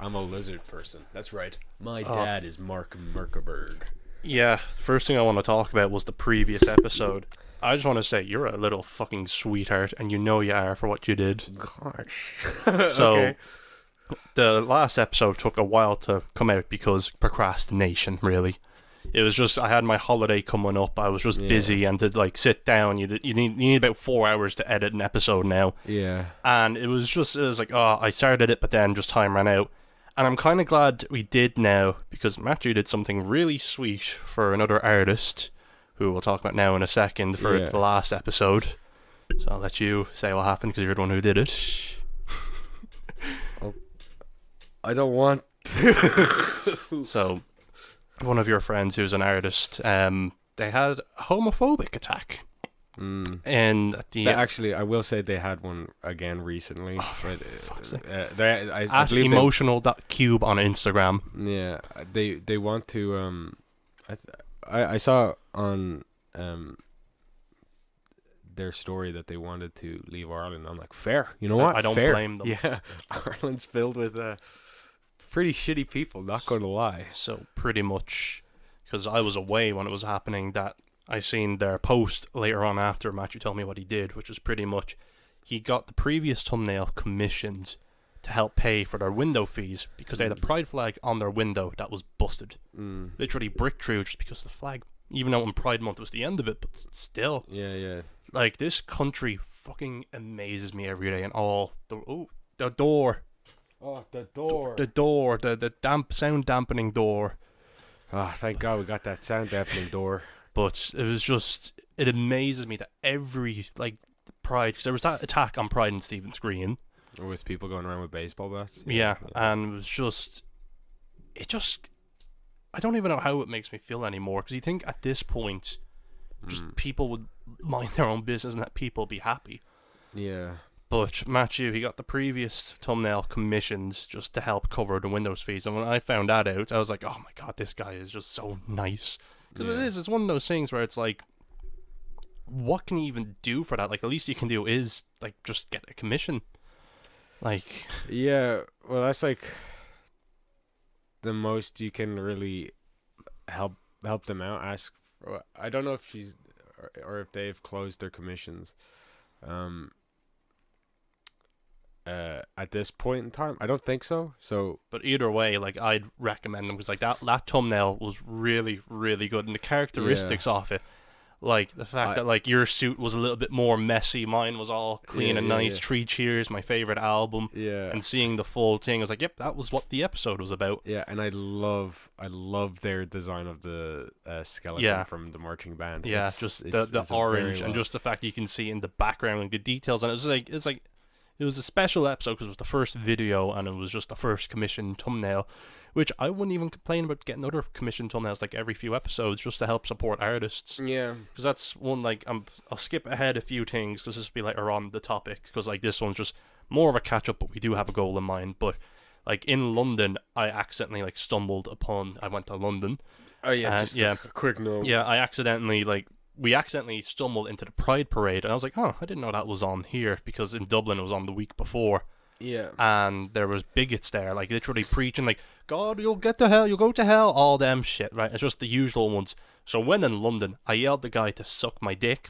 I'm a lizard person. That's right. My dad is Mark Merkerberg. Yeah, first thing I want to talk about was the previous episode. I just want to say, you're a little fucking sweetheart, and you know you are for what you did. Gosh. So, Okay. the last episode took a while to come out because procrastination, really. It was just, I had my holiday coming up, I was just busy, and to, like, sit down, you need about 4 hours to edit an episode now. Yeah. And it was like, I started it, but then just time ran out. And I'm kind of glad we did now, because Matthew did something really sweet for another artist, who we'll talk about now in a second, for the last episode. So I'll let you say what happened, because you're the one who did it. I don't want to. So, one of your friends who's an artist, they had a homophobic attack. And Actually, I will say they had one again recently. At emotional.cube on Instagram. Yeah, they want to. I saw on their story that they wanted to leave Ireland. I'm like, fair. You know what? I don't blame them. Yeah, Ireland's filled with pretty shitty people. Not going to lie. So pretty much, because I was away when it was happening, that I seen their post later on after Matthew told me what he did, which is pretty much he got the previous thumbnail commissioned to help pay for their window fees because they had a pride flag on their window that was busted. Literally brick through just because the flag, even though in Pride Month was the end of it, but still. Yeah. Like, this country fucking amazes me every day, and all the door. Oh, the door. The door, the sound dampening door. Ah, thank God we got that sound dampening door. But it was just, it amazes me that every, like, Pride, because there was that attack on Pride in Stephen's Green. With people going around with baseball bats. Yeah, and it was just, I don't even know how it makes me feel anymore, because you think at this point, just people would mind their own business and let people be happy. Yeah. But Matthew, he got the previous thumbnail commissioned just to help cover the Windows fees, and when I found that out, I was like, oh my God, this guy is just so nice. Because it's one of those things where it's like, what can you even do for that? Like, the least you can do is, like, just get a commission. Like... Yeah, well, that's, like, the most you can really help them out. Ask... I don't know if she's... or if they've closed their commissions. At this point in time, I don't think so. But either way, like, I'd recommend them, because like that thumbnail was really, really good, and the characteristics of it, like the fact that like your suit was a little bit more messy, mine was all clean and nice. Three Cheers, my favorite album. Yeah. And seeing the full thing, I was like, yep, that was what the episode was about. Yeah, and I love their design of the skeleton from the marching band. Yeah, just the orange and just the fact you can see in the background and the details, and it was a special episode because it was the first video and it was just the first commissioned thumbnail, which I wouldn't even complain about getting other commissioned thumbnails like every few episodes just to help support artists. Yeah. Because that's one, like, I'll skip ahead a few things because this will be later on the topic, because like this one's just more of a catch up, but we do have a goal in mind. But like in London, I accidentally like stumbled upon, I went to London. Oh yeah, just a quick note. Yeah, we accidentally stumbled into the Pride Parade, and I was like, oh, I didn't know that was on here, because in Dublin it was on the week before. Yeah. And there was bigots there, like, literally preaching, like, God, you'll go to hell, all them shit, right? It's just the usual ones. So when in London, I yelled at the guy to suck my dick,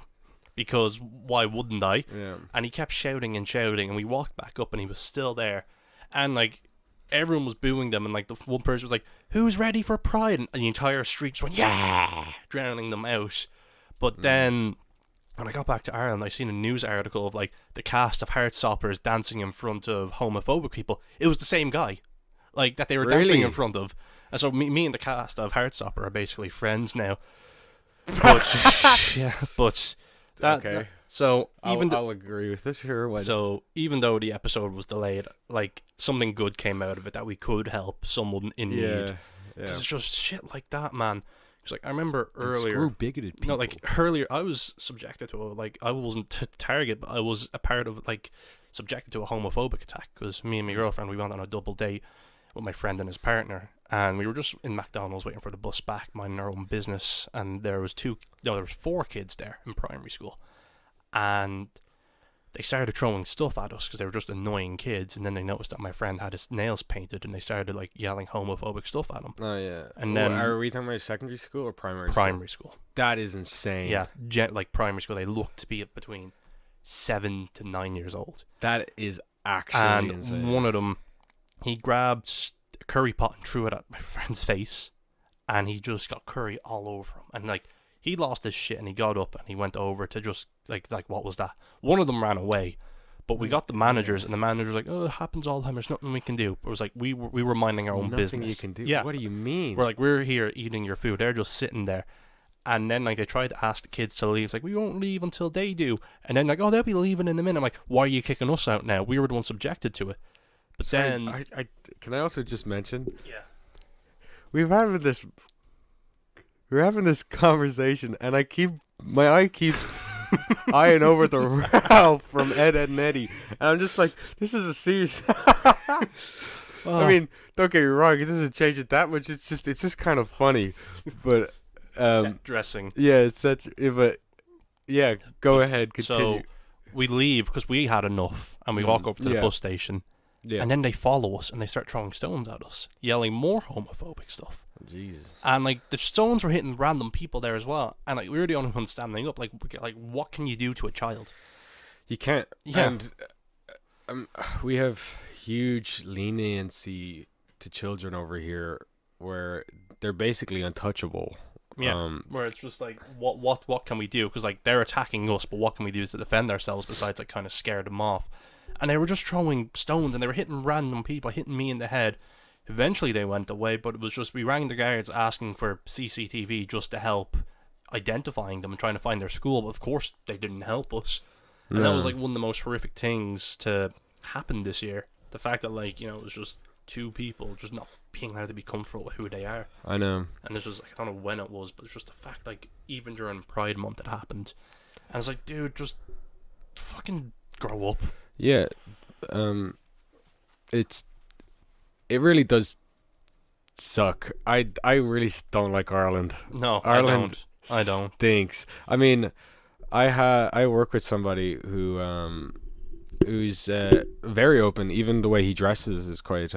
because why wouldn't I? Yeah. And he kept shouting, and we walked back up, and he was still there. And, like, everyone was booing them, and, like, the one person was like, who's ready for Pride? And the entire street just went, yeah! Drowning them out. But then, when I got back to Ireland, I seen a news article of, like, the cast of Heartstoppers dancing in front of homophobic people. It was the same guy, like, that they were dancing in front of. And so me and the cast of Heartstopper are basically friends now. But, yeah, but... Okay. So, I'll agree with it, sure. So, even though the episode was delayed, like, something good came out of it that we could help someone in need. Yeah. Because it's just shit like that, man. Because, like, I remember earlier... Screw bigoted people. No, like, earlier, I was subjected to, I wasn't a target, but I was a part of, like, subjected to a homophobic attack. Because me and my girlfriend, we went on a double date with my friend and his partner. And we were just in McDonald's waiting for the bus back, minding our own business. And there was 4 kids there in primary school. And they started throwing stuff at us because they were just annoying kids, and then they noticed that my friend had his nails painted, and they started like yelling homophobic stuff at him. Oh yeah. And then are we talking about secondary school or primary? Primary school. That is insane. Yeah, like primary school, they looked to be between 7 to 9 years old. That is actually and insane. One of them, he grabbed a curry pot and threw it at my friend's face, and he just got curry all over him. And like he lost his shit, and he got up and he went over to just like what was that? One of them ran away, but we got the managers, and the managers like, oh, it happens all the time. There's nothing we can do. It was like we were minding our own business. Nothing you can do. Yeah. What do you mean? We're like, we're here eating your food. They're just sitting there. And then like they tried to ask the kids to leave. It's like, we won't leave until they do. And then like, oh, they'll be leaving in a minute. I'm like, why are you kicking us out now? We were the ones subjected to it. But Sorry, then I can I also just mention yeah. we're having this conversation, and my eye keeps eyeing over the Ralph from Ed, Ed and Eddie, and I'm just like, this is a serious. I mean, don't get me wrong, it doesn't change it that much. It's just kind of funny, but Set dressing. yeah, it's such. But yeah, go ahead, continue. So we leave because we had enough, and we walk over to the Yeah. bus station. Yeah. And then they follow us and they start throwing stones at us, yelling more homophobic stuff. Jesus. And like the stones were hitting random people there as well. And like we were the only ones standing up. Like what can you do to a child? You can't. Yeah. And we have huge leniency to children over here, where they're basically untouchable. Yeah. Where it's just like what can we do? Because like they're attacking us, but what can we do to defend ourselves besides like kind of scare them off? And they were just throwing stones, and they were hitting random people, hitting me in the head. Eventually they went away, but it was just, we rang the guards asking for CCTV just to help identifying them and trying to find their school, but of course they didn't help us. And that was like one of the most horrific things to happen this year. The fact that like, you know, it was just two people just not being allowed to be comfortable with who they are. I know. And this was like, I don't know when it was, but it's just the fact like even during Pride Month it happened. And it's like, dude, just fucking grow up. Yeah, it really does suck. I really don't like Ireland. No, Ireland I don't. Stinks. I mean, I work with somebody who's very open. Even the way he dresses is quite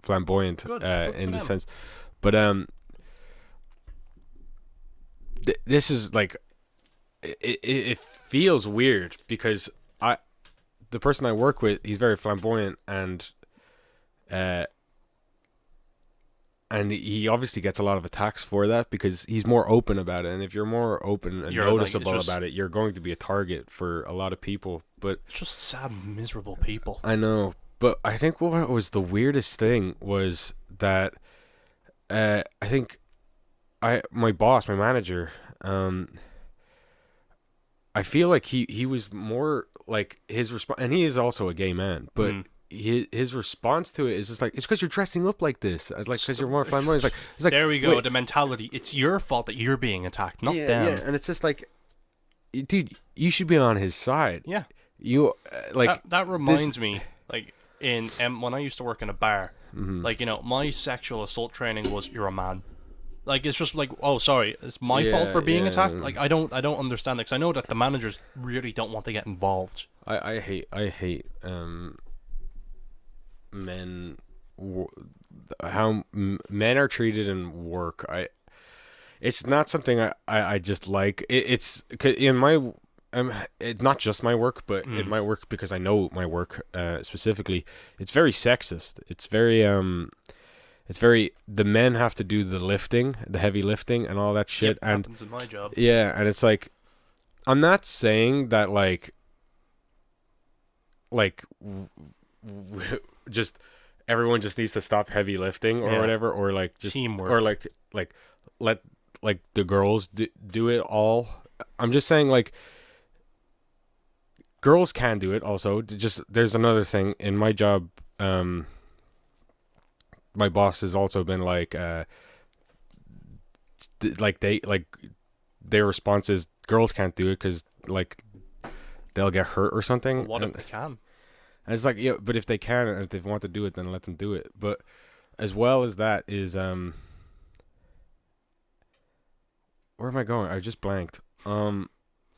flamboyant. Good In for the them. sense, but this is like it feels weird because the person I work with, he's very flamboyant, and he obviously gets a lot of attacks for that because he's more open about it. And if you're more open and You're like, noticeable it's just- about it, you're going to be a target for a lot of people. But It's just sad, miserable people. I know. But I think what was the weirdest thing was that I think my boss, my manager, I feel like he was more like his response, and he is also a gay man, but his response to it is just like, it's because you're dressing up like this. It's like, because you're more flamboyant. It's like There we go. wait. The mentality. It's your fault that you're being attacked, not them. Yeah, and it's just like, dude, you should be on his side. Yeah. You like that reminds me, like in when I used to work in a bar, Mm-hmm. like, you know, my sexual assault training was, you're a man. Like, it's just like, oh, sorry, it's my fault for being attacked. Like, I don't understand it, because I know that the managers really don't want to get involved. I hate men, how men are treated in work. It's not something I just like. It's in my it's not just my work, but in my work, because I know my work specifically, it's very sexist. It's very the men have to do the lifting, the heavy lifting and all that shit. Yep, and happens in my job. yeah, and it's like, I'm not saying that just everyone just needs to stop heavy lifting or whatever, or like just teamwork, or like let the girls do it all. I'm just saying, like, girls can do it also. Just, there's another thing in my job. My boss has also been like their response is, girls can't do it because like they'll get hurt or something. Well, what if they can? And it's like, yeah, but if they can and if they want to do it, then let them do it. But as well as that is where am I going? I just blanked.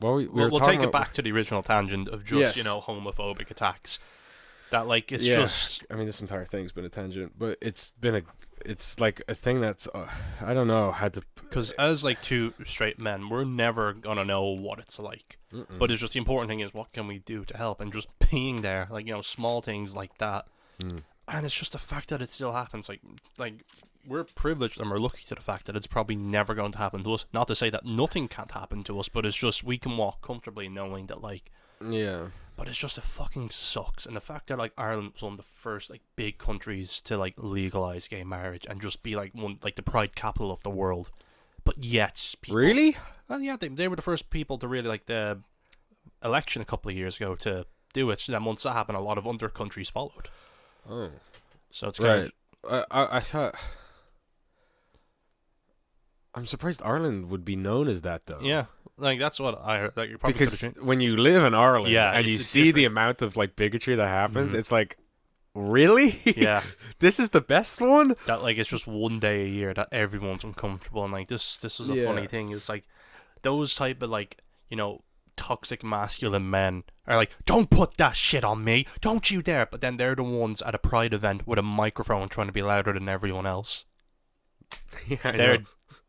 Well, we were We'll talking take it about, back to the original tangent of just, Yes. you know, homophobic attacks. That, like, it's Yeah, just... I mean, this entire thing's been a tangent, but it's like a thing that's, I don't know, had to. Because as, like, two straight men, we're never gonna know what it's like. Mm-mm. But it's just the important thing is, what can we do to help? And just being there, like, you know, small things like that. Mm. And it's just the fact that it still happens. Like we're privileged and we're lucky to the fact that it's probably never going to happen to us. Not to say that nothing can't happen to us, but it's just we can walk comfortably knowing that, like... Yeah. But it's just, it fucking sucks. And the fact that, like, Ireland was one of the first, like, big countries to, like, legalize gay marriage and just be, like, one, like, the pride capital of the world. But yet... people, Really? well, yeah, they were the first people to really, like, the election a couple of years ago to do it. So then once that happened, a lot of other countries followed. Oh. So it's kind Right. I thought. I'm surprised Ireland would be known as that, though. of... Yeah. Like, that's what I heard. Like, you're probably Because when you live in Ireland and you it's see the different. amount of like bigotry that happens, Mhm. it's like, really? Yeah. This is the best one? That, like, it's just one day a year that everyone's uncomfortable. And, like, this is a Yeah. funny thing. It's like, those type of, like, you know, toxic masculine men are like, don't put that shit on me, don't you dare. But then they're the ones at a pride event with a microphone trying to be louder than everyone else. Yeah, I Their know.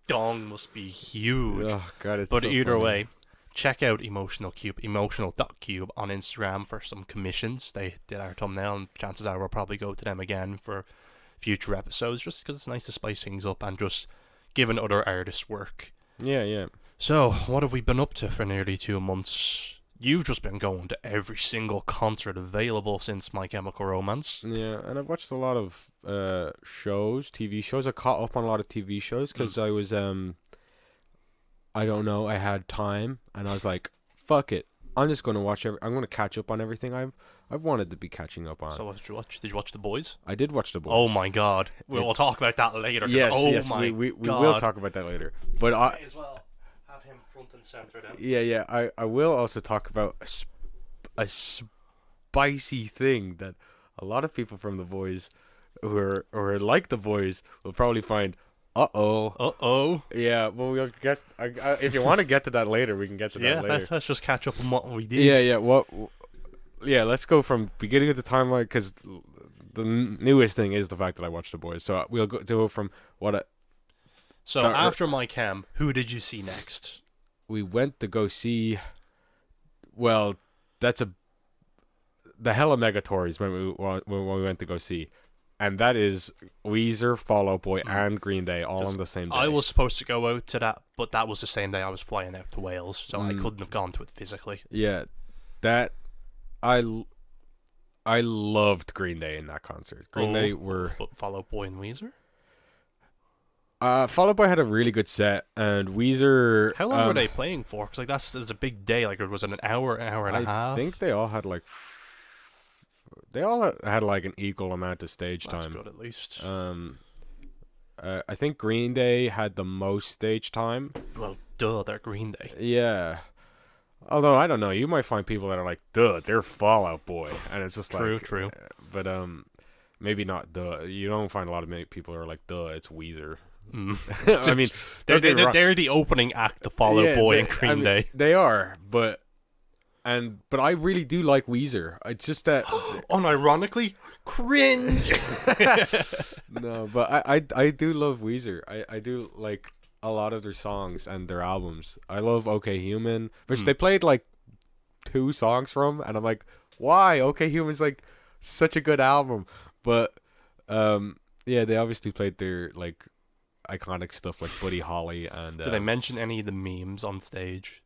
dong must be huge. Oh god, it's But so either funny. way, check out emotional.cube on Instagram for some commissions. They did our thumbnail, and chances are we'll probably go to them again for future episodes, just because it's nice to spice things up and just giving other artists work. Yeah. So, what have we been up to for nearly 2 months? You've just been going to every single concert available since My Chemical Romance. Yeah, and I've watched a lot of shows, TV shows. I caught up on a lot of TV shows because I was I don't know, I had time and I was like, fuck it. I'm just going to watch I'm going to catch up on everything I've wanted to be catching up on. So, what did you watch? Did you watch The Boys? I did watch The Boys. Oh my god. We'll talk about that later. 'cause Yes, my we god. will talk about that later. But Might as well have him front and center then. yeah, I will also talk about a spicy thing that a lot of people from The Boys who are like The Boys will probably find, uh-oh. Uh-oh. Yeah, well, we'll get... if you want to get to that later, we can get to that Yeah, later. let's just catch up on what we did. Yeah, let's go from beginning of the timeline, because the newest thing is the fact that I watched The Boys. So we'll go from So, Start- after My Chem, who did you see next? we went to go see... Well, that's the Hella Megatories when we went to go see. And that is Weezer, Fall Out Boy, and Green Day all on the same day. I was supposed to go out to that, but that was the same day I was flying out to Wales, so I couldn't have gone to it physically. Yeah, that... I loved Green Day in that concert. Green Day were... But Fall Out Boy and Weezer? Fall Out Boy had a really good set, and Weezer... How long were they playing for? Because, like, that's a big day. Like, was it an hour and a half? I think they all had, like... They all had, like, an equal amount of stage That's time. good, at least. I think Green Day had the most stage time. Well, duh, they're Green Day. Yeah. Although, I don't know. You might find people that are like, duh, they're Fall Out Boy. And it's just like... True. But, maybe not duh. You don't find a lot of people who are like, duh, it's Weezer. I mean, They're the opening act of Fall Out Boy and Green Day. They are, but I really do like Weezer. It's just that Unironically, cringe. no, but I do love Weezer. I do like a lot of their songs and their albums. I love OK Human, which they played like 2 songs from, and I'm like, why? OK Human's like such a good album, but yeah, they obviously played their like iconic stuff like Buddy Holly and. Did they mention any of the memes on stage?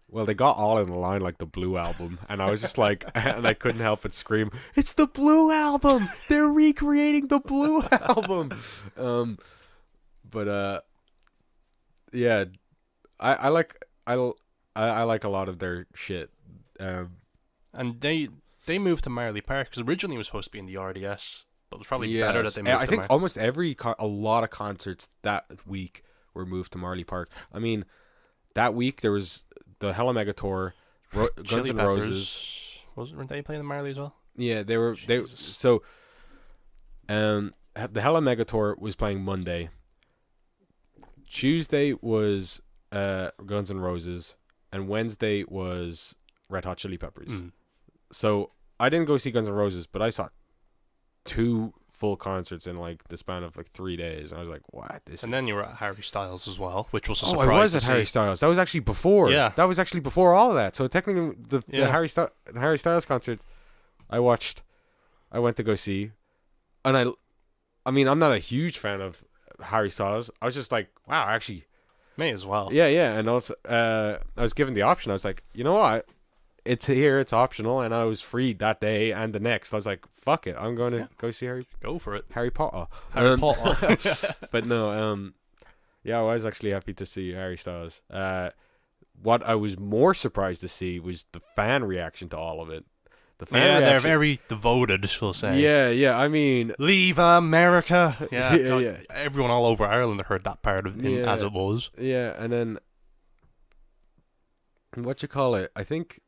Well, they got All in the Line like the Blue Album, and I was just like, and I couldn't help but scream, "It's the Blue Album! They're recreating the Blue Album!" Yeah, I like a lot of their shit. And they moved to Marley Park because originally it was supposed to be in the RDS, but it was probably better that they moved. I to think almost a lot of concerts that week were moved to Marley Park. I mean, that week there was the Hella Mega Tour, Guns Chili N' Peppers. Roses. Weren't they playing the Marley as well? Yeah, they were. Jesus. So, the Hella Mega Tour was playing Monday. Tuesday was Guns N' Roses. and Wednesday was Red Hot Chili Peppers. Mm. So I didn't go see Guns N' Roses, but I saw 2 full concerts in like the span of like 3 days. And I was like, what? And then you were at Harry Styles as well, which was a Oh, surprise. I was to at Harry see. Styles. That was actually before. Yeah. That was actually before all of that. So technically, the Yeah. Harry Styles concert, I went to go see, and I mean, I'm not a huge fan of Harry Styles. I was just like, wow, actually, Me as well. yeah, and also, I was given the option. I was like, you know what? It's here. It's optional, and I was free that day and the next. I was like, fuck it. I'm going to go see Go for it. Harry Potter. Harry Potter. But no, yeah, I was actually happy to see Harry Styles. What I was more surprised to see was the fan reaction to all of it. The fan Yeah, reaction, they're very devoted, we'll say. Yeah. I mean, Leave America. Yeah, Yeah, God, yeah. Everyone all over Ireland heard that part of it as it was. yeah, and then what you call it? I think,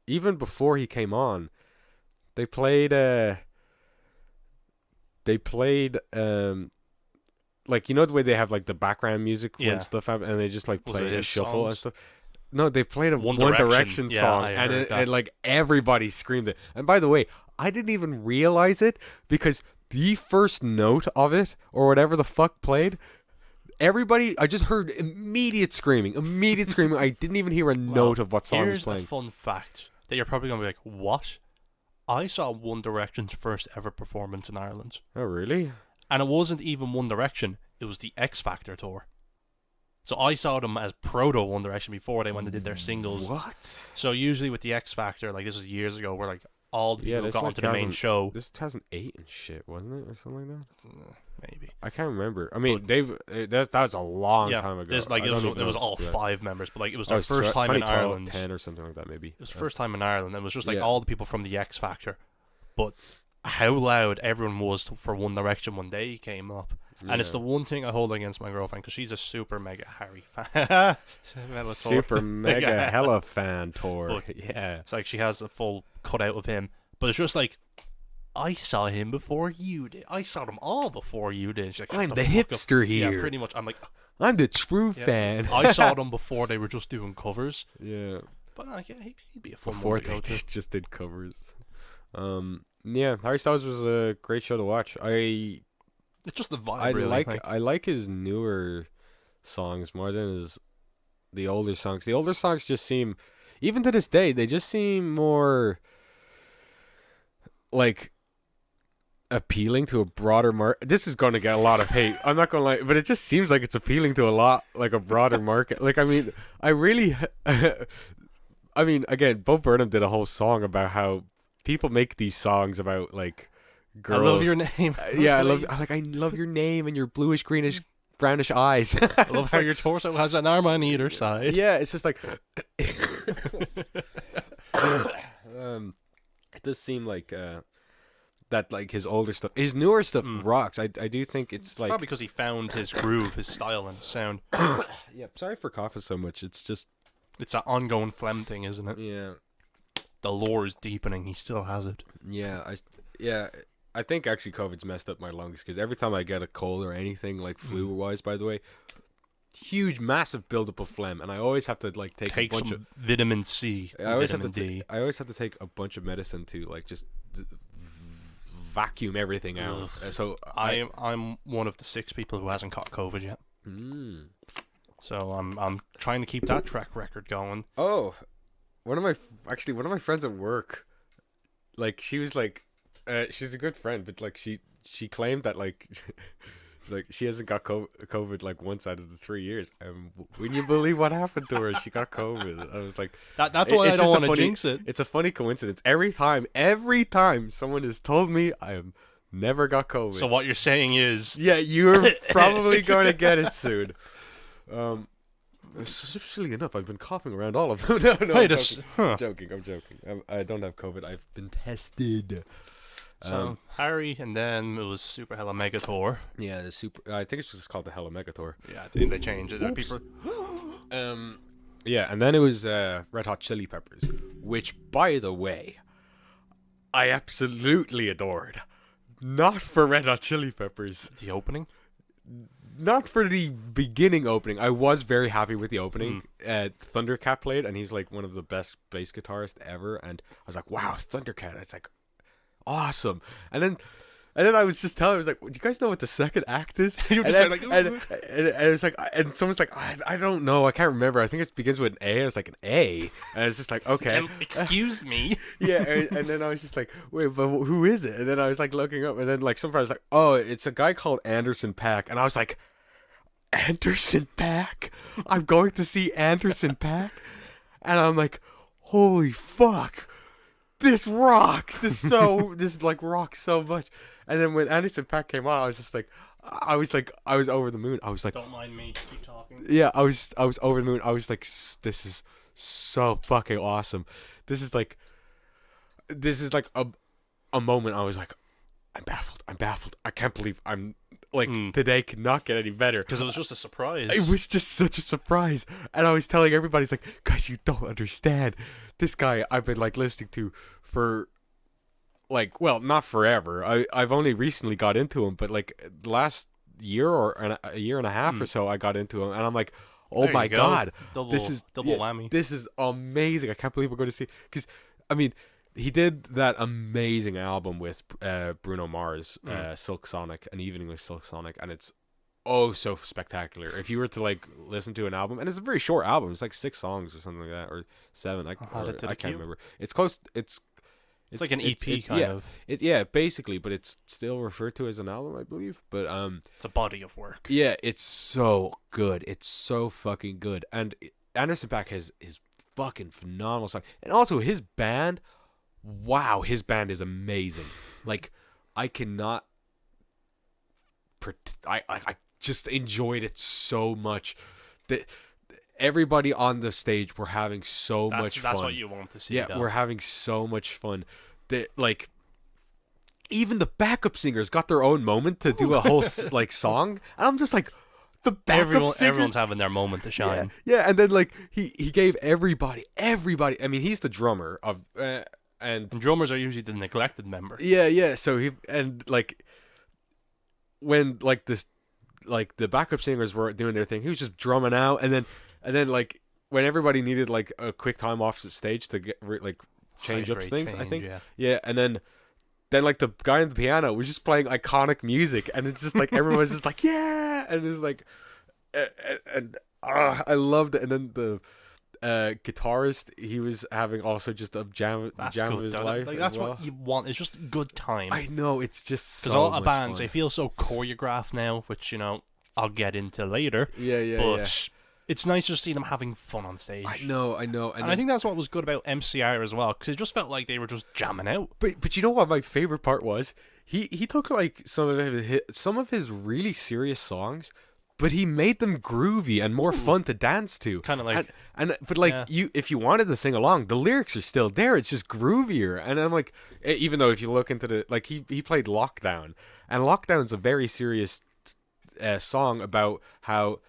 even before he came on, they played. Like, you know the way they have like the background music Yeah. when stuff happens, and they just like Was play it a his shuffle and songs? stuff. No, they played a One One Direction. Direction Yeah, song, I and heard that. and like everybody screamed it. And by the way, I didn't even realize it because the first note of it or whatever the fuck played, I just heard immediate screaming. I didn't even hear a note of what song was Here's a playing. fun fact that you're probably going to be like, what? I saw One Direction's first ever performance in Ireland. Oh, really? And it wasn't even One Direction, it was the X Factor tour. So I saw them as proto One Direction before they went and did their singles. What? So usually with the X Factor, like this was years ago, where like all the Yeah, people who this got like onto the main 2000 show. This is 2008 and shit, wasn't it, or something like that? Maybe. I can't remember. I mean, that was a long Yeah, time ago. there's like I it don't was, even it was know all if it's- 5 members, but like it was Oh, their first time in 2012, Ireland. 10 or something like that, maybe. It was first time in Ireland. It was just like Yeah. all the people from the X Factor, but how loud everyone was for One Direction when they came up. And it's Yeah. the one thing I hold against my girlfriend because she's a super mega Harry fan. Super mega hella fan tour. But Yeah. It's like she has a full cutout of him, but it's just like, I saw him before you did. I saw them all before you did. She's like, I'm "Shut the fuck up." hipster Yeah, here. pretty much. I'm like, I'm the true yeah. fan. I saw them before they were just doing covers. Yeah. But like, yeah, he'd be a fun Before one to they go to. just did covers. Yeah, Harry Styles was a great show to watch. It's just the vibe. Really. I like his newer songs more than the older songs. The older songs just seem, even to this day, they just seem more like appealing to a broader market. This is going to get a lot of hate. I'm not going to lie, but it just seems like it's appealing to a broader market. Like, I mean, I mean, again, Bo Burnham did a whole song about how people make these songs about like girls. I love your name. Yeah, I love your name and your bluish, greenish, brownish eyes. I love how your torso has an arm on either side. Yeah, it's just like it does seem like that, like his older stuff, his newer stuff rocks. I do think it's like Probably because he found his groove, his style, and his sound. yeah. Sorry for coughing so much. It's just It's that ongoing phlegm thing, isn't it? yeah, The lore is deepening. He still has it. yeah. I think actually COVID's messed up my lungs because every time I get a cold or anything, like flu wise, by the way, huge, massive buildup of phlegm, and I always have to like take a bunch some of vitamin C. I always have vitamin to D. I always have to take a bunch of medicine to like just vacuum everything out. So I'm one of the 6 people who hasn't caught COVID yet. So I'm trying to keep that track record going. Oh, one of my friends at work, like she was like, she's a good friend, but like she claimed that like. Like she hasn't got COVID like once out of the 3 years. When you believe what happened to her, she got COVID. I was like, That's why I don't want to funny, jinx it. It's a funny coincidence. Every time someone has told me I have never got COVID. So what you're saying is, Yeah, you're probably going to get it soon. Silly enough, I've been coughing around all of them. No, Wait, I'm joking. I'm joking. I don't have COVID. I've been tested. so Harry, and then it was Super Hella Mega Tour. Yeah, the super. I think it's just called the Hella Mega Tour. Yeah, I think they changed it. Oops. People, Yeah, and then it was Red Hot Chili Peppers, which, by the way, I absolutely adored. Not for Red Hot Chili Peppers. the opening. not for the beginning opening. I was very happy with the opening. Thundercat played, and he's like one of the best bass guitarists ever. And I was like, wow, Thundercat! It's like awesome. And then I was just telling, I was like, "Do you guys know what the second act is?" You were and, just then, like, and it was like, and someone's like, I don't know, I can't remember. I think it begins with an A. And it's like an A, and it's just like, okay, excuse me. yeah. And then I was just like, wait, but who is it? And then I was like looking up, and then like somebody was like, oh, it's a guy called Anderson .Paak, and I was like, Anderson .Paak? I'm going to see Anderson .Paak, and I'm like, holy fuck. This rocks. This like rocks so much. And then when Anderson .Paak came on, I was just like, I was over the moon. I was like, don't mind me. Keep talking. Yeah, I was over the moon. I was like, this is so fucking awesome. This is like a moment. I was like, I'm baffled. I can't believe I'm like today could not get any better because it was just a surprise. It was just such a surprise, and I was telling everybody, it's like, guys, you don't understand. This guy I've been like listening to for like, well, not forever. I've only recently got into him, but like last year or a year and a half or so, I got into him, and I'm like, oh my god, this is double whammy. This is amazing. I can't believe we're going to see, because I mean, he did that amazing album with Bruno Mars, Silk Sonic, An Evening with Silk Sonic, and it's oh so spectacular. If you were to like listen to an album, and it's a very short album, it's like 6 songs or something like that, or 7. I can't remember. It's close. It's like an EP kind of. Yeah, basically, but it's still referred to as an album, I believe. But it's a body of work. Yeah, it's so good. It's so fucking good. And Anderson .Paak has his fucking phenomenal song, and also his band. Wow, his band is amazing. Like, I cannot. I just enjoyed it so much that everybody on the stage were having so much fun. That's what you want to see. Yeah, we're having so much fun. That like, even the backup singers got their own moment to do a whole like song, and I'm just like, the backup singers, everyone's having their moment to shine. Yeah, and then like he gave everybody. I mean, he's the drummer of. And drummers are usually the neglected member. Yeah. So he and like when like this, like the backup singers were doing their thing, he was just drumming out, and then like when everybody needed like a quick time off the stage to get like change up things, I think. Yeah, and then like the guy on the piano was just playing iconic music, and it's just like everyone's just like yeah, and it's like and I loved it, and then the. Guitarist, he was having also just a jam of his life. Like, that's what you want. It's just good time. I know, it's just because a lot of bands, they feel so choreographed now, which I'll get into later. But it's nice to see them having fun on stage. I know, and I think that's what was good about MCR as well, because it just felt like they were just jamming out. But you know what my favorite part was? He took like some of his really serious songs, but he made them groovy and more fun to dance to. Kind of like, but like if you wanted to sing along, the lyrics are still there. It's just groovier. And I'm like, even though if you look into the like, he played Lockdown, and Lockdown's a very serious song about how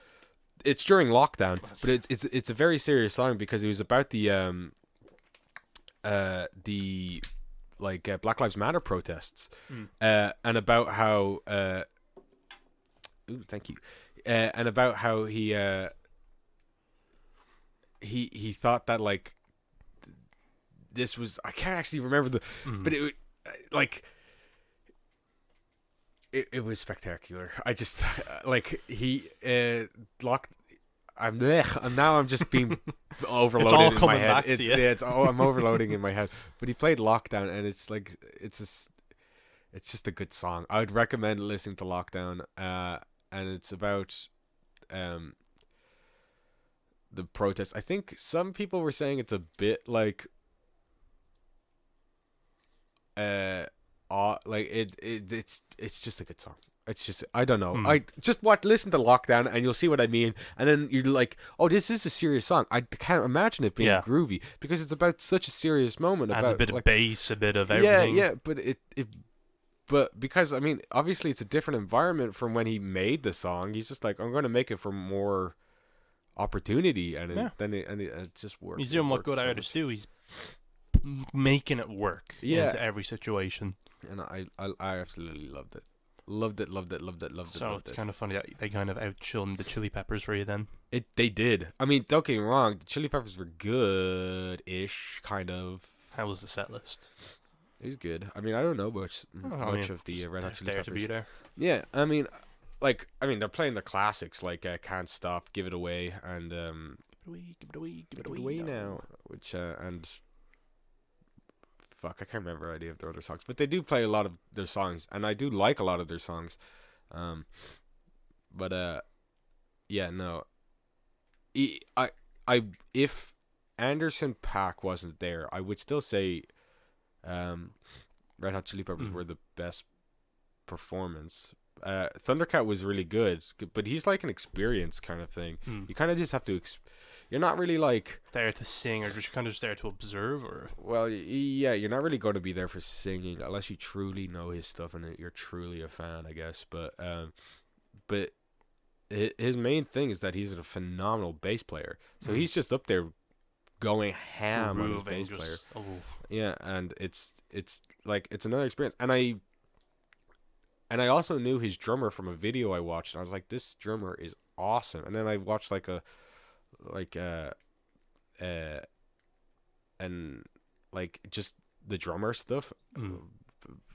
it's during lockdown, but it's a very serious song because it was about the Black Lives Matter protests, and about how thank you. And about how he thought that like this was, I can't actually remember but it like it was spectacular. I just like he locked. I'm just being overloaded it's all in coming my head. Back to you. I'm overloading in my head. But he played Lockdown, and it's like it's just a good song. I would recommend listening to Lockdown. And it's about the protest. I think some people were saying it's a bit like it's just a good song. It's just, I don't know. I just listen to Lockdown and you'll see what I mean. And then you're like, oh, this is a serious song. I can't imagine it being groovy because it's about such a serious moment. Adds a bit of bass, a bit of everything. Yeah, but because, I mean, obviously it's a different environment from when he made the song. He's just like, I'm going to make it for more opportunity, and it just works. He's doing what good artists do. He's making it work into every situation. And I absolutely loved it. Loved it, loved it, loved it, loved it, So loved it's it. kind of funny that they kind of outshone the Chili Peppers for you then. They did. I mean, don't get me wrong. The Chili Peppers were good-ish, kind of. How was the set list? It was good. I mean, I don't know much of the Red Hot Chili there to be Peppers. there. Yeah, I mean, they're playing the classics like "Can't Stop," "Give It Away," and Give it away, "Give It Away Now," which and fuck, I can't remember any of their other songs, but they do play a lot of their songs, and I do like a lot of their songs. But yeah, no. If Anderson .Paak wasn't there, I would still say Red Hot Chili Peppers were the best performance. Thundercat was really good, but he's like an experience kind of thing. You kind of just have to. You're not really like there to sing, or just kind of just there to observe, or well, yeah, you're not really going to be there for singing unless you truly know his stuff and you're truly a fan, I guess. But his main thing is that he's a phenomenal bass player. So he's just up there going ham on his bass player. Oh. Yeah, and it's like it's another experience. And I also knew his drummer from a video I watched, and I was like, this drummer is awesome. And then I watched and like just the drummer stuff.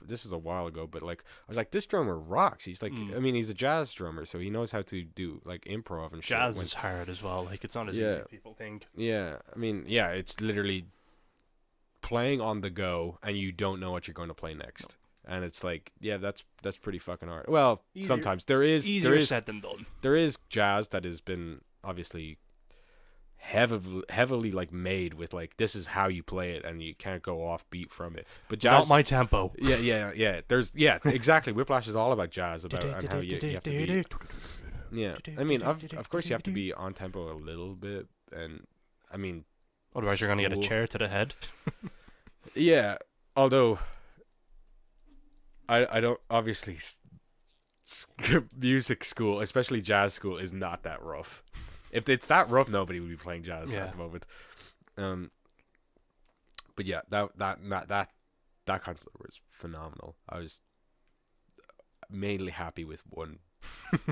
This is a while ago, but like I was like, this drummer rocks. He's like, I mean, he's a jazz drummer, so he knows how to do like improv and shit. Jazz is hard as well. Like, it's not as easy as people think. Yeah, I mean, yeah, it's literally playing on the go, and you don't know what you're going to play next. And it's like, yeah, that's pretty fucking hard. Well, sometimes there is said than done. There is jazz that has been obviously heavily like made with like, this is how you play it, and you can't go off beat from it. But jazz, not my tempo. Yeah. There's exactly. Whiplash is all about jazz, about and how you have to be. Yeah, I mean, of course you have to be on tempo a little bit, and I mean, otherwise you're gonna get a chair to the head. Yeah, although I don't obviously music school, especially jazz school, is not that rough. If it's that rough, nobody would be playing jazz at the moment. But yeah, that concert was phenomenal. I was mainly happy with one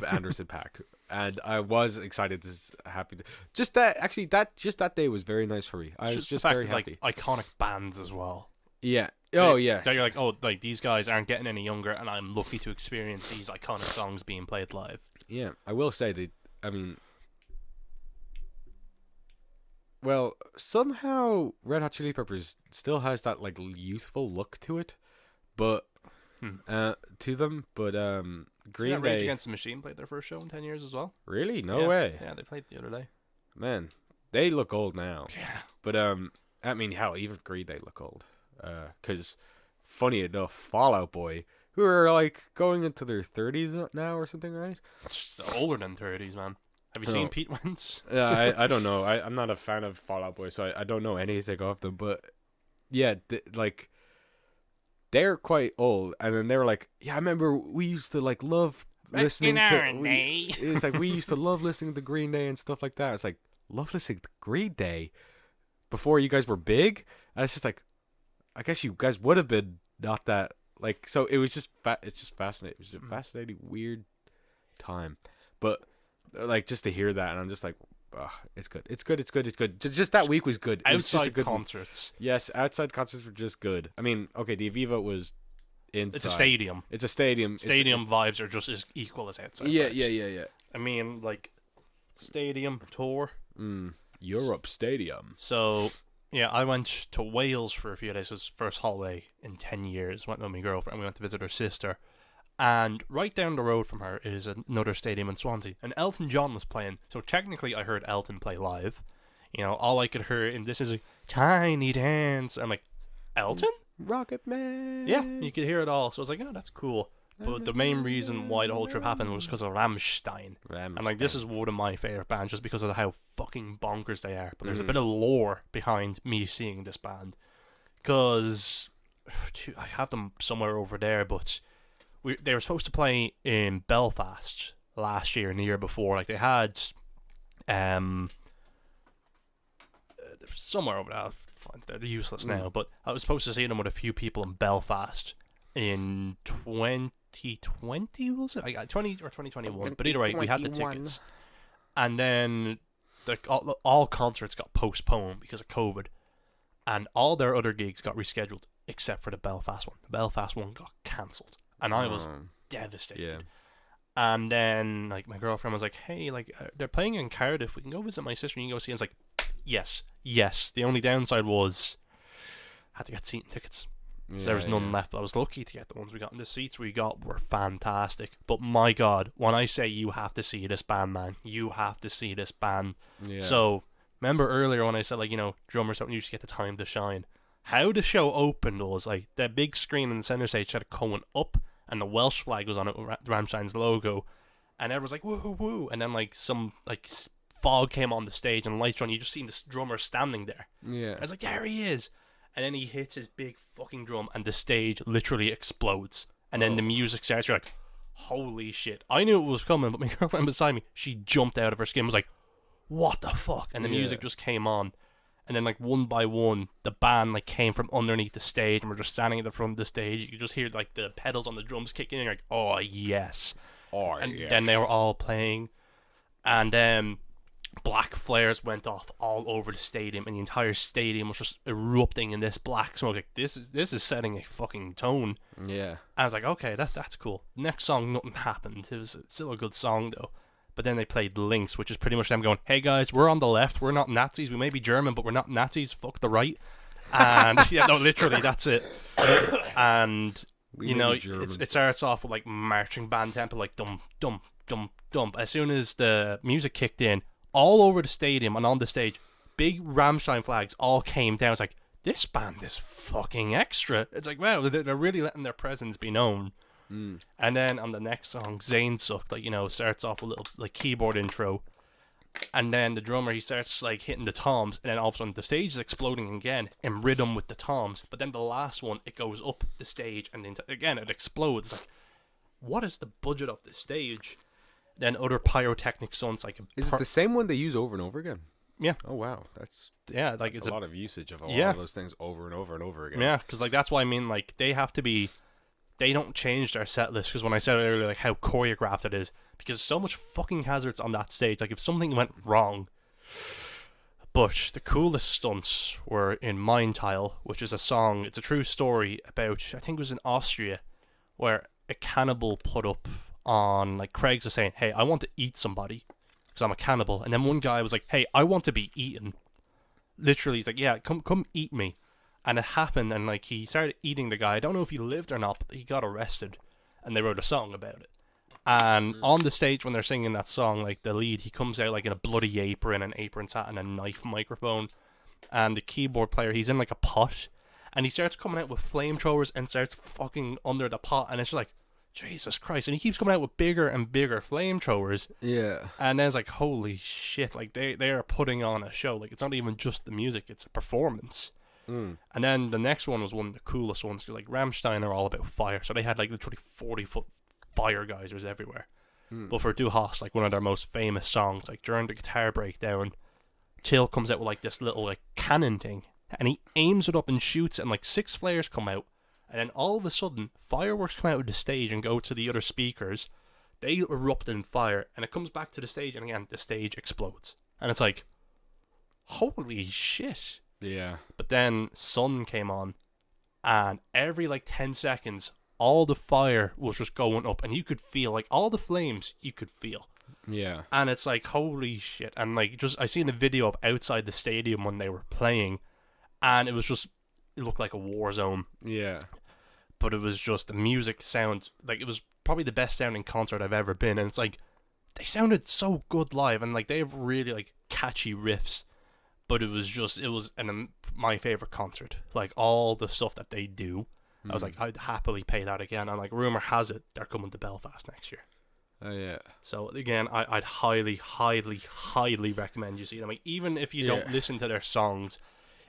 Anderson .Paak, and I was excited just that day was very nice for me. I was just very happy. Like iconic bands as well. Yeah. Oh yeah. That you're like, oh, like these guys aren't getting any younger, and I'm lucky to experience these iconic songs being played live. Yeah, I will say that. I mean, well, somehow Red Hot Chili Peppers still has that like youthful look to it, but to them. But Green Day, Rage Against the Machine played their first show in 10 years as well. Really? No way. Yeah, they played the other day. Man, they look old now. Yeah. But I mean, hell, even Green Day look old. Because funny enough, Fall Out Boy, who are like going into their 30s now or something, right? It's older than 30s, man. Have you seen Pete Wentz? Yeah, I don't know. I'm not a fan of Fall Out Boy, so I don't know anything of them. But yeah, like they're quite old, and then they were like, yeah, I remember we used to like love listening to. It's like we used to love listening to Green Day and stuff like that. It's like love listening to Green Day before you guys were big. And it's just like, I guess you guys would have been not that like. So it was just it's just fascinating. It was just a fascinating, weird time, but like just to hear that, and I'm just like, oh, it's good. Just that week was good. It was just a good concerts. Week. Yes, outside concerts were just good. I mean, okay, the Aviva was inside. It's a stadium. It's a stadium. Stadium vibes are just as equal as outside. Yeah, vibes. yeah. I mean, like stadium tour. Europe Stadium. So yeah, I went to Wales for a few days. It was first holiday in 10 years. Went with my girlfriend. We went to visit her sister. And right down the road from her is another stadium in Swansea. And Elton John was playing. So technically I heard Elton play live. You know, all I could hear in this is a tiny dance. I'm like, Elton? Rocket Man. Yeah, you could hear it all. So I was like, oh, that's cool. But the main reason why the whole trip happened was because of Rammstein. And like, this is one of my favourite bands just because of how fucking bonkers they are. But there's a bit of lore behind me seeing this band. Because I have them somewhere over there, but they were supposed to play in Belfast last year and the year before. Like, they had somewhere over there. They're useless now, but I was supposed to see them with a few people in Belfast in 2019, 2020, was it? I got 20 or 2021. But either way, we had the tickets. And then all concerts got postponed because of COVID. And all their other gigs got rescheduled except for the Belfast one. The Belfast one got cancelled. And I was devastated. Yeah. And then, like, my girlfriend was like, hey, like, they're playing in Cardiff. We can go visit my sister and you can go see. I was like, yes. The only downside was I had to get seating tickets. So there was none left. But I was lucky to get the ones we got. And the seats we got were fantastic. But my God, when I say you have to see this band, man, you have to see this band. Yeah. So, remember earlier when I said, like, you know, drummers don't usually get the time to shine. How the show opened was, like, the big screen in the center stage had it going up, and the Welsh flag was on it with Rammstein's logo. And everyone's like, woo, woo. And then, like, some, like, fog came on the stage and lights on. You just seen this drummer standing there. Yeah. And I was like, there he is. And then he hits his big fucking drum, and the stage literally explodes. And then the music starts. You're like, holy shit. I knew it was coming, but my girlfriend beside me, she jumped out of her skin, was like, what the fuck? And the music just came on. And then, like, one by one, the band, like, came from underneath the stage, and we're just standing at the front of the stage. You could just hear, like, the pedals on the drums kicking, and you're like, oh, yes. And then they were all playing. And then black flares went off all over the stadium, and the entire stadium was just erupting in this black smoke. Like, this is setting a fucking tone. Yeah. And I was like, okay, that's cool. Next song, nothing happened. It was still a good song, though. But then they played Lynx, which is pretty much them going, hey guys, we're on the left, we're not Nazis, we may be German, but we're not Nazis, fuck the right. And, yeah, no, literally, that's it. And, you know, it starts off with, like, marching band tempo, like, dum, dum, dum, dum. As soon as the music kicked in, all over the stadium and on the stage, big Rammstein flags all came down. It's like, this band is fucking extra. It's like, wow, they're really letting their presence be known. And then on the next song, Zayn Suck, like, you know, starts off with a little, like, keyboard intro, and then the drummer, he starts, like, hitting the toms, and then all of a sudden the stage is exploding again in rhythm with the toms. But then the last one, it goes up the stage, and then again it explodes. Like, what is the budget of this stage? Then other pyrotechnic stunts, like, is it the same one they use over and over again? Yeah. Oh wow, that's like, it's a lot of usage of a lot of those things over and over and over again. Yeah, because, like, that's why I mean, like, they don't change their set list, because when I said earlier, like, how choreographed it is, because so much fucking hazards on that stage, like, if something went wrong. But the coolest stunts were in Mind Tile, which is a song, it's a true story about, I think it was in Austria, where a cannibal put up on, like, Craigslist saying, hey, I want to eat somebody, because I'm a cannibal. And then one guy was like, hey, I want to be eaten. Literally, he's like, yeah, come eat me. And it happened, and, like, he started eating the guy. I don't know if he lived or not, but he got arrested, and they wrote a song about it. And on the stage when they're singing that song, like, the lead, he comes out, like, in a bloody apron, an apron hat, and a knife microphone. And the keyboard player, he's in, like, a pot, and he starts coming out with flamethrowers and starts fucking under the pot, and it's just like, Jesus Christ. And he keeps coming out with bigger and bigger flamethrowers. Yeah. And then it's like, holy shit, like, they are putting on a show. Like, it's not even just the music, it's a performance. And then the next one was one of the coolest ones, because, like, Rammstein are all about fire, so they had, like, literally 40-foot fire geysers everywhere. But for Du Hast, like, one of their most famous songs, like, during the guitar breakdown, Till comes out with, like, this little, like, cannon thing, and he aims it up and shoots it, and, like, 6 flares come out, and then all of a sudden fireworks come out of the stage and go to the other speakers. They erupt in fire, and it comes back to the stage, and again the stage explodes, and it's like, holy shit. Yeah. But then Sun came on, and every, like, 10 seconds, all the fire was just going up, and you could feel, like, all the flames you could feel. Yeah. And it's like, holy shit. And, like, just, I seen a video of outside the stadium when they were playing, and it was just, it looked like a war zone. Yeah. But it was just, the music sound, like, it was probably the best sounding concert I've ever been, and it's like, they sounded so good live, and, like, they have really, like, catchy riffs. But it was my favorite concert. Like, all the stuff that they do, I was like, I'd happily pay that again. And, like, rumor has it they're coming to Belfast next year. Oh yeah. So again, I'd highly, highly, highly recommend you see them. Like, even if you don't listen to their songs,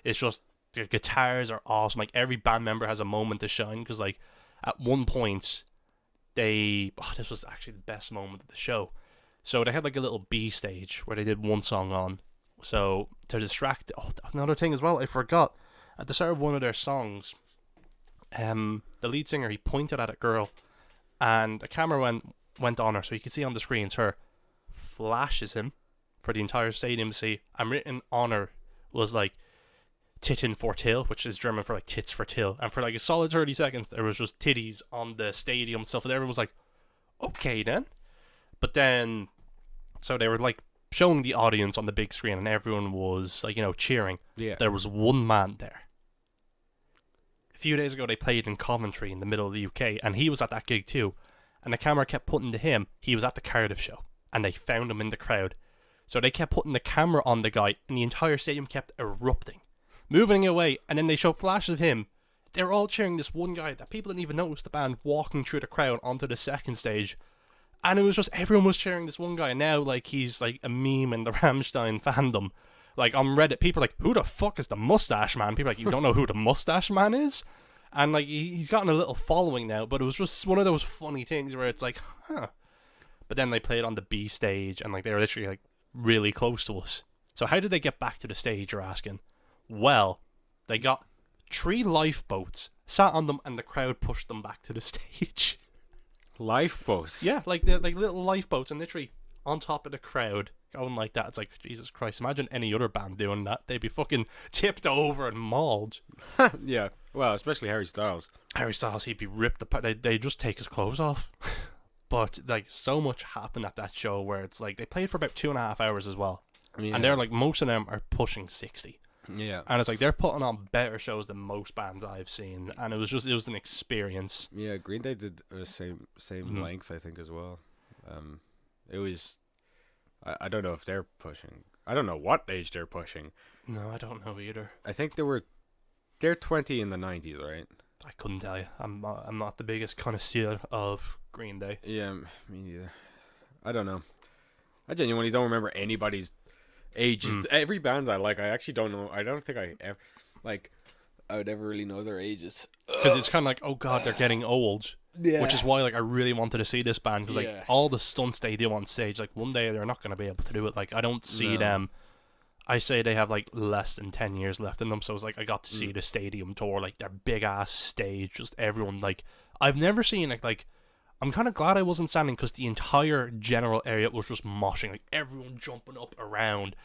it's just their guitars are awesome. Like, every band member has a moment to shine, because, like, at one point this was actually the best moment of the show. So they had, like, a little B stage where they did one song on. So, to distract... Oh, another thing as well, I forgot. At the start of one of their songs, the lead singer, he pointed at a girl, and a camera went on her, so you could see on the screens her flashes him for the entire stadium to see, and written on her was like Titten for Till, which is German for like tits for till, and for like a solid 30 seconds there was just titties on the stadium and stuff, and everyone was like, okay then. But then, so they were like showing the audience on the big screen, and everyone was like, cheering. Yeah. There was one man there. A few days ago they played in Coventry in the middle of the UK, and he was at that gig too, and the camera kept putting to him. He was at the Cardiff show, and they found him in the crowd, so they kept putting the camera on the guy, and the entire stadium kept erupting, moving away, and then they showed flashes of him. They were all cheering this one guy that people didn't even notice the band walking through the crowd onto the second stage, and it was just everyone was cheering this one guy, and now like he's like a meme in the Rammstein fandom. Like on Reddit, people are like, who the fuck is the Mustache Man? People are like, you don't know who the Mustache Man is? And like he's gotten a little following now, but it was just one of those funny things where it's like, huh. But then they played on the B stage, and like they were literally like really close to us. So how did they get back to the stage, you're asking? Well, they got 3 lifeboats, sat on them, and the crowd pushed them back to the stage. Lifeboats. Yeah, like they're like little lifeboats, and literally on top of the crowd, going like that. It's like, Jesus Christ, imagine any other band doing that. They'd be fucking tipped over and mauled. Yeah, well, especially Harry Styles. Harry Styles, he'd be ripped apart. They just take his clothes off. But like so much happened at that show where it's like they played for about 2.5 hours as well. Yeah. And they're like, most of them are pushing 60. Yeah. And it's like they're putting on better shows than most bands I've seen, and it was an experience. Yeah, Green Day did the same length, I think, as well. It was, I don't know if they're pushing. I don't know what age they're pushing. No, I don't know either. I think they're 20 in the 90s, right? I couldn't tell you. I'm not the biggest connoisseur of Green Day. Yeah, me neither. I don't know. I genuinely don't remember anybody's ages. Every band I like, I actually don't know. I don't think I ever I would ever really know their ages. Because it's kind of like, oh god, they're getting old. Yeah. Which is why like I really wanted to see this band, because like Yeah. all the stunts they do on stage, like one day they're not going to be able to do it. Like I don't see them. I say they have like less than 10 years left in them, so it's like I got to see the stadium tour, like their big ass stage, just everyone like I've never seen like I'm kind of glad I wasn't standing, because the entire general area was just moshing, like everyone jumping up around,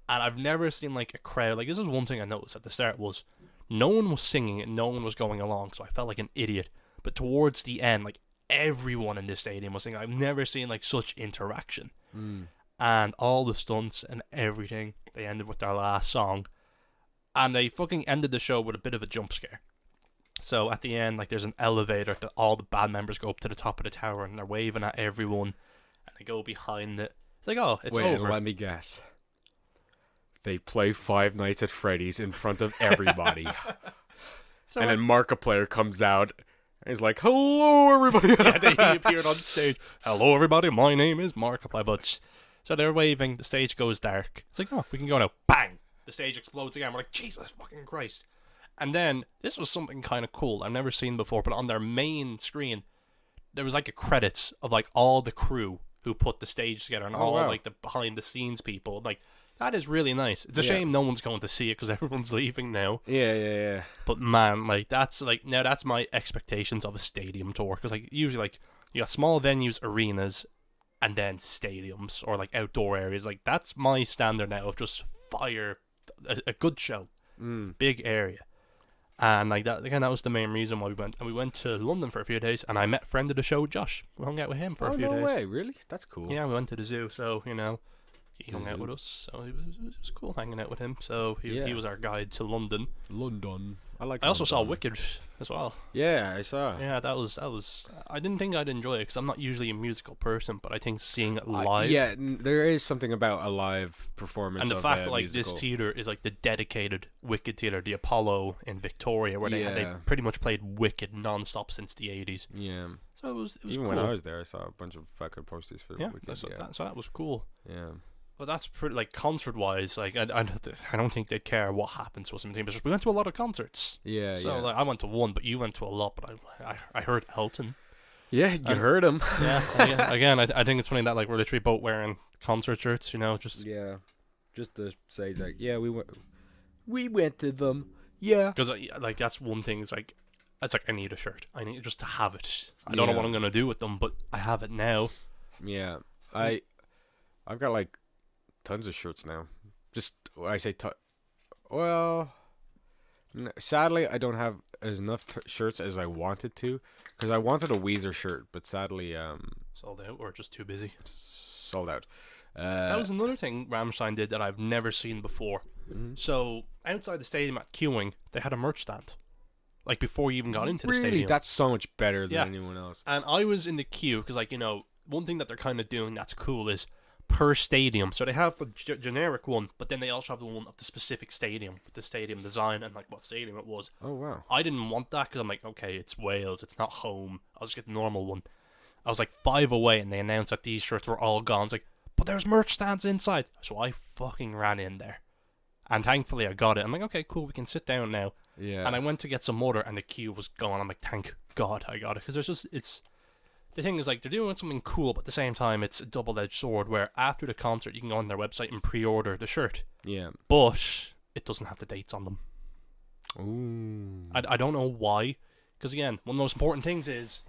and I've never seen like a crowd. Like this is one thing I noticed at the start was no one was singing and no one was going along, so I felt like an idiot. But towards the end, like everyone in this stadium was singing. I've never seen like such interaction. And all the stunts and everything, they ended with their last song, and they fucking ended the show with a bit of a jump scare. So at the end, like there's an elevator that all the band members go up to the top of the tower, and they're waving at everyone, and they go behind it. It's like, oh, it's Wait, over. let me guess. They play Five Nights at Freddy's in front of everybody. So and then Markiplier comes out and he's like, hello, everybody. yeah, he appeared on stage. Hello, everybody. My name is Markiplier. But so they're waving. The stage goes dark. It's like, oh, we can go now. Bang! The stage explodes again. We're like, Jesus fucking Christ. And then this was something kind of cool I've never seen before. But on their main screen, there was like a credits of like all the crew who put the stage together, and all like the behind the scenes people. Like that is really nice. It's a shame no one's going to see it because everyone's leaving now. Yeah. But man, like that's my expectations of a stadium tour, because like usually like you got small venues, arenas, and then stadiums or like outdoor areas. Like that's my standard now of just fire, a good show, big area. And like that again, that was the main reason why we went. And we went to London for a few days, and I met friend of the show, Josh. We hung out with him for a few days. No way, really? That's cool. Yeah, we went to the zoo, so he hung out with us. So it was cool hanging out with him. So he was our guide to London. London. I also saw Wicked as well. Yeah, I saw. Yeah, that was. I didn't think I'd enjoy it because I'm not usually a musical person, but I think seeing it live. There is something about a live performance. And the fact that like musical. this theater is like the dedicated Wicked theater, the Apollo in Victoria, where they pretty much played Wicked non-stop since the 80s. Yeah. So it was even cool. when I was there, I saw a bunch of fucking posters for Wicked. So that was cool. Yeah. But that's pretty, like, concert-wise, like, I don't think they'd care what happens to us in the team. It's just we went to a lot of concerts. Yeah, So, like, I went to one, but you went to a lot. But I heard Elton. Yeah, you heard him. Yeah, again, I think it's funny that, like, we're literally both wearing concert shirts, just... Yeah. Just to say, like, yeah, we went to them. Yeah. Because, like, that's one thing, is, like, It's like, I need a shirt. I need just to have it. I don't know what I'm gonna do with them, but I have it now. Yeah, I've got like tons of shirts now. Just when I say well, sadly I don't have enough shirts as I wanted to, because I wanted a Weezer shirt, but sadly Sold out or just too busy. sold out. That was another thing Rammstein did that I've never seen before. So outside the stadium at queuing, they had a merch stand. Like before you even got into the really, stadium. that's so much better than anyone else. And I was in the queue because, like, you know, one thing that they're kind of doing that's cool is per stadium. So they have the generic one, but then they also have the one of the specific stadium, with the stadium design and like what stadium it was. Oh wow! I didn't want that because I'm like, okay, it's Wales, it's not home. I'll just get the normal one. I was like 5 away, and they announced that these shirts were all gone. I was like, but there's merch stands inside, so I fucking ran in there, and thankfully I got it. I'm like, okay, cool, we can sit down now. Yeah. And I went to get some water, and the queue was going. I'm like, thank God I got it, because there's just the thing is, like, they're doing something cool, but at the same time, it's a double-edged sword, where after the concert, you can go on their website and pre-order the shirt. Yeah. But it doesn't have the dates on them. Ooh. I don't know why, because again, one of the most important things is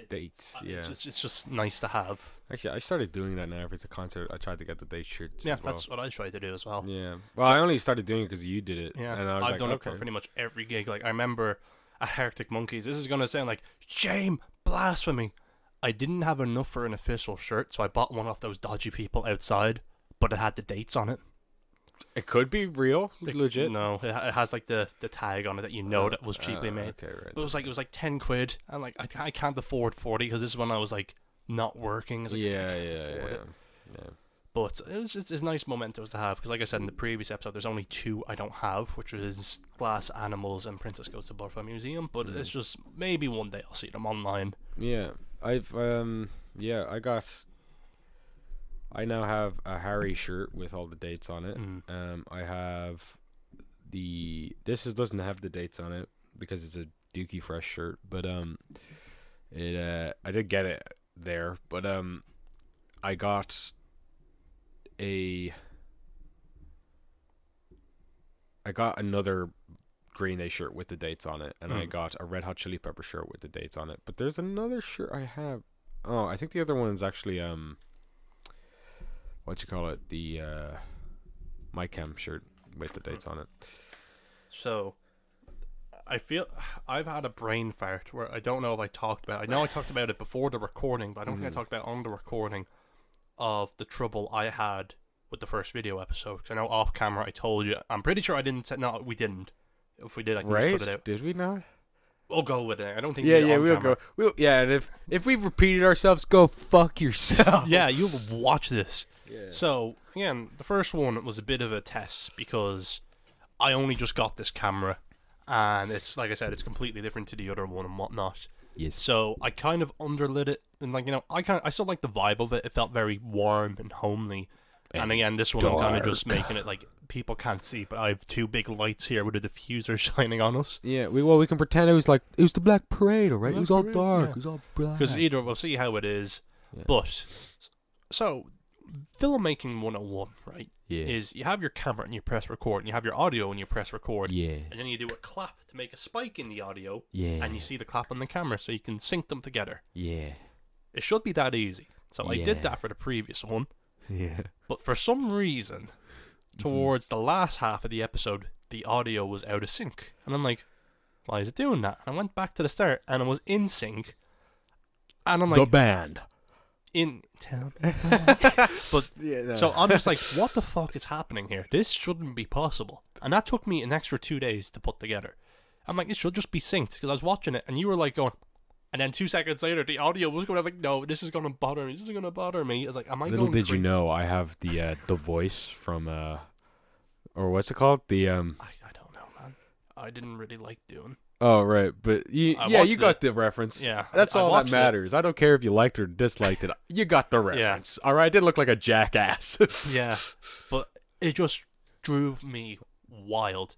Dates. Yeah. It's just nice to have. Actually, I started doing that now. If it's a concert, I tried to get the date shirts. Yeah, as well. that's what I tried to do as well. Yeah. Well, I only started doing it because you did it. Yeah, And I was I've like, done it okay. for pretty much every gig. Like, I remember at Arctic Monkeys, this is going to sound like shame, blasphemy. I didn't have enough for an official shirt, so I bought one off those dodgy people outside, but it had the dates on it. It could be real, legit. No, it has like the tag on it that you know that was cheaply made. Okay, right. But it was like 10 quid, and like I can't afford 40 because this is when I was like not working. I was like, I can't afford it. Yeah. But it was just it's nice mementos to have, because like I said in the previous episode, there's only 2 I don't have, which is Glass Animals and Princess Goes to Butterfly Museum. But it's just maybe one day I'll see them online. Yeah, I now have a Harry shirt with all the dates on it. I have doesn't have the dates on it because it's a Dookie Fresh shirt, but I did get it there, but I got another Green Day shirt with the dates on it, and I got a Red Hot Chili Pepper shirt with the dates on it. But there's another shirt I have. Oh, I think the other one's actually what you call it, the My Chem shirt with the dates on it. So I feel I've had a brain fart where I don't know if I talked about it. I know I talked about it before the recording, but I don't think I talked about it on the recording of the trouble I had with the first video episode. Because I know off camera I told you. I'm pretty sure I didn't say, no, we didn't. If we did, I can just put it out. Did we not? We'll go with it. I don't think Yeah, we did on we'll camera. go. And if we've repeated ourselves, go fuck yourself. Yeah, you'll watch this. Yeah. So, again, the first one was a bit of a test because I only just got this camera, and it's, like I said, it's completely different to the other one and whatnot. Yes. So I kind of underlit it, and like, you know, I still like the vibe of it. It felt very warm and homely. And again, this one I'm kind of just making it like people can't see, but I have 2 big lights here with a diffuser shining on us. Yeah, we can pretend it was the Black Parade, alright? It was all dark. Yeah. It was all black. Because either we'll see how it is. Yeah. But so filmmaking 101, right? Yeah. Is you have your camera and you press record, and you have your audio and you press record. Yeah. And then you do a clap to make a spike in the audio. Yeah. And you see the clap on the camera, so you can sync them together. Yeah. It should be that easy. So I did that for the previous one. Yeah. But for some reason, towards the last half of the episode, the audio was out of sync. And I'm like, why is it doing that? And I went back to the start, and it was in sync. And I'm like, the band. Tell me. But so I'm just like, what the fuck is happening here? This shouldn't be possible. And that took me an extra 2 days to put together. I'm like, it should just be synced, because I was watching it, and you were like going, and then 2 seconds later, the audio was going. I'm like, no, this is going to bother me. This is going to bother me. I was like, am I Little going did crazy? you know, I have the voice from or what's it called? The I don't know, man. I didn't really like doing. Oh right, but you got the reference. Yeah, that's all that watched matters. I don't care if you liked or disliked it. You got the reference. All right, I didn't look like a jackass. Yeah, but it just drove me wild.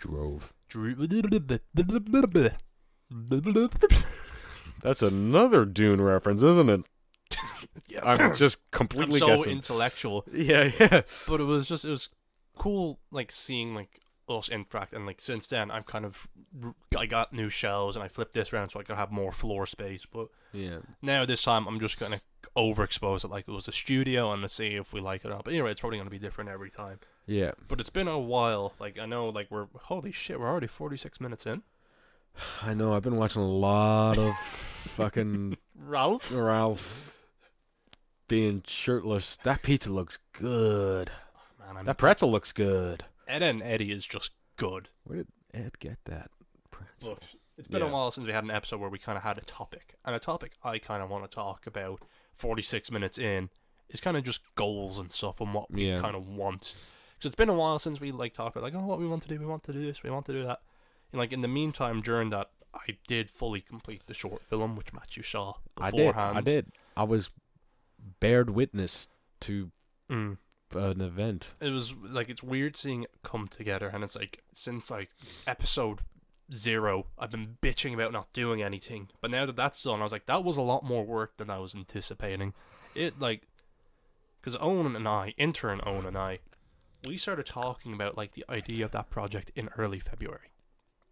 That's another Dune reference, isn't it? Yeah. I'm just completely I'm so guessing. intellectual. Yeah. But it was cool, like seeing like us interact. And like since then, I got new shelves and I flipped this around so I could have more floor space. But Yeah. now this time I'm just gonna overexpose it like it was a studio and let's see if we like it or not. But anyway, it's probably gonna be different every time. Yeah. But it's been a while. Like I know, like holy shit, we're already 46 minutes in. I know. I've been watching a lot of fucking Ralph being shirtless. That pizza looks good. Man, That pretzel looks good. Ed and Eddie is just good. Where did Ed get that pretzel? Look, it's been a while since we had an episode where we kind of had a topic. And a topic I kind of want to talk about 46 minutes in is kind of just goals and stuff and what we kind of want. Because it's been a while since we like talked about like, oh, what we want to do, we want to do this, we want to do that. And like in the meantime, during that, I did fully complete the short film, which Matt, you saw beforehand. I did. I was bared witness to an event. It was like, it's weird seeing it come together, and it's like since like episode 0, I've been bitching about not doing anything. But now that that's done, I was like, that was a lot more work than I was anticipating. It like, because intern Owen and I, we started talking about like the idea of that project in early February.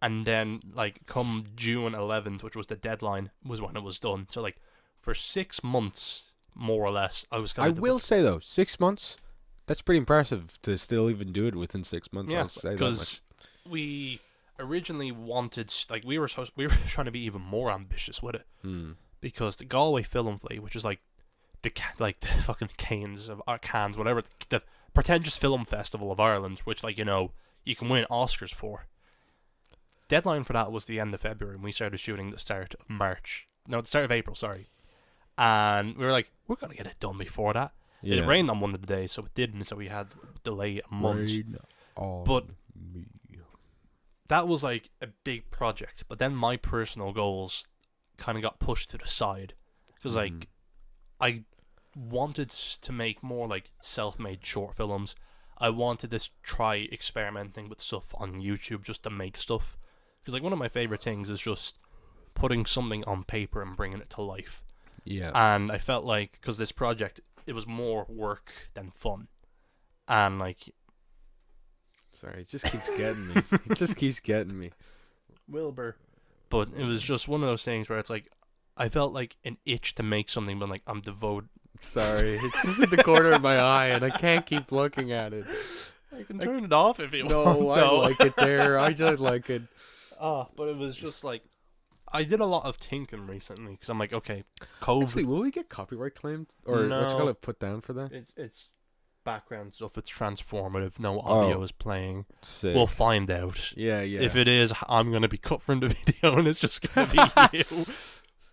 And then, like, come June 11th, which was the deadline, was when it was done. So, like, for 6 months, more or less, I was kind of... I will say, though, 6 months, that's pretty impressive to still even do it within 6 months. Yeah, because we originally wanted... Like, we were trying to be even more ambitious with it. Because the Galway Film Fleet, which is, like, the fucking Cannes, whatever, the pretentious film festival of Ireland, which, like, you know, you can win Oscars for. Deadline for that was the end of February, and we started shooting the start of March. No, the start of April, sorry. And we were like, we're going to get it done before that. Yeah. It rained on one of the days, so it didn't, so we had to delay a month. But that was like a big project. But then my personal goals kind of got pushed to the side. Because like, I wanted to make more like self-made short films. I wanted to try experimenting with stuff on YouTube just to make stuff. Because like one of my favorite things is just putting something on paper and bringing it to life. Yeah. And I felt like, because this project, it was more work than fun. And like... Sorry, it just keeps getting me. It just keeps getting me. Wilbur. But it was just one of those things where it's like, I felt like an itch to make something, but like I'm devoted. Sorry, it's just in the corner of my eye and I can't keep looking at it. I can turn it off if you want. No, I like it there. I just like it. But it was just like, I did a lot of thinking recently because I'm like, okay, COVID. Actually, will we get copyright claimed or No. what you call it, put down for that? It's background stuff. It's transformative. No audio is playing. Sick. We'll find out. Yeah. If it is, I'm gonna be cut from the video, and it's just gonna be you.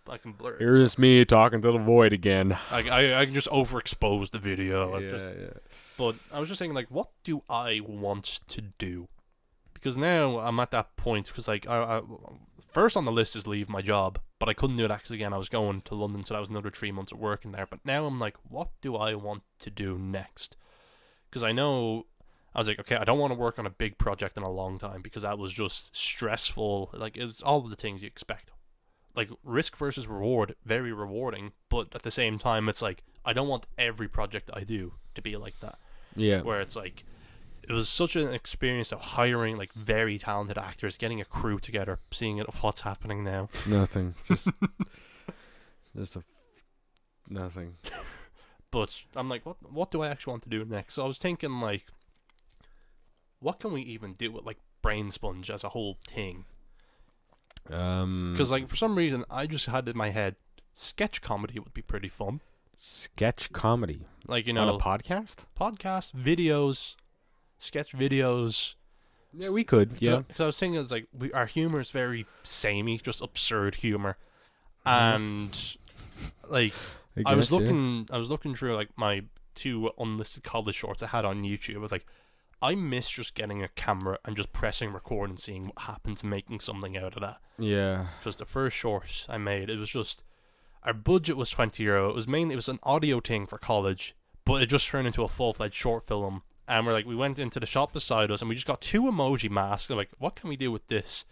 I can blur it. Here's just me talking to the void again. I can just overexpose the video. Yeah. But I was just thinking, like, what do I want to do? Because now I'm at that point, because, like, I first on the list is leave my job, but I couldn't do that because, again, I was going to London, so that was another 3 months of working there. But now I'm like, what do I want to do next? Because I know, I was like, okay, I don't want to work on a big project in a long time, because that was just stressful. Like, it's all of the things you expect. Like, risk versus reward, very rewarding, but at the same time, it's like, I don't want every project I do to be like that. Yeah. Where it's like, it was such an experience of hiring like very talented actors, getting a crew together, seeing it of what's happening now. Nothing. Just nothing. But I'm like, what do I actually want to do next? So I was thinking, like, what can we even do with like Brainsponge as a whole thing? Because like for some reason I just had in my head sketch comedy would be pretty fun. Sketch comedy, like, you know, on a podcast, videos, sketch videos. Yeah, we could. Yeah, because I was thinking, it's like our humor is very samey, just absurd humor, and like I was looking through like my 2 unlisted college shorts I had on YouTube. I was like, I miss just getting a camera and just pressing record and seeing what happens, making something out of that. Yeah, because the first short I made, it was just, our budget was €20. It was an audio thing for college, but it just turned into a full-fledged short film. And we went into the shop beside us and we just got 2 emoji masks. And like, what can we do with this?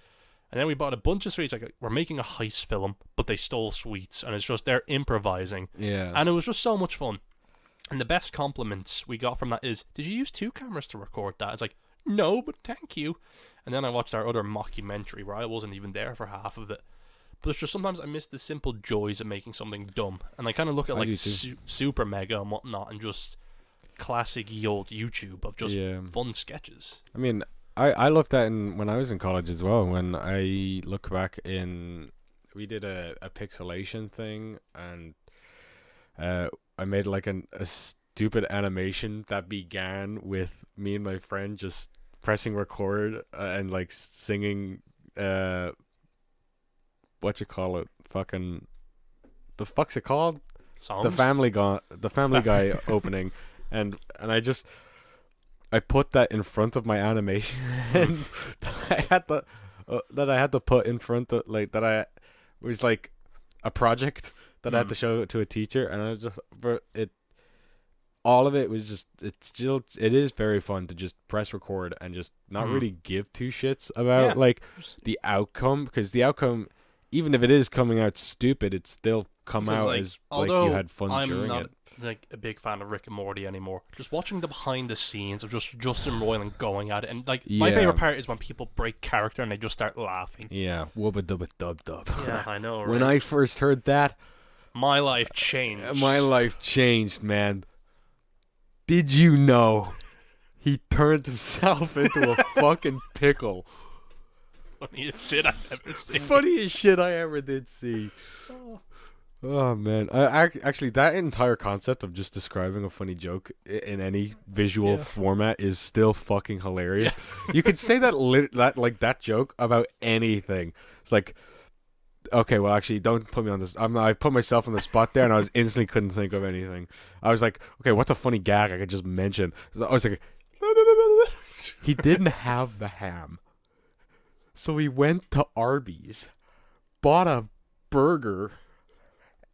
And then we bought a bunch of sweets. Like, we're making a heist film, but they stole sweets, and it's just they're improvising. Yeah. And it was just so much fun. And the best compliments we got from that is, did you use 2 cameras to record that? It's like, no, but thank you. And then I watched our other mockumentary where I wasn't even there for half of it. But it's just sometimes I miss the simple joys of making something dumb. And I kind of look at I like do too. Super Mega and whatnot and just classic ye old YouTube of just Yeah. fun sketches. I mean, I loved that when I was in college as well. When I look back we did a pixelation thing, and I made like a stupid animation that began with me and my friend just pressing record and like singing what you call it, fucking the fuck's it called, Songs? the Family Guy opening, and I put that in front of my animation that I had to put in front of, like, that I was like a project that I had to show to a teacher, and I was just all of it was just, it is very fun to just press record and just not really give two shits about like the outcome, because the outcome, even if it is coming out stupid, it's still come out like, as like you had fun I'm sharing not it. like a big fan of Rick and Morty anymore. Just watching the behind the scenes of just Justin Roiland going at it, and like my favorite part is when people break character and they just start laughing. Yeah, wubba dubba dub dub. Yeah, I know. Right? When I first heard that, my life changed. my life changed, man. Did you know he turned himself into a fucking pickle? Funniest shit I've ever seen. Funniest shit I ever did see. Oh man, actually that entire concept of just describing a funny joke in any visual format is still fucking hilarious. Yeah. You could say that joke about anything. It's like, okay, well, actually, don't put me on this. I put myself on the spot there, and I was instantly couldn't think of anything. I was like, okay, what's a funny gag I could just mention? I was like, he didn't have the ham, so he went to Arby's, bought a burger,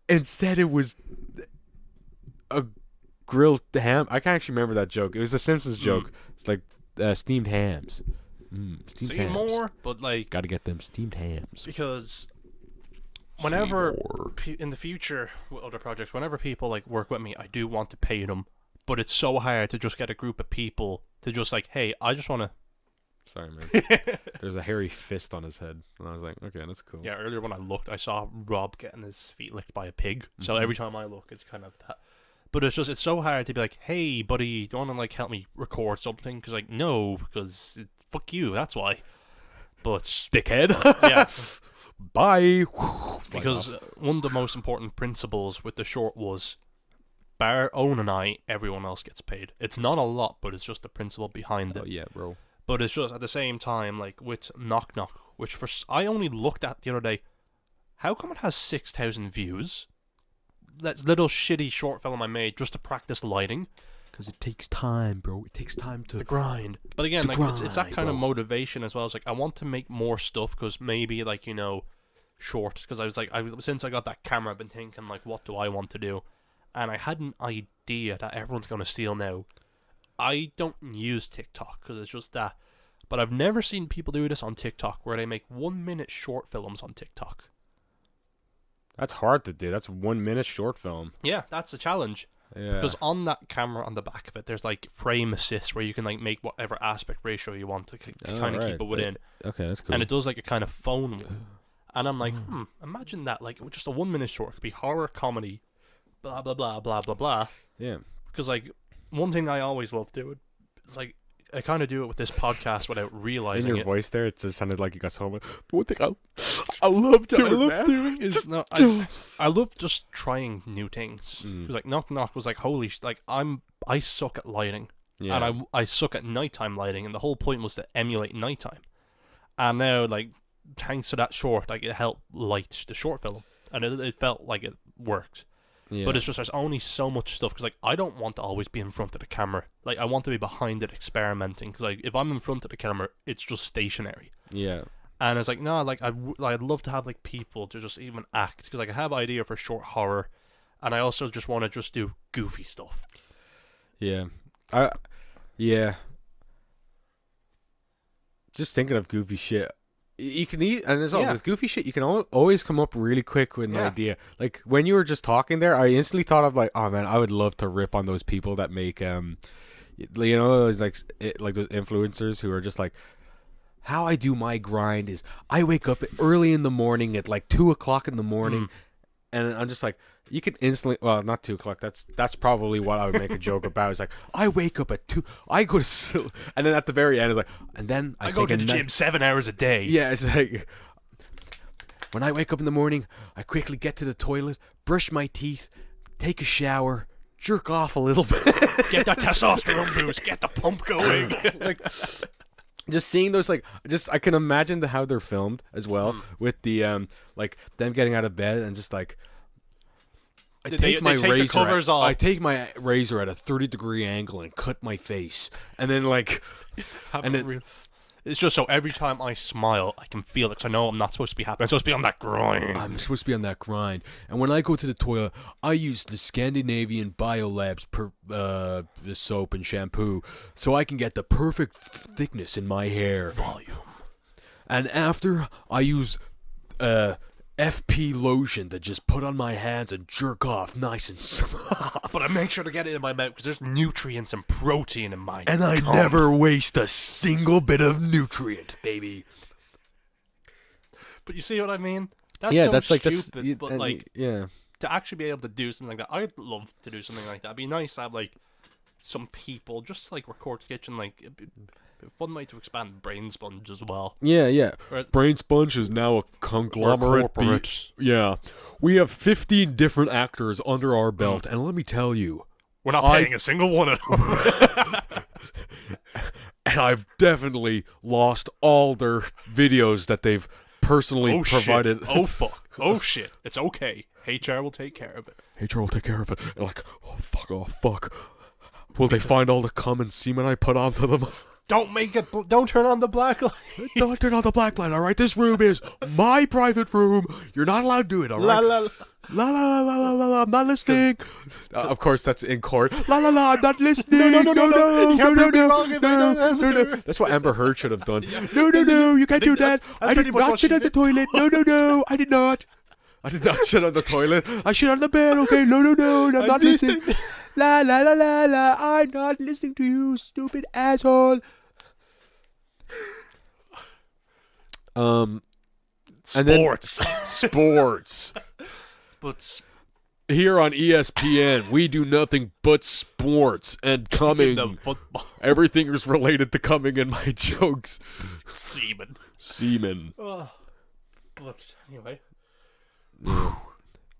and said it was a grilled ham. I can't actually remember that joke. It was a Simpsons joke. It's like steamed hams. Steamed See hams. more, but like, gotta get them steamed hams. Because whenever in the future with other projects, whenever people like work with me, I do want to pay them, but it's so hard to just get a group of people to just like, hey, I just want to. Sorry, man. There's a hairy fist on his head, and I was like, okay, that's cool. Yeah, earlier when I looked, I saw Rob getting his feet licked by a pig. So every time I look, it's kind of that. But it's so hard to be like, hey, buddy, do you want to like help me record something? Because like, no, because fuck you. That's why. But dickhead. Yeah. Bye. Because one of the most important principles with the short was, bar Owen and I, everyone else gets paid. It's not a lot, but it's just the principle behind it. Oh yeah, bro. But it's just at the same time, like with Knock Knock, which I only looked at the other day. How come it has 6,000 views? That little shitty short film I made just to practice lighting. Because it takes time, bro. It takes time to the grind. But again, like it's that kind of motivation as well. It's like I want to make more stuff because maybe like short. Because I was like, since I got that camera, I've been thinking like, what do I want to do? And I had an idea that everyone's gonna steal now. I don't use TikTok because it's just that. But I've never seen people do this on TikTok where they make 1 minute short films on TikTok. That's hard to do. That's 1 minute short film. Yeah, that's the challenge. Yeah. Because on that camera on the back of it, there's like frame assist where you can like make whatever aspect ratio you want to kind of keep it within. Okay, that's cool. And it does like a kind of phone one. And I'm like, imagine that. Like just a 1 minute short. It could be horror, comedy, blah, blah, blah, blah, blah, blah. Yeah. Because like one thing I always love doing is like, I kind of do it with this podcast without realizing it. In your voice there, it just sounded like you got so much. But one thing I love doing is I love just trying new things. Because like Knock Knock was like, holy like I suck at lighting. Yeah. And I suck at nighttime lighting, and the whole point was to emulate nighttime. And now like thanks to that short, like it helped light the short film, and it felt like it worked. Yeah. But it's just there's only so much stuff because like I don't want to always be in front of the camera. Like I want to be behind it experimenting because like if I'm in front of the camera, it's just stationary. Yeah. And it's like no, like I'd love to have like people to just even act because like I have an idea for short horror, and I also just want to just do goofy stuff. Yeah. Yeah. Just thinking of goofy shit. You can eat, and as well with goofy shit, you can always come up really quick with an idea. Like when you were just talking there, I instantly thought of like, oh man, I would love to rip on those people that make You know, those like those influencers who are just like, how I do my grind is I wake up early in the morning at like 2 o'clock in the morning, and I'm just like, you can instantly, well, not 2 o'clock. That's probably what I would make a joke about. It's like, I wake up at 2, I go to, and then at the very end, it's like, and then I go to the gym 7 hours a day. Yeah, it's like, when I wake up in the morning, I quickly get to the toilet, brush my teeth, take a shower, jerk off a little bit. Get that testosterone boost. Get the pump going. Like, just seeing those, like, I can imagine how they're filmed as well, with the like them getting out of bed and just like, I take my razor at a 30-degree angle and cut my face, and then like, it's just so every time I smile, I can feel it, because I know I'm not supposed to be happy. I'm supposed to be on that grind. I'm supposed to be on that grind. And when I go to the toilet, I use the Scandinavian Biolabs the soap and shampoo, so I can get the perfect thickness in my hair. Volume. And after, I use FP lotion to just put on my hands and jerk off nice and soft. But I make sure to get it in my mouth, because there's nutrients and protein in my And I never waste a single bit of nutrient, baby. But you see what I mean? That's stupid, but yeah. To actually be able to do something like that, I'd love to do something like that. It'd be nice to have like some people just like record kitchen, like it'd be a fun way to expand Brainsponge as well. Yeah. Right. Brainsponge is now a conglomerate. Yeah. We have 15 different actors under our belt, and let me tell you, we're not paying a single one of them. And I've definitely lost all their videos that they've personally provided. Shit. Oh, fuck. Oh, shit. It's okay. HR will take care of it. HR will take care of it. They're like, oh, fuck. Will they find all the common semen I put onto them? Don't turn on the black light. Don't turn on the black light, alright? This room is my private room. You're not allowed to do it, alright? La, I'm not listening. Of course, that's in court. La, I'm not listening. No. That's what Amber Heard should have done. No, you can't do that. I did not shit on the toilet. No, I did not. I did not shit on the toilet. I shit on the bed, okay? No, I'm not listening. La, I'm not listening to you, stupid asshole. Sports. But here on ESPN, we do nothing but sports and coming. Everything is related to coming in my jokes. Semen. But anyway.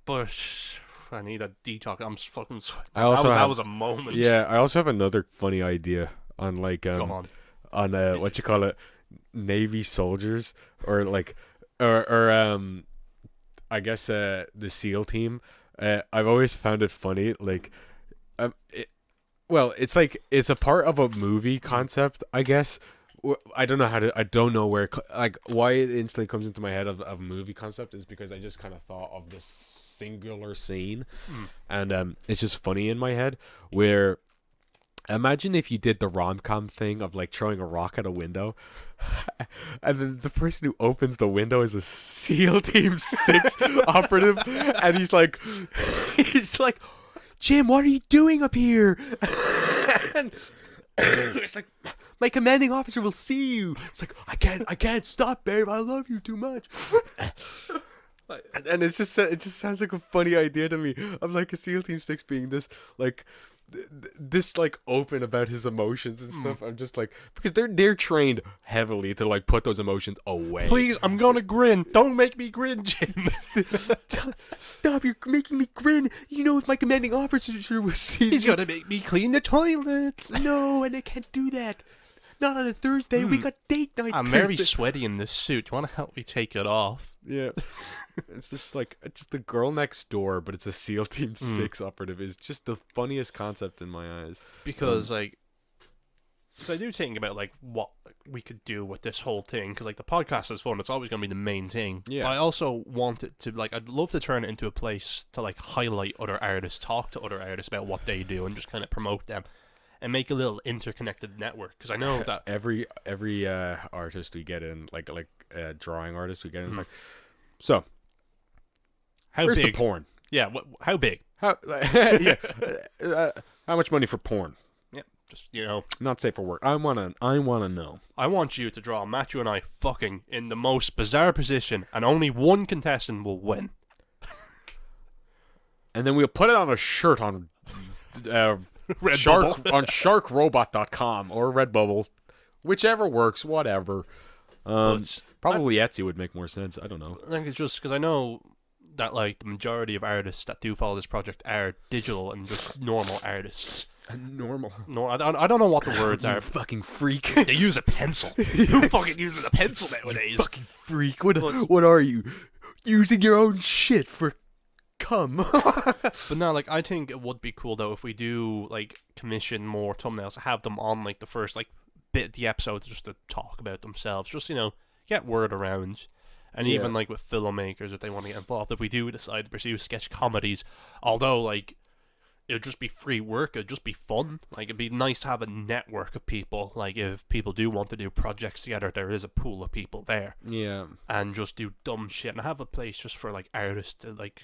But I need a detox. I'm fucking sweating. That was a moment. Yeah, I also have another funny idea on like Go on what you call it, Navy soldiers, or like or I guess the SEAL team. I've always found it funny, like it's like it's a part of a movie concept, I guess. I don't know where, like, why it instantly comes into my head of a movie concept is because I just kind of thought of this singular scene, and it's just funny in my head, where imagine if you did the rom-com thing of like throwing a rock at a window, and then the person who opens the window is a SEAL Team 6 operative, and he's like, Jim, what are you doing up here? And it's like, my commanding officer will see you. It's like, I can't stop, babe. I love you too much. And it just sounds like a funny idea to me. I'm like a SEAL Team 6 being this like this like open about his emotions and stuff. I'm just like, because they're trained heavily to like put those emotions away. Please, I'm gonna grin. Don't make me grin, Jim. Stop! You're making me grin. You know, if my commanding officer was seeing, he's gonna make me clean the toilets. No, and I can't do that. Not on a Thursday. We got date night. I'm very sweaty in this suit. You want to help me take it off? Yeah. It's just like the girl next door, but it's a SEAL Team 6 operative. Is just the funniest concept in my eyes. Because I do think about like what we could do with this whole thing. Because like the podcast is fun. It's always going to be the main thing. Yeah. But I also want it to like, I'd love to turn it into a place to like highlight other artists, talk to other artists about what they do, and just kind of promote them. And make a little interconnected network, because I know that every artist we get in, like drawing artist we get in, is like, so where's the porn? Yeah, how big? How much money for porn? Yeah, Just, you know. Not safe for work. I wanna know. I want you to draw Matthew and I fucking in the most bizarre position, and only one contestant will win. And then we'll put it on a shirt on sharkrobot.com or Redbubble. Whichever works, whatever. Probably Etsy would make more sense. I don't know. I think it's just because I know that like the majority of artists that do follow this project are digital and just normal artists. Normal. No, I don't know what the words are. Fucking freak. They use a pencil. Who fucking uses a pencil nowadays? Fucking freak. What are you? Using your own shit for cum. But no, like I think it would be cool though if we do like commission more thumbnails, have them on like the first like bit of the episode just to talk about themselves, just get word around. And even like with filmmakers, if they want to get involved, if we do decide to pursue sketch comedies, although like it would just be free work, it'd just be fun. Like it'd be nice to have a network of people. Like if people do want to do projects together, there is a pool of people there. Yeah. And just do dumb shit and have a place just for like artists to like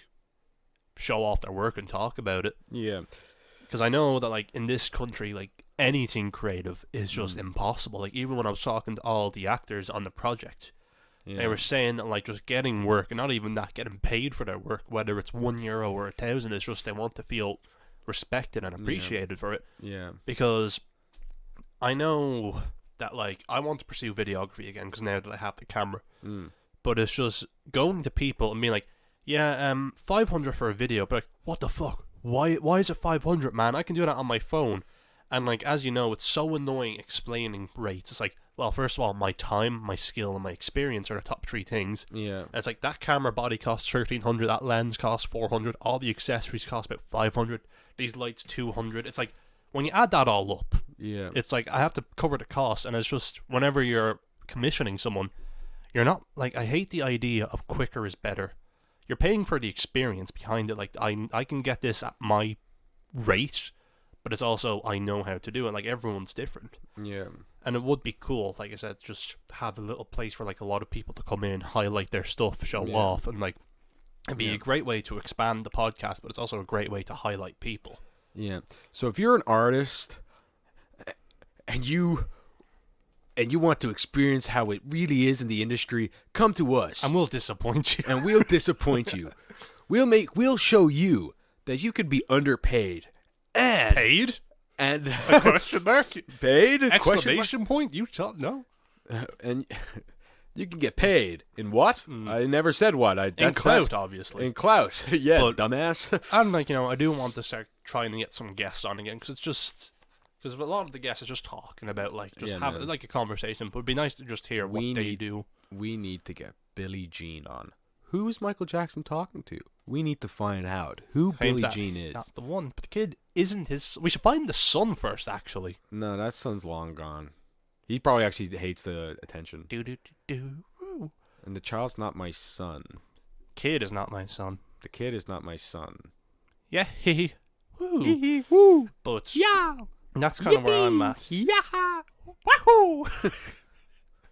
show off their work and talk about it. Yeah. Because I know that like in this country, like anything creative is just impossible. Like even when I was talking to all the actors on the project, they were saying that like just getting work and not even that, getting paid for their work, whether it's €1 or 1,000, is just they want to feel respected and appreciated for it. Yeah. Because I know that like I want to pursue videography again because now that I have the camera. But it's just going to people and being like, yeah, 500 for a video, but like, what the fuck? Why is it 500, man? I can do that on my phone. And like, as you know, it's so annoying explaining rates. It's like, well, first of all, my time, my skill, and my experience are the top three things. Yeah. And it's like that camera body costs 1,300, that lens costs 400, all the accessories cost about 500, these lights 200. It's like when you add that all up, it's like I have to cover the cost. And it's just whenever you're commissioning someone, you're not like, I hate the idea of quicker is better. You're paying for the experience behind it. Like I can get this at my rate, but it's also I know how to do it. Like everyone's different. Yeah. And it would be cool, like I said, just have a little place for like a lot of people to come in, highlight their stuff, show off, and like it'd be a great way to expand the podcast, but it's also a great way to highlight people. Yeah. So if you're an artist and you want to experience how it really is in the industry, come to us. And we'll disappoint you. And we'll disappoint you. We'll show you that you could be underpaid. And paid? And a question mark? Paid? Exclamation point? You tell no. And you can get paid in what? I never said what. In clout, obviously. In clout, yeah, but, dumbass. And like I do want to start trying to get some guests on again because it's just because a lot of the guests are just talking about like just having like a conversation. But it'd be nice to just hear what they do. We need to get Billie Jean on. Who is Michael Jackson talking to? We need to find out who Billie Jean is. Not the one, but the kid isn't his. We should find the son first, actually. No, that son's long gone. He probably actually hates the attention. And the child's not my son. Kid is not my son. The kid is not my son. Yeah, hee woo. Hee woo. But yeah, that's kind of where I'm at. Yeah, wahoo,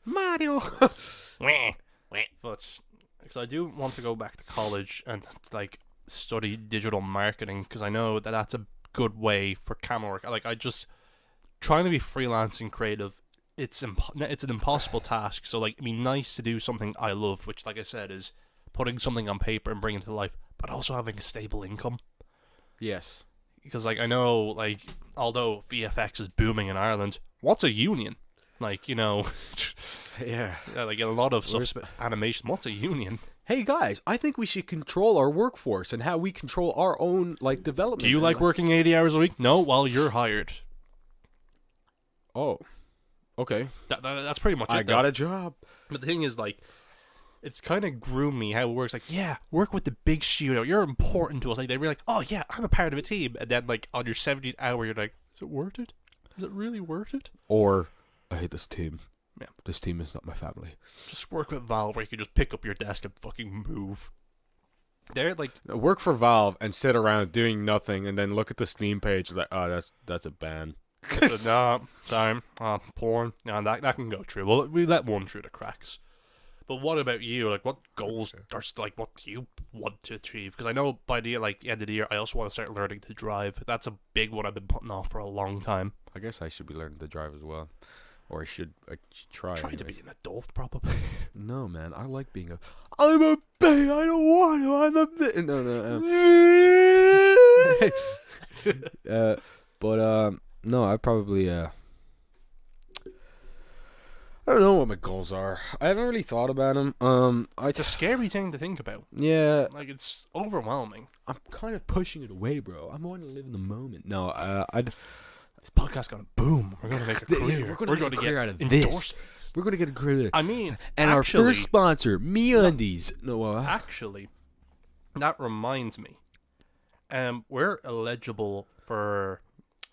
Mario. But because I do want to go back to college and like study digital marketing because I know that that's a good way for camera work. Like I just trying to be freelance and creative. It's an impossible task. So like it'd be nice to do something I love, which like I said is putting something on paper and bringing it to life, but also having a stable income. Yes. Because like I know like although VFX is booming in Ireland, what's a union? Like, yeah, like a lot of stuff, animation. What's a union? Hey guys, I think we should control our workforce and how we control our own like development. Do you like working 80 hours a week? No, well you're hired. Oh, okay. That's pretty much it. I got a job. But the thing is, like, it's kind of groomy how it works. Like, yeah, work with the big studio. You're important to us. Like, they're like, oh yeah, I'm a part of a team. And then like on your 70th hour, you're like, is it worth it? Is it really worth it? Or I hate this team. Yeah. This team is not my family. Just work with Valve where you can just pick up your desk and fucking move. They're like work for Valve and sit around doing nothing and then look at the Steam page and like, oh, that's a ban. No, sorry, porn. No, that can go through. Well, we let one through the cracks. But what about you? Like, what goals are like? What do you want to achieve? Because I know by the end of the year, I also want to start learning to drive. That's a big one I've been putting off for a long time. I guess I should be learning to drive as well, or I should try. Try to be an adult, probably. No, man, I like being a. I'm a baby. I don't want to. I'm a bit. No. No, I probably I don't know what my goals are. I haven't really thought about them. It's a scary thing to think about. Yeah, Like, it's overwhelming. I'm kind of pushing it away, bro. I'm wanting to live in the moment. No, This podcast's gonna boom. We're gonna make a career. We're gonna get get out of endorsements. this. We're gonna get a career. I mean, And actually, our first sponsor, MeUndies. No, actually, that reminds me. We're eligible for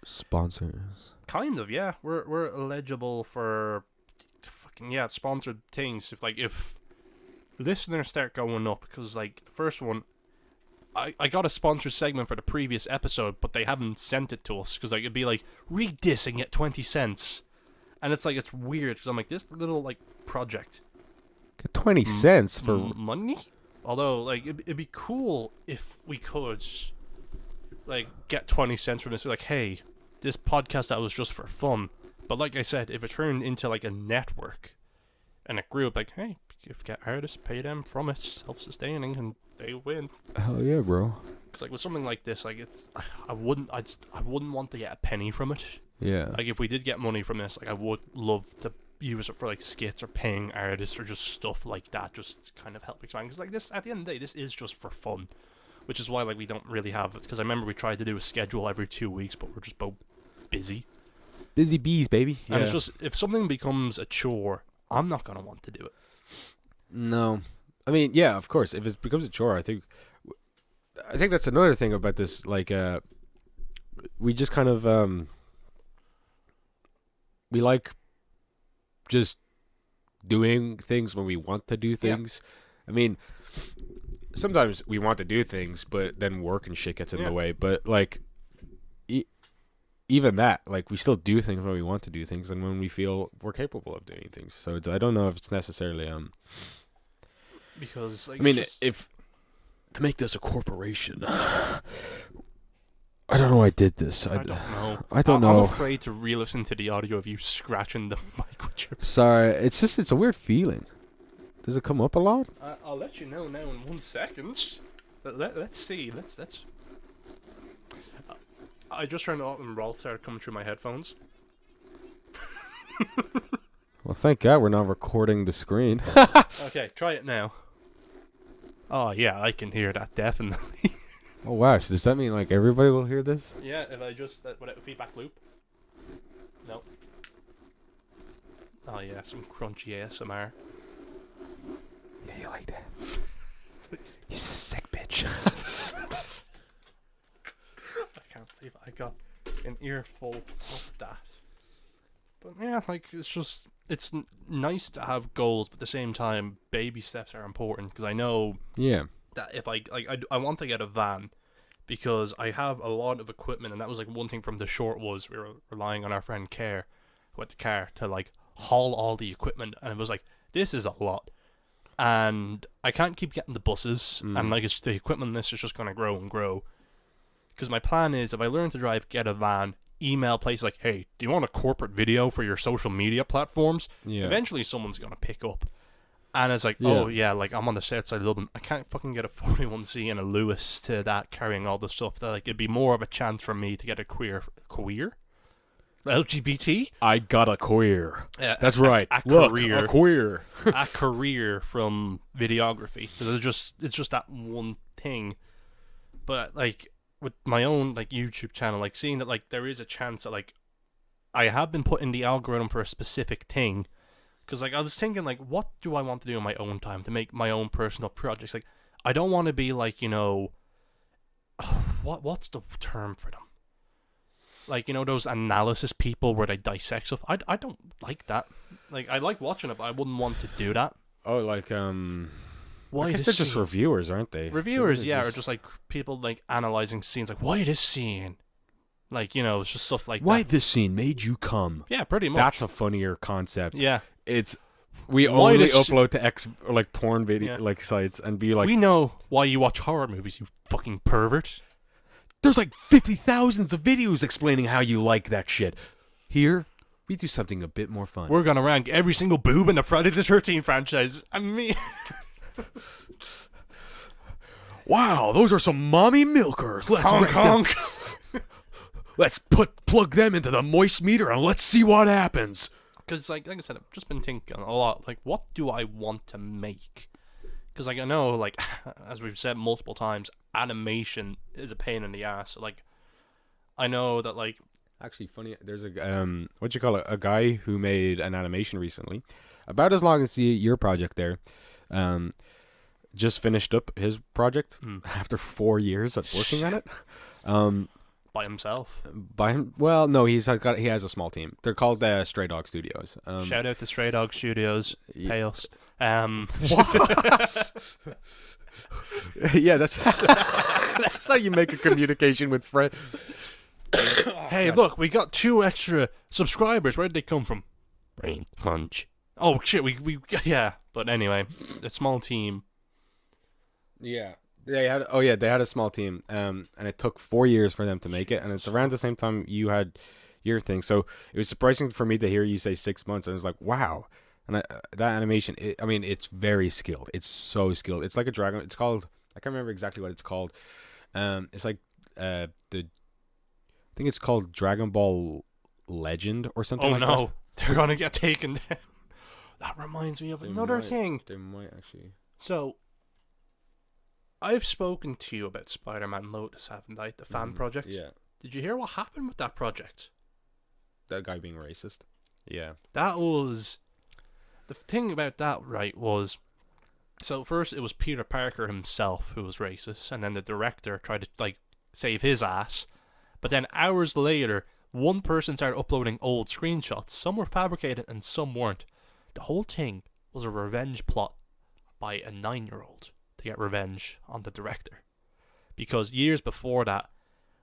sponsors. kind of, yeah. We're eligible for fucking sponsored things. If listeners start going up, because like the first one, I got a sponsored segment for the previous episode, but they haven't sent it to us because like it'd be like read this and get 20 cents, and it's like it's weird because I'm like this little like project. Get 20 cents for money. Although like it'd be cool if we could like get 20 cents from this. We're like, hey, this podcast that was just for fun. But like I said, if it turned into like a network and a group, like, hey, if get artists, pay them from it, self-sustaining, and they win. Hell yeah, bro. Because like with something like this, like I wouldn't want to get a penny from it. Yeah. Like if we did get money from this, like I would love to use it for like skits or paying artists or just stuff like that, just to kind of help expand. Because like this, at the end of the day, this is just for fun, which is why like we don't really have it. Because I remember we tried to do a schedule every 2 weeks, but we're just both busy. Busy bees, baby. And it's just, if something becomes a chore, I'm not going to want to do it. No. I mean, yeah, of course. If it becomes a chore, I think that's another thing about this. Like, we just kind of, we like just doing things when we want to do things. Yeah. I mean, sometimes we want to do things, but then work and shit gets in the way. But, like, even that, like, we still do things when we want to do things and when we feel we're capable of doing things. So I don't know if it's necessarily because like, I mean, if to make this a corporation, I don't know why I did this. I don't know. I don't know. I'm afraid to re-listen to the audio of you scratching the mic with your... Sorry, it's a weird feeling. Does it come up a lot? I'll let you know now in 1 second. Let's see. Let's. I just turned it off and Rolf started coming through my headphones. Well, thank God we're not recording the screen. Okay, try it now. Oh, yeah, I can hear that, definitely. Oh, wow. So does that mean, like, everybody will hear this? Yeah, if I just... without a feedback loop. No. Oh, yeah, some crunchy ASMR. Yeah, you like that? You sick bitch. I can't believe I got an earful of that. But yeah, like, it's just... It's nice to have goals, but at the same time, baby steps are important, because I know... Yeah. That if I want to get a van, because I have a lot of equipment, and that was like one thing from the short was we were relying on our friend Care, who had the car, to like haul all the equipment, and it was like, this is a lot. And I can't keep getting the buses, and like it's the equipment in this is just going to grow and grow. Because my plan is, if I learn to drive, get a van, email places like, hey, do you want a corporate video for your social media platforms? Yeah. Eventually someone's going to pick up. And it's like, oh yeah, like I'm on the south side of Dublin. I can't fucking get a 41C and a Lewis to that carrying all the stuff. That like it'd be more of a chance for me to get a queer LGBT. I got a queer. That's right. Look, career, a queer. a career from videography. It's just that one thing. But like with my own like YouTube channel, like seeing that like there is a chance that like I have been put in the algorithm for a specific thing. Because, like, I was thinking, like, what do I want to do in my own time to make my own personal projects? Like, I don't want to be, like, you know... What's the term for them? Like, you know, those analysis people where they dissect stuff? I don't like that. Like, I like watching it, but I wouldn't want to do that. Oh, like, why I guess they're just reviewers, aren't they? Reviewers, yeah, or just, like, people, like, analyzing scenes. Like, why this scene? Like, you know, it's just stuff like why that. This scene made you come? Yeah, pretty much. That's a funnier concept. Yeah. It's We Why only does- upload to like porn video Yeah. like sites and be like, we know why you watch horror movies, you fucking pervert. there's like 50,000 of videos explaining how you like that shit. Here, we do something a bit more fun. We're gonna rank every single boob in the Friday the 13th franchise. And me. Wow, those are some mommy milkers. Let's Honk, rank them. honk. Let's plug them into the moist meter and let's see what happens. Because, like I said, I've just been thinking a lot, like, what do I want to make? Because, like, I know, like, as we've said multiple times, animation is a pain in the ass. So, like, I know that, like... Actually, funny, there's what you call it, a guy who made an animation recently, about as long as your project there, just finished up his project after 4 years of working on it. By himself. By him? Well, no, he has a small team. They're called Stray Dog Studios. Shout out to Stray Dog Studios. Pay us. Yeah, that's that's how you make a communication with friends. Hey, look, we got 2 extra subscribers. Where did they come from? Brainsponge. Oh shit, we yeah. But anyway, a small team. Yeah, they had a small team, and it took 4 years for them to make it, and it's around the same time you had your thing. So it was surprising for me to hear you say 6 months, and I was like, wow. And that animation, it's very skilled. It's so skilled. It's like a dragon. It's called, I can't remember exactly what it's called. It's like I think it's called Dragon Ball Legend or something. Oh like no, that. they're gonna get taken down. That reminds me of They another might- thing. They might actually. So, I've spoken to you about Spider-Man Lotus, haven't I? The fan project. Yeah, Did you hear what happened with that project? that guy being racist. Yeah. That was the thing about that, right? Was so first it was Peter Parker himself who was racist, and then the director tried to like save his ass. But then hours later, one person started uploading old screenshots. Some were fabricated and some weren't. The whole thing was a revenge plot by a 9-year-old to get revenge on the director. Because years before that,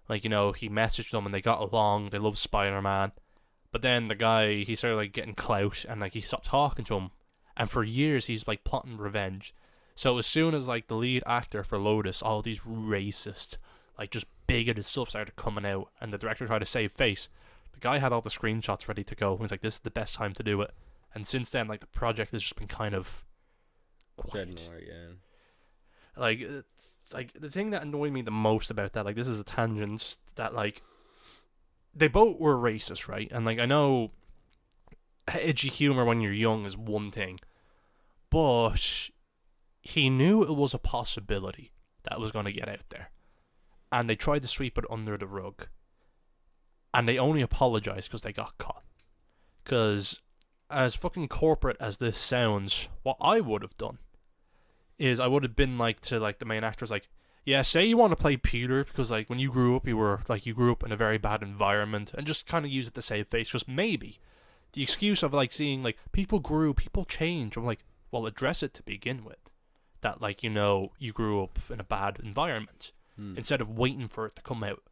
like, you know, he messaged them and they got along, they loved Spider-Man. But then the guy, he started like getting clout and like he stopped talking to him. And for years he's like plotting revenge. So as soon as like the lead actor for Lotus, all these racist, like just bigoted stuff started coming out and the director tried to save face, the guy had all the screenshots ready to go. He was like, this is the best time to do it. And since then, like, the project has just been kind of quiet. Like, it's like the thing that annoyed me the most about that, like, this is a tangent, that like they both were racist, right? And like, I know edgy humor when you're young is one thing, but he knew it was a possibility that was going to get out there, and they tried to sweep it under the rug, and they only apologized because they got caught. Because as fucking corporate as this sounds, what I would have done is I would have been like to like the main actors, like, yeah, say you want to play Peter because like when you grew up you grew up in a very bad environment, and just kind of use it to save face. Just maybe the excuse of like seeing like people change. I'm like, well, address it to begin with, that like, you know, you grew up in a bad environment instead of waiting for it to come out,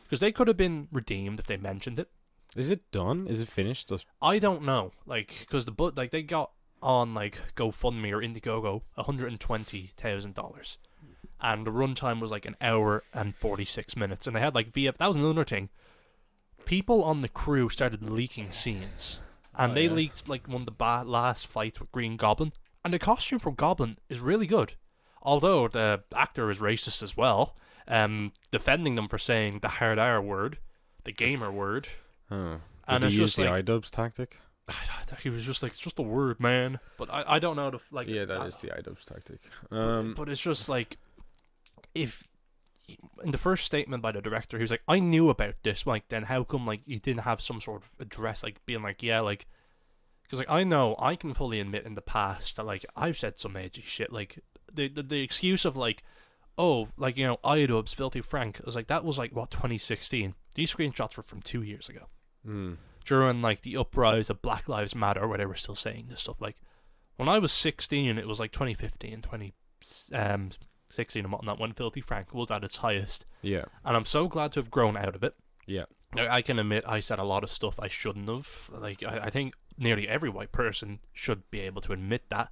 because they could have been redeemed if they mentioned it. Is it done? Is it finished? I don't know, like, because like they got on like GoFundMe or Indiegogo $120,000, and the runtime was like 1 hour and 46 minutes, and they had like that was another thing. People on the crew started leaking scenes, and they leaked like one of the last fights with Green Goblin, and the costume for Goblin is really good, although the actor is racist as well, defending them for saying the hard R word, the gamer word. Oh. And Did it's he use just the like, iDubbbz tactic? he was just like, it's just a word, man. But I don't know like. Yeah, that is the iDubbbz tactic. But it's just like, if in the first statement by the director, he was like, I knew about this. Like, then how come like you didn't have some sort of address, like being like, yeah, like, because like I know I can fully admit in the past that like I've said some edgy shit. Like the excuse of like, oh, like, you know, iDubbbz, Filthy Frank. I was like, that was like what, 2016. These screenshots were from 2 years ago. During like the uprise of Black Lives Matter, where they were still saying this stuff. Like when I was 16, it was like 2015, 2016 and whatnot, when Filthy Frank was at its highest. Yeah. And I'm so glad to have grown out of it. Yeah. I can admit I said a lot of stuff I shouldn't have. Like I think nearly every white person should be able to admit that.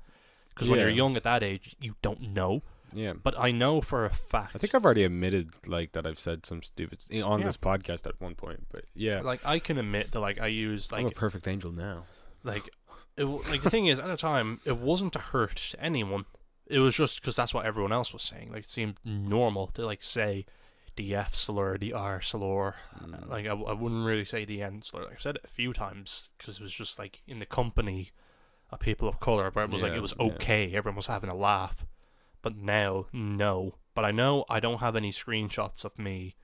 Because when you're young at that age, you don't know. Yeah. But I know for a fact. I think I've already admitted like that I've said some stupid on this podcast at one point. But yeah, like I can admit that like I use like I'm a perfect angel now. Like, like the thing is, at the time, it wasn't to hurt anyone. It was just because that's what everyone else was saying. Like, it seemed normal to like say the F slur, the R slur. Like, I wouldn't really say the N slur. Like, I've said it a few times because it was just like in the company of people of color, where it was like it was okay. Everyone was having a laugh. But now, no. But I know I don't have any screenshots of me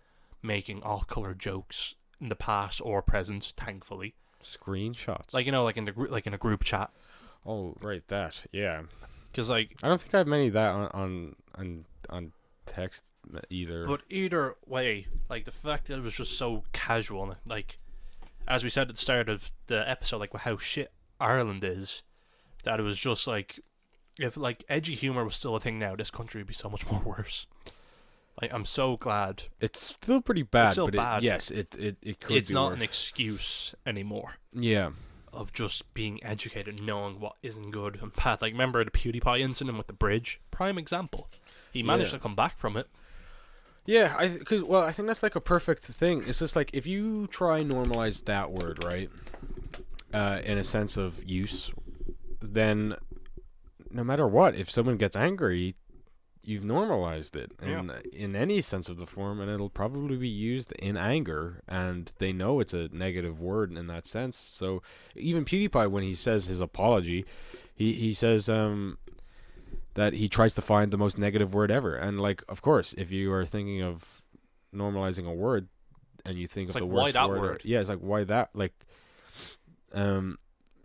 making off-color jokes in the past or present, thankfully. Screenshots, like like in the like in a group chat. Oh, right, that Because like I don't think I have many of that on text either. But either way, like the fact that it was just so casual, and like as we said at the start of the episode, like how shit Ireland is, that it was just like if like edgy humor was still a thing now, this country would be so much more worse. Like, I'm so glad. It's still pretty bad. It's still but bad. Yes, it could It's be not worse. an excuse anymore. Yeah. Of just being educated, knowing what isn't good and bad. Like, remember the PewDiePie incident with the bridge? Prime example. He managed to come back from it. Yeah, I think that's like a perfect thing. It's just like if you try and normalize that word, right? In a sense of use, then no matter what, if someone gets angry, you've normalized it in any sense of the form, and it'll probably be used in anger, and they know it's a negative word in that sense. So even PewDiePie, when he says his apology, he says that he tries to find the most negative word ever. And like, of course, if you are thinking of normalizing a word and you think it's of like, the worst why that word, word? it's like, why that? Like, and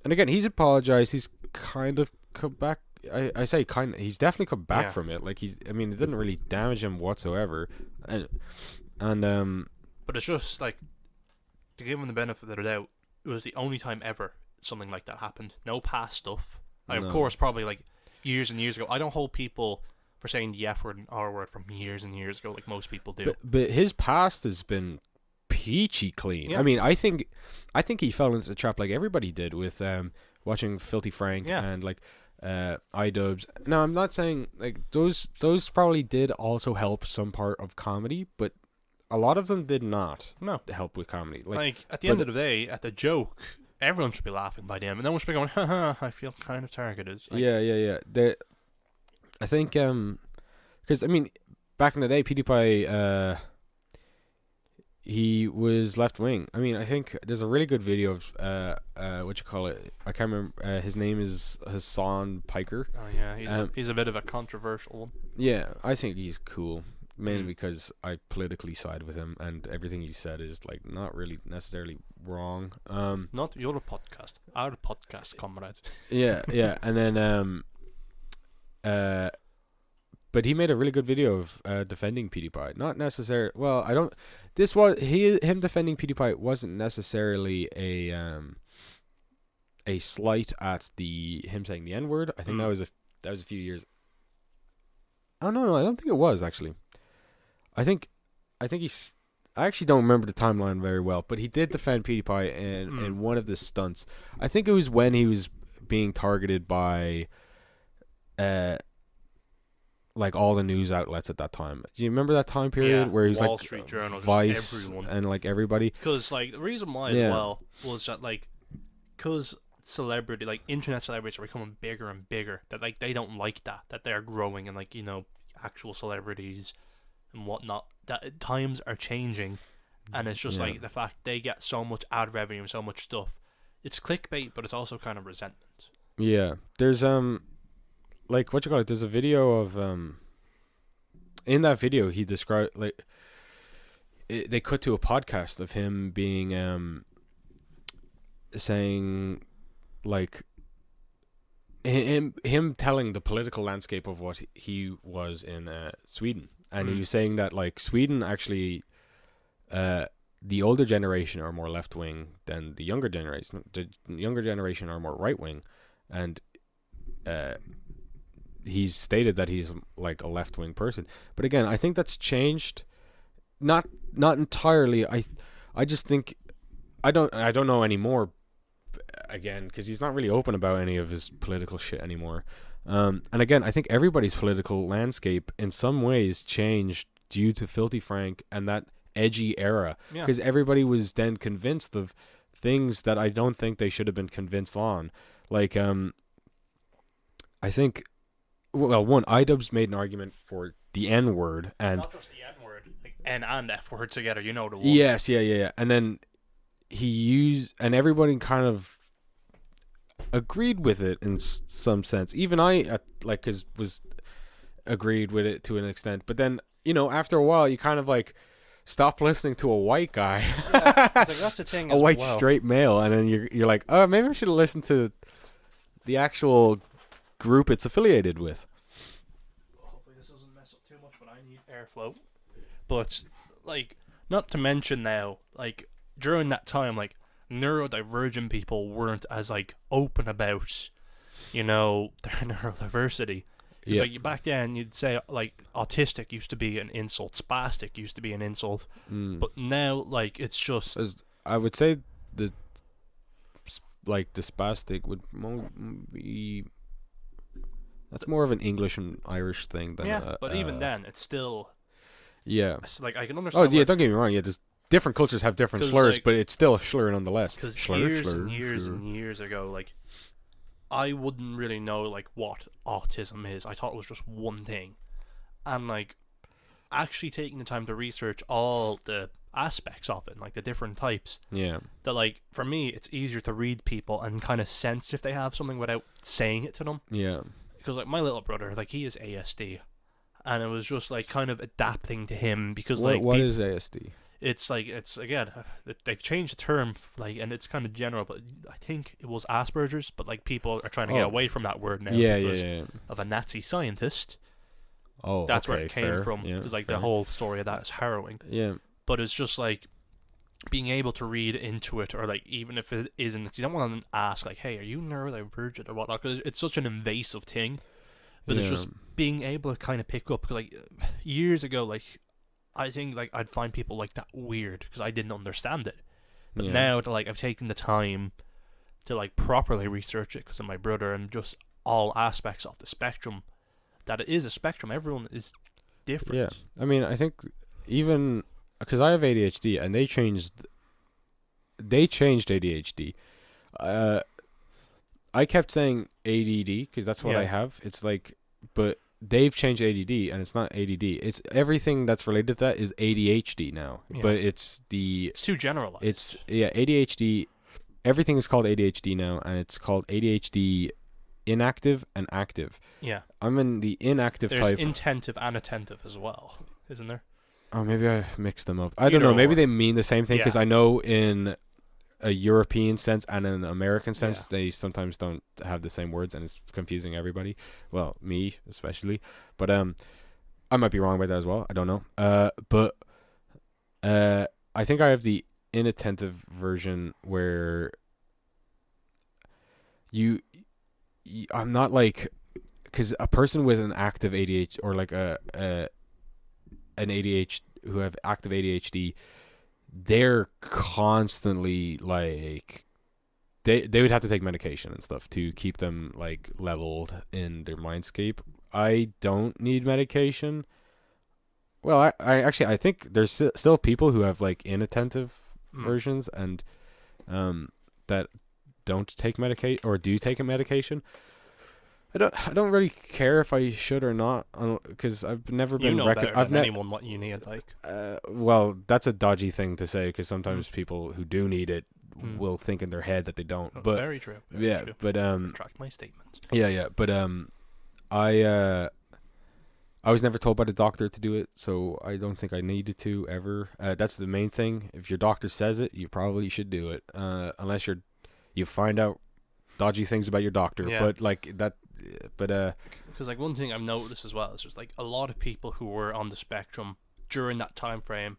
again, he's apologized. He's kind of come back. I say kind of, he's definitely come back from it. Like, it didn't really damage him whatsoever. And But it's just like, to give him the benefit of the doubt, it was the only time ever something like that happened. No past stuff. Like, No. of course, probably like years and years ago. I don't hold people for saying the F word and R word from years and years ago, like most people do. But his past has been peachy clean. Yeah. I mean, I think he fell into the trap like everybody did with watching Filthy Frank and like iDubbbz. Now, I'm not saying like those probably did also help some part of comedy, but a lot of them did not help with comedy. Like at the end of the day, at the joke, everyone should be laughing by them, and no one should be going, haha, I feel kind of targeted. Like, yeah. I think because I mean, back in the day, PewDiePie he was left wing. I mean, I think there's a really good video of what you call it. I can't remember. His name is Hassan Piker. Oh yeah, he's a bit of a controversial one. Yeah, I think he's cool, mainly because I politically side with him, and everything he said is like not really necessarily wrong. Not your podcast, our podcast, comrades. Yeah, and then but he made a really good video of defending PewDiePie. Not necessarily. Well, I don't. This was him defending PewDiePie wasn't necessarily a slight at him saying the N word. I think that was a few years. Oh no, I don't think it was actually. I think he's. I actually don't remember the timeline very well, but he did defend PewDiePie in one of the stunts. I think it was when he was being targeted by like all the news outlets at that time. Do you remember that time period where he was Wall like Street Journal, Vice everyone, and like everybody? Because like the reason why as well was that like because celebrity, like internet celebrities are becoming bigger and bigger, that like they don't like that they're growing, and like, you know, actual celebrities and whatnot, that times are changing, and it's just like the fact they get so much ad revenue and so much stuff. It's clickbait, but it's also kind of resentment. Yeah, there's like what you call it. There's a video of in that video he described like they cut to a podcast of him being saying like him telling the political landscape of what he was in Sweden, and he was saying that like Sweden actually the older generation are more left wing than the younger generation. The younger generation are more right wing, and he's stated that he's like a left wing person. But again, I think that's changed. Not entirely. I just think I don't know anymore. again, because he's not really open about any of his political shit anymore. And again, I think everybody's political landscape in some ways changed due to Filthy Frank and that edgy era, Yeah. because everybody was then convinced of things that I don't think they should have been convinced on. Like, I think, well, one, iDubbbz made an argument for the N word, and Not just the N word, like N and F word together. You know the one. yes, yeah, and then he used, and everybody kind of agreed with it in some sense. Even I, like, was agreed with it to an extent. But then, after a while, you kind of like stop listening to a white guy, Yeah, it's like, that's the thing. a as white well. straight male, and then you're like, oh, maybe I should listen to the actual group it's affiliated with. Hopefully this doesn't mess up too much, but I need airflow. But like, not to mention now, like during that time, like neurodivergent people weren't as like open about, their neurodiversity. It's like back then you'd say like autistic used to be an insult, spastic used to be an insult, but now like it's just. I would say the spastic would be. That's more of an English and Irish thing than but even then it's still. Yeah. It's like I can understand. Oh yeah, don't get me wrong. Yeah, just different cultures have different slurs, like, but it's still a slur nonetheless. Because Slur. and years ago, like I wouldn't really know like what autism is. I thought it was just one thing, and like actually taking the time to research all the aspects of it, like the different types. Yeah. That like for me, it's easier to read people and kind of sense if they have something without saying it to them. Yeah. Because like my little brother, like he is ASD, and it was just like kind of adapting to him because like what is ASD? it's like it's again they've changed the term like and it's kind of general, but I think it was Asperger's, but like people are trying to get away from that word now because of a Nazi scientist. Oh, that's where it came fair. from because like the whole story of that is harrowing. Yeah. But it's just like being able to read into it, or like even if it isn't, you don't want to ask like, hey, are you neurodivergent or whatnot, because it's such an invasive thing. But it's just being able to kind of pick up, because like years ago, like I think like I'd find people like that weird because I didn't understand it. But now that like I've taken the time to like properly research it because of my brother and just all aspects of the spectrum, that it is a spectrum. Everyone is different. Yeah, I mean, I think even because I have ADHD and they changed ADHD. I kept saying ADD because that's what I have. It's like, but they've changed ADD and it's not ADD. It's everything that's related to that is ADHD now. Yeah. But it's too generalized. It's ADHD. Everything is called ADHD now, and it's called ADHD inactive and active. Yeah. I'm in the inactive type. There's intentive and attentive as well, isn't there? Oh, maybe I mixed them up. I don't know. Maybe they mean the same thing because I know in a European sense and an American sense they sometimes don't have the same words, and it's confusing everybody. Well, me especially. But I might be wrong about that as well. I don't know. But I think I have the inattentive version where I'm not like, because a person with an active ADHD or like an ADHD who have active ADHD, they're constantly like they would have to take medication and stuff to keep them like leveled in their mindscape. I don't need medication. Well, I think there's still people who have like inattentive versions and that don't take medication or do take a medication. I don't really care if I should or not, because I've never been. I've anyone what you need, like. Well, that's a dodgy thing to say because sometimes people who do need it will think in their head that they don't. But very true. Very true. But retract my statement. Yeah. But I was never told by the doctor to do it, so I don't think I needed to ever. That's the main thing. If your doctor says it, you probably should do it, unless you find out dodgy things about your doctor. Yeah. But like that. But because like one thing I've noticed as well is just like a lot of people who were on the spectrum during that time frame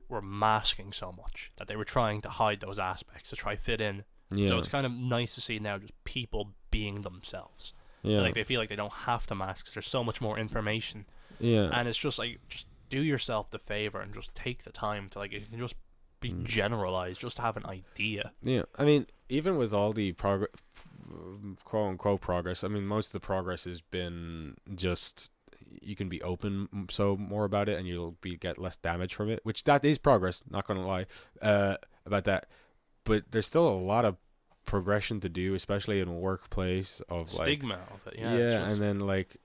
were masking so much that they were trying to hide those aspects to try fit in. Yeah. So it's kind of nice to see now just people being themselves. Yeah. Like they feel like they don't have to mask because there's so much more information. Yeah. And it's just like, just do yourself the favor and just take the time to like, it can just be generalized, just to have an idea. Yeah. I mean, even with all the progress, quote unquote progress. I mean, most of the progress has been just you can be open so more about it, and you'll get less damage from it. Which that is progress. Not gonna lie about that, but there's still a lot of progression to do, especially in a workplace of stigma of it. Yeah, yeah, and then like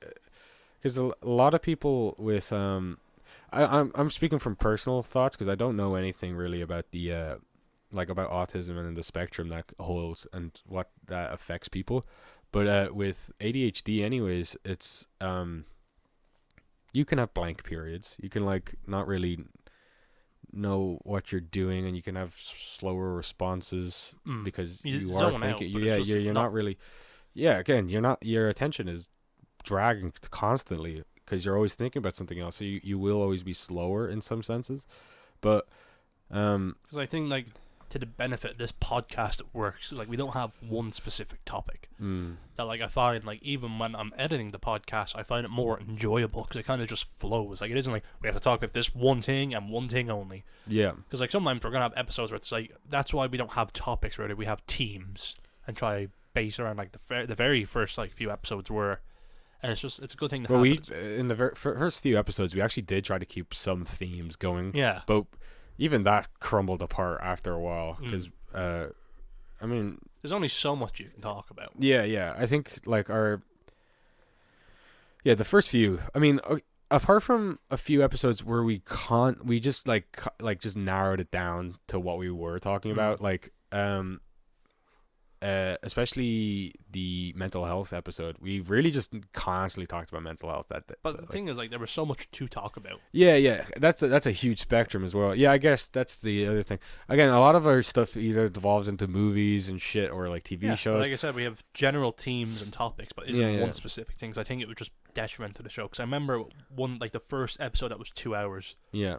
because a lot of people with I'm speaking from personal thoughts because I don't know anything really about the like about autism and the spectrum that holds and what that affects people, but with ADHD anyways, it's you can have blank periods. You can like not really know what you're doing, and you can have slower responses because you are zone thinking. out, Yeah, it's you're not really. Yeah, again, you're not. Your attention is dragging constantly because you're always thinking about something else. So you will always be slower in some senses, but because I think like to the benefit of this podcast it works. Like we don't have one specific topic that like I find like even when I'm editing the podcast I find it more enjoyable because it kind of just flows. Like it isn't like we have to talk about this one thing and one thing only. Yeah, because like sometimes we're gonna have episodes where it's like that's why we don't have topics really. We have teams and try base around like the very first like few episodes were, and it's a good thing to have. we in the first few episodes we actually did try to keep some themes going. Yeah, but even that crumbled apart after a while because I mean there's only so much you can talk about. yeah I think like the first few, I mean apart from a few episodes where we just like just narrowed it down to what we were talking about, like especially the mental health episode, we really just constantly talked about mental health but the thing is like there was so much to talk about. Yeah, that's a huge spectrum as well. Yeah, I guess that's the other thing. Again, a lot of our stuff either devolves into movies and shit or like TV shows. Like I said, we have general themes and topics, but isn't one specific thing. So I think it would just detriment to the show. Because I remember the first episode that was 2 hours. Yeah.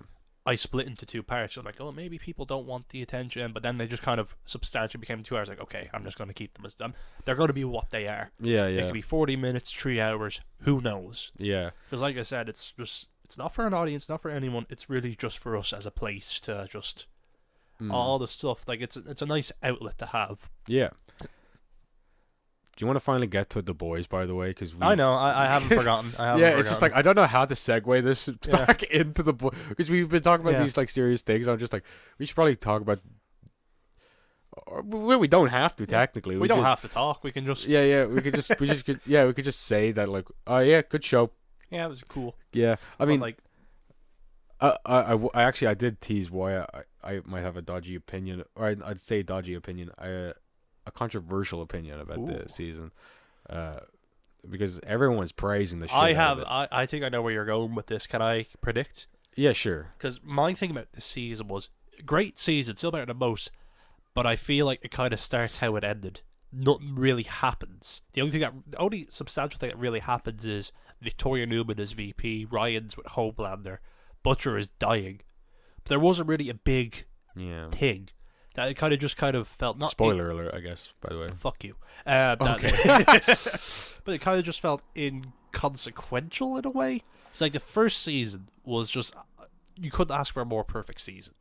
I split into two parts. So I'm like, oh, maybe people don't want the attention, but then they just kind of substantially became 2 hours. Like, okay, I'm just going to keep them as them. They're going to be what they are. Yeah. It could be 40 minutes, 3 hours. Who knows? Yeah. Because like I said, it's not for an audience, not for anyone. It's really just for us as a place to just all the stuff. Like it's a nice outlet to have. Yeah. Do you want to finally get to The Boys, by the way? Because I know, I haven't forgotten. It's just like, I don't know how to segue this back into The Boys. Because we've been talking about these like serious things. I'm just like, we should probably talk about... Well, we don't have to, technically. We don't have to talk. We can just... Yeah, we could just... we could just say that, like, oh yeah, good show. Yeah, it was cool. Yeah, I mean... like, I actually, I did tease why I might have a dodgy opinion. Or I'd say dodgy opinion. A controversial opinion about the season, because everyone's praising the shit. I think I know where you're going with this. Can I predict? Yeah, sure. Because my thing about this season was great season, still better than most, but I feel like it kind of starts how it ended. Nothing really happens. The only substantial thing that really happens is Victoria Newman is VP, Ryan's with Homelander, Butcher is dying. But there wasn't really a big thing. That it kind of felt not... Spoiler alert, I guess, by the way. Fuck you. Okay. But it kind of just felt inconsequential in a way. It's like the first season was just... You couldn't ask for a more perfect season.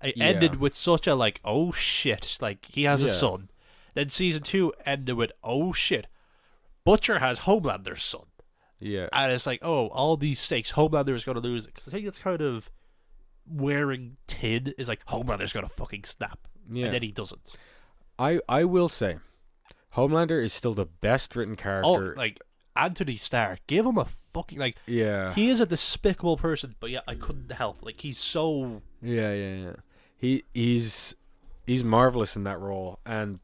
It ended with such a, like, oh shit, like, he has a son. Then season 2 ended with, oh shit, Butcher has Homelander's son. Yeah. And it's like, oh, all these stakes, Homelander is going to lose it. Because I think it's kind of wearing tin is like, Homelander's going to fucking snap. Yeah. And then he doesn't. I will say, Homelander is still the best written character. Oh, like, Anthony Starr, give him a fucking, like... Yeah. He is a despicable person, but yeah, I couldn't help. Like, he's so... Yeah. He's marvelous in that role. And,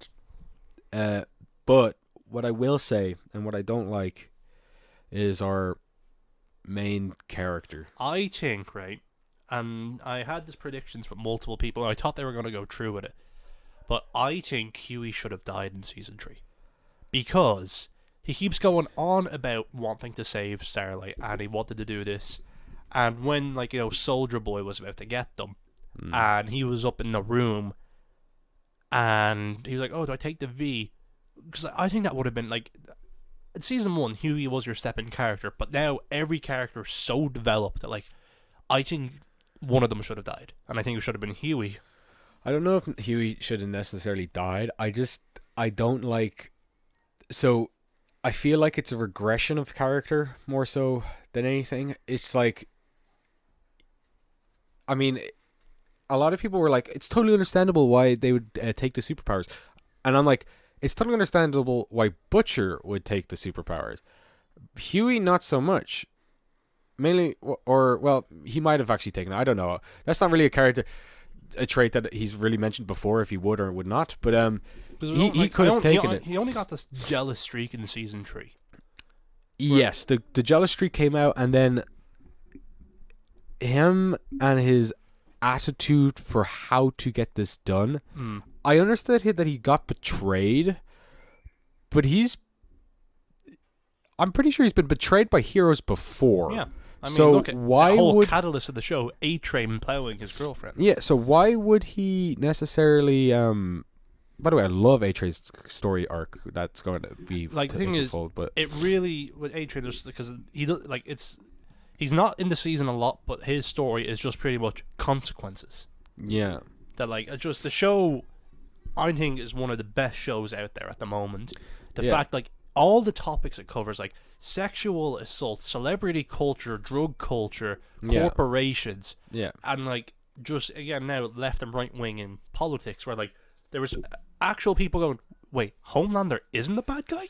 but what I will say, and what I don't like, is our main character. I think, right, and I had these predictions with multiple people, and I thought they were going to go through with it, but I think Huey should have died in season 3. Because he keeps going on about wanting to save Starlight, and he wanted to do this, and when, like, you know, Soldier Boy was about to get them, and he was up in the room, and he was like, oh, do I take the V? Because I think that would have been, like... In season 1, Huey was your step-in character, but now every character is so developed that, like, I think one of them should have died, and I think it should have been Huey. I don't know if Huey should have necessarily died. I just I don't like. So I feel like it's a regression of character more so than anything. It's like, I mean, a lot of people were like, it's totally understandable why they would take the superpowers, and I'm like, it's totally understandable why Butcher would take the superpowers. Huey, not so much. Mainly, or well, he might have actually taken it. I don't know. That's not really a trait that he's really mentioned before, if he would or would not. But he could have taken it. He only got this jealous streak in season 3. Yes, the jealous streak came out, and then him and his attitude for how to get this done. I understood that he got betrayed, but I'm pretty sure he's been betrayed by heroes before. Yeah. I mean, so look at why the whole would catalyst of the show, A-Train plowing his girlfriend. Yeah, so why would he necessarily by the way, I love A-Train's story arc. That's going to be like, the thing is, but it really with A-Train just because he's not in the season a lot, but his story is just pretty much consequences. Yeah. That like just the show, I think, is one of the best shows out there at the moment. The fact, like, all the topics it covers, like sexual assault, celebrity culture, drug culture, corporations, and like just again now left and right wing in politics, where like there was actual people going, wait, Homelander isn't the bad guy?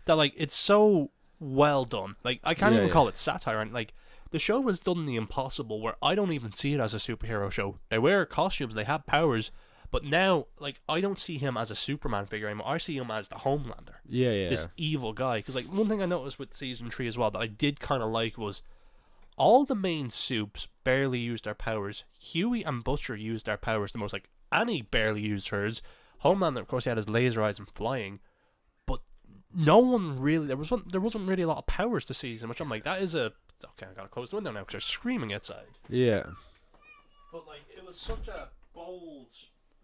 That like it's so well done. Like I can't even call it satire, and like the show has done the impossible where I don't even see it as a superhero show. They wear costumes, they have powers. But now, like, I don't see him as a Superman figure anymore. I see him as the Homelander. Yeah. This evil guy. Because, like, one thing I noticed with season 3 as well that I did kind of like was all the main supes barely used their powers. Huey and Butcher used their powers the most. Like, Annie barely used hers. Homelander, of course, he had his laser eyes and flying. But no one really... There wasn't really a lot of powers this season, which I'm like, that is a... Okay, I gotta close the window now because they're screaming outside. Yeah. But, like, it was such a bold...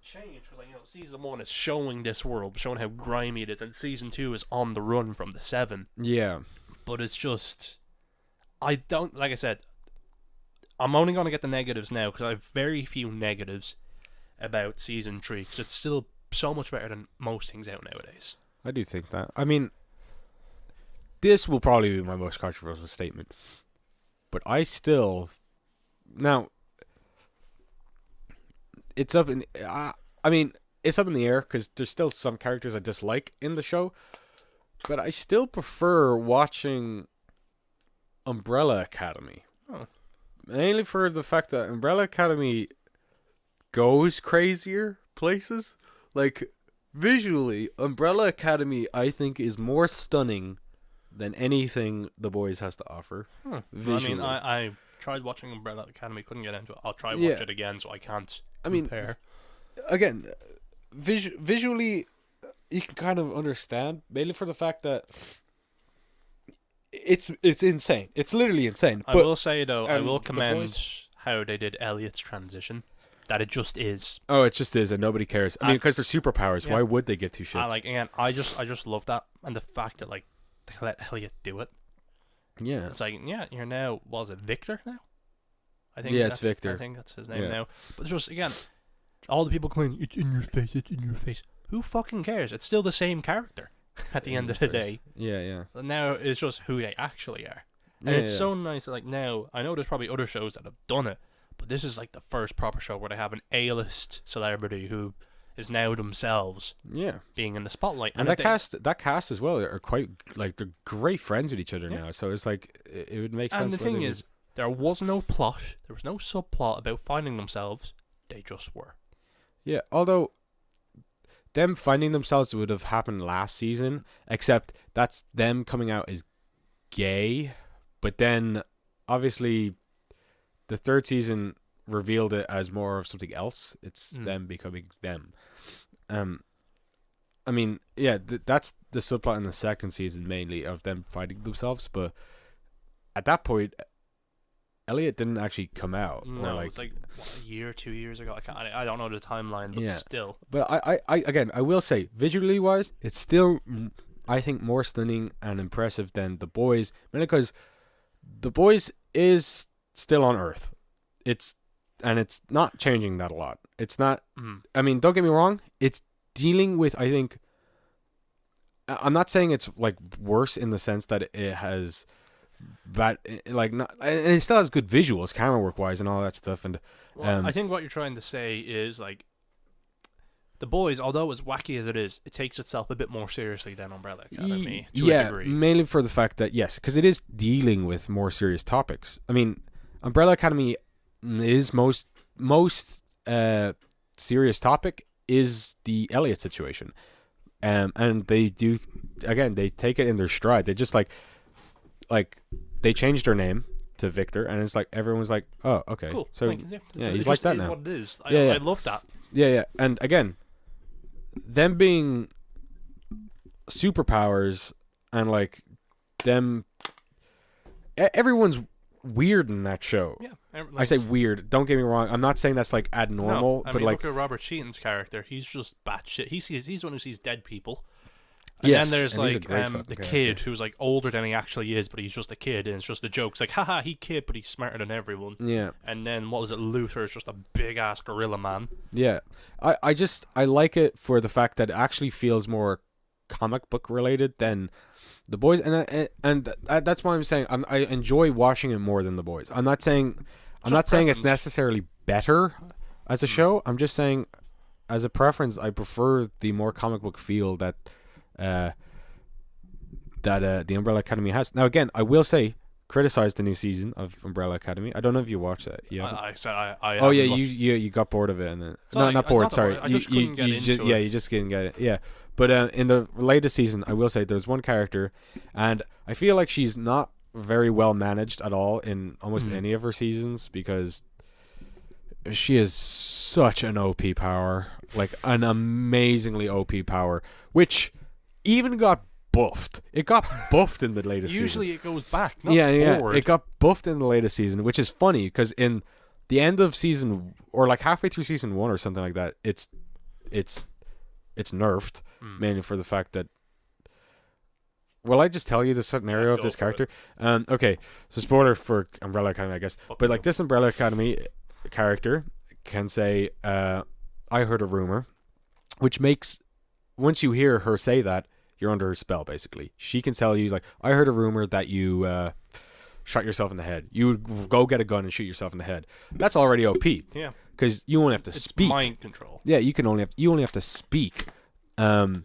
change because, like, you know, season 1 is showing this world, showing how grimy it is, and season 2 is on the run from the 7. Yeah. But it's just, I don't, like I said, I'm only going to get the negatives now because I have very few negatives about season 3 because it's still so much better than most things out nowadays. I do think that. I mean, this will probably be my most controversial statement, but I still now. It's up in. I mean, it's up in the air because there's still some characters I dislike in the show, but I still prefer watching Umbrella Academy. Oh. Mainly for the fact that Umbrella Academy goes crazier places. Like, visually, Umbrella Academy, I think, is more stunning than anything The Boys has to offer. Visually. I mean, I tried watching Umbrella Academy, couldn't get into it. I'll try watch it again, so I can't compare. Again, visually, you can kind of understand, mainly for the fact that it's insane. It's literally insane. I will say, though, I will commend how they did Elliot's transition. That it just is. Oh, it just is, and nobody cares. I mean, because they're superpowers. Why would they give two shits? Again, I just love that, and the fact that, like, they let Elliot do it. Yeah. It's like, you're now, was it Victor now? I think it's Victor. I think that's his name now. But it's just, again, all the people complaining, it's in your face. Who fucking cares? It's still the same character at the end of the day. Yeah. And now it's just who they actually are. And it's so nice that, like, now, I know there's probably other shows that have done it, but this is, like, the first proper show where they have an A-list celebrity who is now themselves being in the spotlight. And that cast as well are quite, like, they're great friends with each other now. So it's like, it would make sense. And the thing is, there was no plot, there was no subplot about finding themselves. They just were. Yeah, although them finding themselves would have happened last season, except that's them coming out as gay. But then, obviously, the third season revealed it as more of something else. It's them becoming them. I mean, that's the subplot in the second season mainly of them finding themselves. But at that point, Elliot didn't actually come out. No, it's like a year, 2 years ago. I don't know the timeline, but still. But I will say, visually wise, it's still, I think, more stunning and impressive than The Boys, mainly because The Boys is still on Earth. It's not changing that a lot. It's not. I mean, don't get me wrong. It's dealing with, I think, I'm not saying it's like worse in the sense that it has bad, like, not, and it still has good visuals, camera work wise, and all that stuff. And Well, I think what you're trying to say is like The Boys, although as wacky as it is, it takes itself a bit more seriously than Umbrella Academy to a degree. mainly for the fact that yes, because it is dealing with more serious topics. I mean, Umbrella Academy is most serious topic is the Elliot situation, and they do, again, they take it in their stride. They just like they changed her name to Victor, and it's like everyone's like, oh, okay, Cool. so Like, yeah, it he's like just that is now. what it is. Yeah, I love that. Yeah, and again, them being superpowers and like them, everyone's weird in that show. Yeah. I say weird. Don't get me wrong. I'm not saying that's like abnormal, no, I but mean, like, look at Robert Sheehan's character. He's just batshit. He's the one who sees dead people. And yes, then there's and he's a like great the fucking kid character. who's like older than he actually is, but he's just a kid, and it's just a joke. It's like, haha, he kid, but he's smarter than everyone. Yeah, And then what was it? Luther is just a big ass gorilla man. yeah. I like it for the fact that it actually feels more comic book related than The Boys, and that's why I'm saying I enjoy watching it more than The Boys. I'm not saying it's preference. necessarily better as a show. I'm just saying, as a preference, I prefer the more comic book feel that the Umbrella Academy has. Now, again, I will say, criticize the new season of Umbrella Academy. I don't know if you watched that. Yeah. I said I Oh yeah, haven't looked. you got bored of it, and then Sorry, not I bored. got Sorry, bored. I just couldn't get into it. Yeah, you just couldn't get it. Yeah, but in the latest season, I will say there's one character, and I feel like she's not very well managed at all in almost any of her seasons, because she is such an OP power, like an amazingly OP power, which even got buffed. It got buffed in the latest Usually season. it goes back, not Yeah, forward. it got buffed in the latest season, which is funny because in the end of season, or like halfway through season 1 or something like that, it's nerfed, mainly for the fact that. Will I just tell you the scenario of go this for character? Okay, so spoiler for Umbrella Academy, I guess. But like this Umbrella Academy character can say, "I heard a rumor," which makes, once you hear her say that, you're under her spell. Basically, she can tell you like, "I heard a rumor that you shot yourself in the head. You would go get a gun and shoot yourself in the head." That's already OP. Yeah, Because you only have to it's speak. mind control. Yeah, you only have to speak. And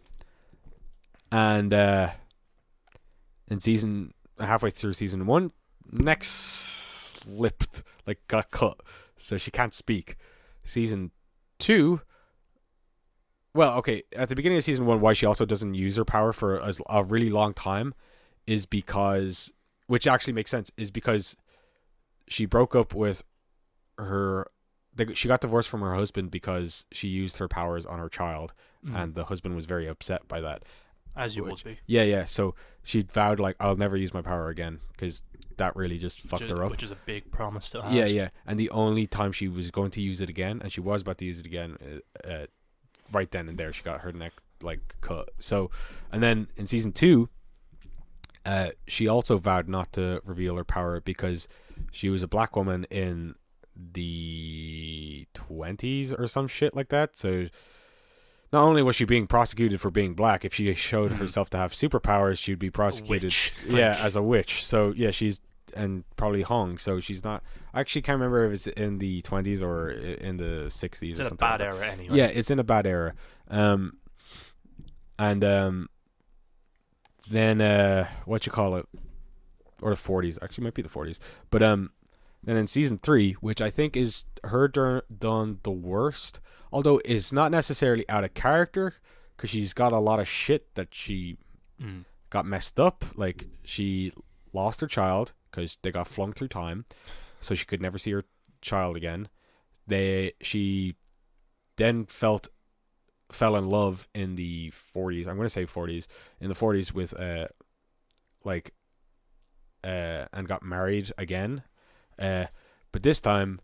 in season, halfway through season 1, neck slipped, like got cut, so she can't speak. Season 2, well, okay, at the beginning of season 1, why she also doesn't use her power for a really long time is because, which actually makes sense, is because she broke up with her. She got divorced from her husband because she used her powers on her child, and the husband was very upset by that. As you would be. Yeah. So she vowed like, I'll never use my power again, because that really just fucked her up. Which is a big promise to ask. Yeah. And the only time she was going to use it again, and she was about to use it again, right then and there, she got her neck like cut. So, and then in season 2, she also vowed not to reveal her power because she was a black woman in the 20s or some shit like that. So not only was she being prosecuted for being black, if she showed herself to have superpowers, she'd be prosecuted Witch. as a witch. So yeah, she's, and probably hung, so she's not, I actually can't remember if it's in the 20s or in the 60s. It's or in a something bad like that. era anyway. Yeah, it's in a bad era. Then what you call it, or the 40s, actually might be the 40s, but then in season 3, which I think is her done the worst, although it's not necessarily out of character, because she's got a lot of shit that she got messed up. Like, she lost her child because they got flung through time, so she could never see her child again. She then fell in love in the 40s. I'm going to say 40s. In the 40s with and got married again. But this time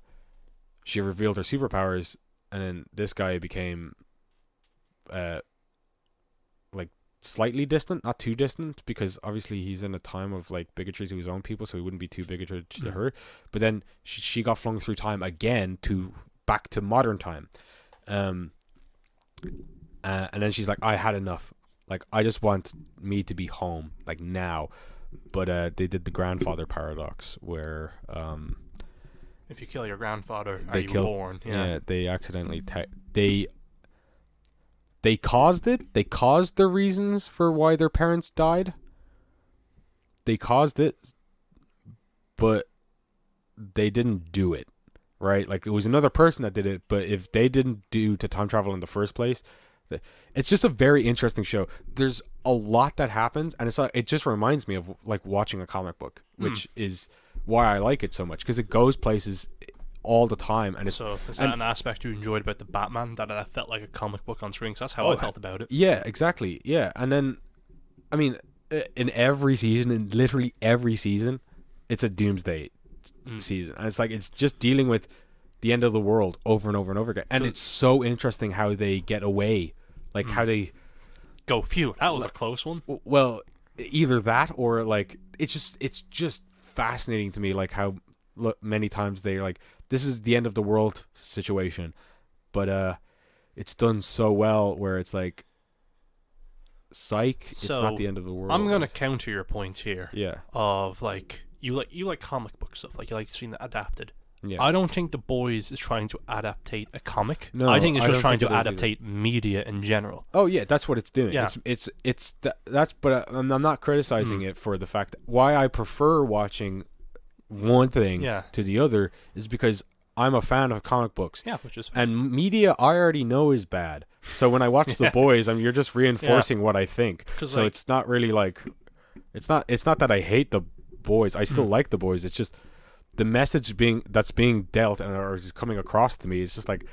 she revealed her superpowers, and then this guy became like slightly distant, not too distant, because obviously he's in a time of like bigotry to his own people, so he wouldn't be too bigoted to her. But then she got flung through time again back to modern time. And then she's like, I had enough. Like, I just want me to be home, like, now. But they did the grandfather paradox, where If you kill your grandfather, are they you killed. born? Yeah, they accidentally they caused it. They caused the reasons for why their parents died. They caused it, but they didn't do it, right? Like, it was another person that did it, but if they didn't do to time travel in the first place, it's just a very interesting show. There's a lot that happens, and it just reminds me of like watching a comic book, which is why I like it so much, because it goes places all the time, and it's So is that an aspect you enjoyed about the Batman, that felt like a comic book on screen? 'Cause that's how I felt about it. Yeah, exactly. Yeah, and then, I mean, in every season, in literally every season, it's a doomsday season, and it's like it's just dealing with the end of the world over and over and over again, and it's so interesting how they get away, like how they Go, phew, that was a close one. well, either that or like it's just fascinating to me, like how many times they're like, this is the end of the world situation, but it's done so well where it's like, psych, it's not the end of the world. I'm gonna counter your point here. Yeah. Of like you like comic book stuff, like you like seeing it adapted. Yeah. I don't think The Boys is trying to adaptate a comic. No, I think it's I just don't trying to think it is adaptate media in general. Oh yeah, that's what it's doing. Yeah. That's but I'm not criticizing it for the fact that why I prefer watching one thing to the other is because I'm a fan of comic books. Yeah, which is and media I already know is bad. So when I watch The Boys, you're just reinforcing what I think. So like, it's not really like it's not that I hate The Boys. I still like The Boys. It's just the message that's being dealt and or is coming across to me is just like,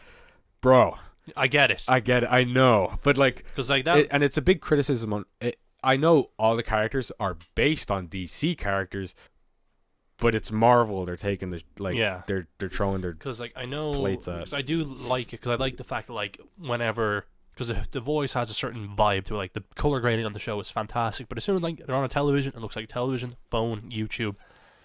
bro, I get it. I know, but like, because like that, and it's a big criticism on it. I know all the characters are based on DC characters, but it's Marvel. They're taking the they're throwing their because like I know plates at. Because I do like it, because I like the fact that like whenever, because the voice has a certain vibe to it, like the color grading on the show is fantastic, but as soon as like they're on a television, it looks like television, phone, YouTube.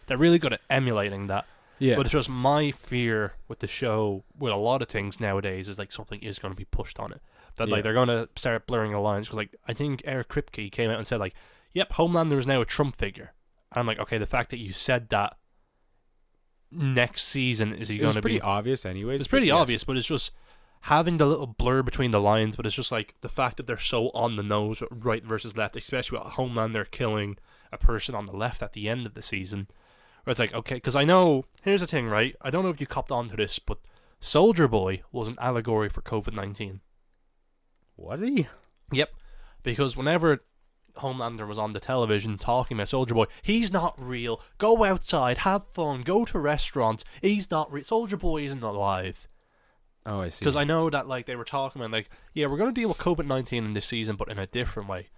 They're really good at emulating that. Yeah. But it's just my fear with the show, with a lot of things nowadays, is like something is going to be pushed on it. That like they're going to start blurring the lines. Because like I think Eric Kripke came out and said like, yep, Homelander is now a Trump figure. And I'm like, okay, the fact that you said that next season, is he going to be... It's pretty obvious anyways. It's pretty obvious, but it's just having the little blur between the lines, but it's just like the fact that they're so on the nose, right versus left, especially with Homelander killing a person on the left at the end of the season. Where it's like, okay, because I know, here's the thing, right? I don't know if you copped onto this, but Soldier Boy was an allegory for COVID-19. Was he? Yep. Because whenever Homelander was on the television talking about Soldier Boy, he's not real. Go outside, have fun, go to restaurants. He's not real. Soldier Boy isn't alive. Oh, I see. Because I know that like they were talking about like, yeah, we're going to deal with COVID-19 in this season, but in a different way.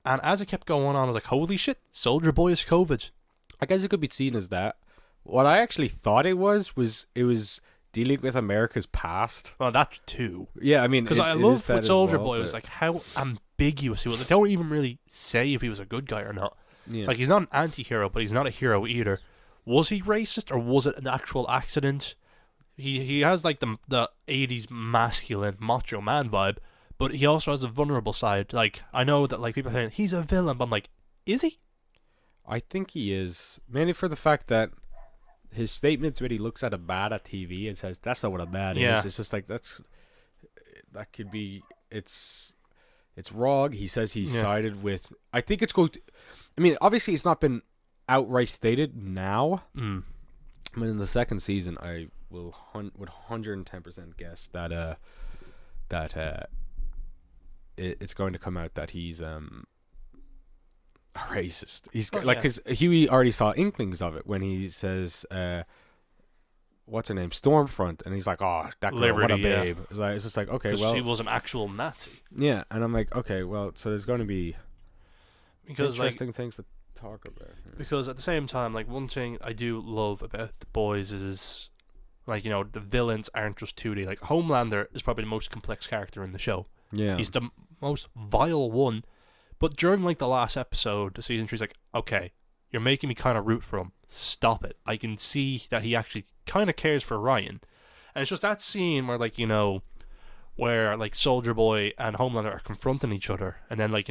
And as it kept going on, I was like, holy shit, Soldier Boy is COVID. I guess it could be seen as that. What I actually thought it was dealing with America's past. Well, that too. Yeah, I mean, because I love what Soldier Boy was like, how ambiguous he was. They don't even really say if he was a good guy or not. Yeah. Like, he's not an anti-hero, but he's not a hero either. Was he racist, or was it an actual accident? He has like the 80s masculine macho man vibe, but he also has a vulnerable side. Like, I know that like people are saying he's a villain, but I'm like, is he? I think he is, mainly for the fact that his statements when he looks at a bat at TV and says, "That's not what a bat is." It's just like that could be. It's wrong. He says he's sided with. I think it's going to. I mean, obviously, it's not been outright stated now. But in the second season, I would 110% guess that it's going to come out that he's racist. He's because Huey already saw inklings of it when he says, "What's her name? Stormfront," and he's like, "Oh, that girl, Liberty, what a babe." It's just like, okay, well, she was an actual Nazi. Yeah, and I'm like, okay, well, so there's going to be interesting like, things to talk about. Because at the same time, like one thing I do love about The Boys is, like, you know, the villains aren't just 2D. Like Homelander is probably the most complex character in the show. Yeah, he's the most vile one. But during like the last episode, the season 3's like, okay, you're making me kind of root for him. Stop it. I can see that he actually kind of cares for Ryan. And it's just that scene where, like, you know, where like Soldier Boy and Homelander are confronting each other, and then like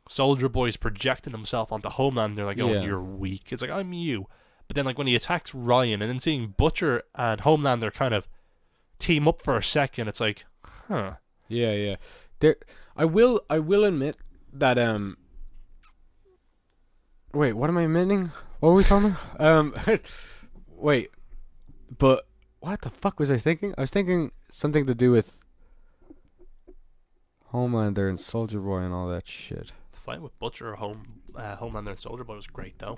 Soldier Boy's projecting himself onto Homelander, like, oh, Yeah. you're weak. It's like, I'm you. But then like when he attacks Ryan, and then seeing Butcher and Homelander kind of team up for a second, it's like, huh. Yeah, yeah. There, I will admit that Wait, what am I admitting? What were we talking about? Wait, but what the fuck was I thinking? I was thinking something to do with Homelander and Soldier Boy and all that shit. The fight with Butcher, Homelander, and Soldier Boy was great though.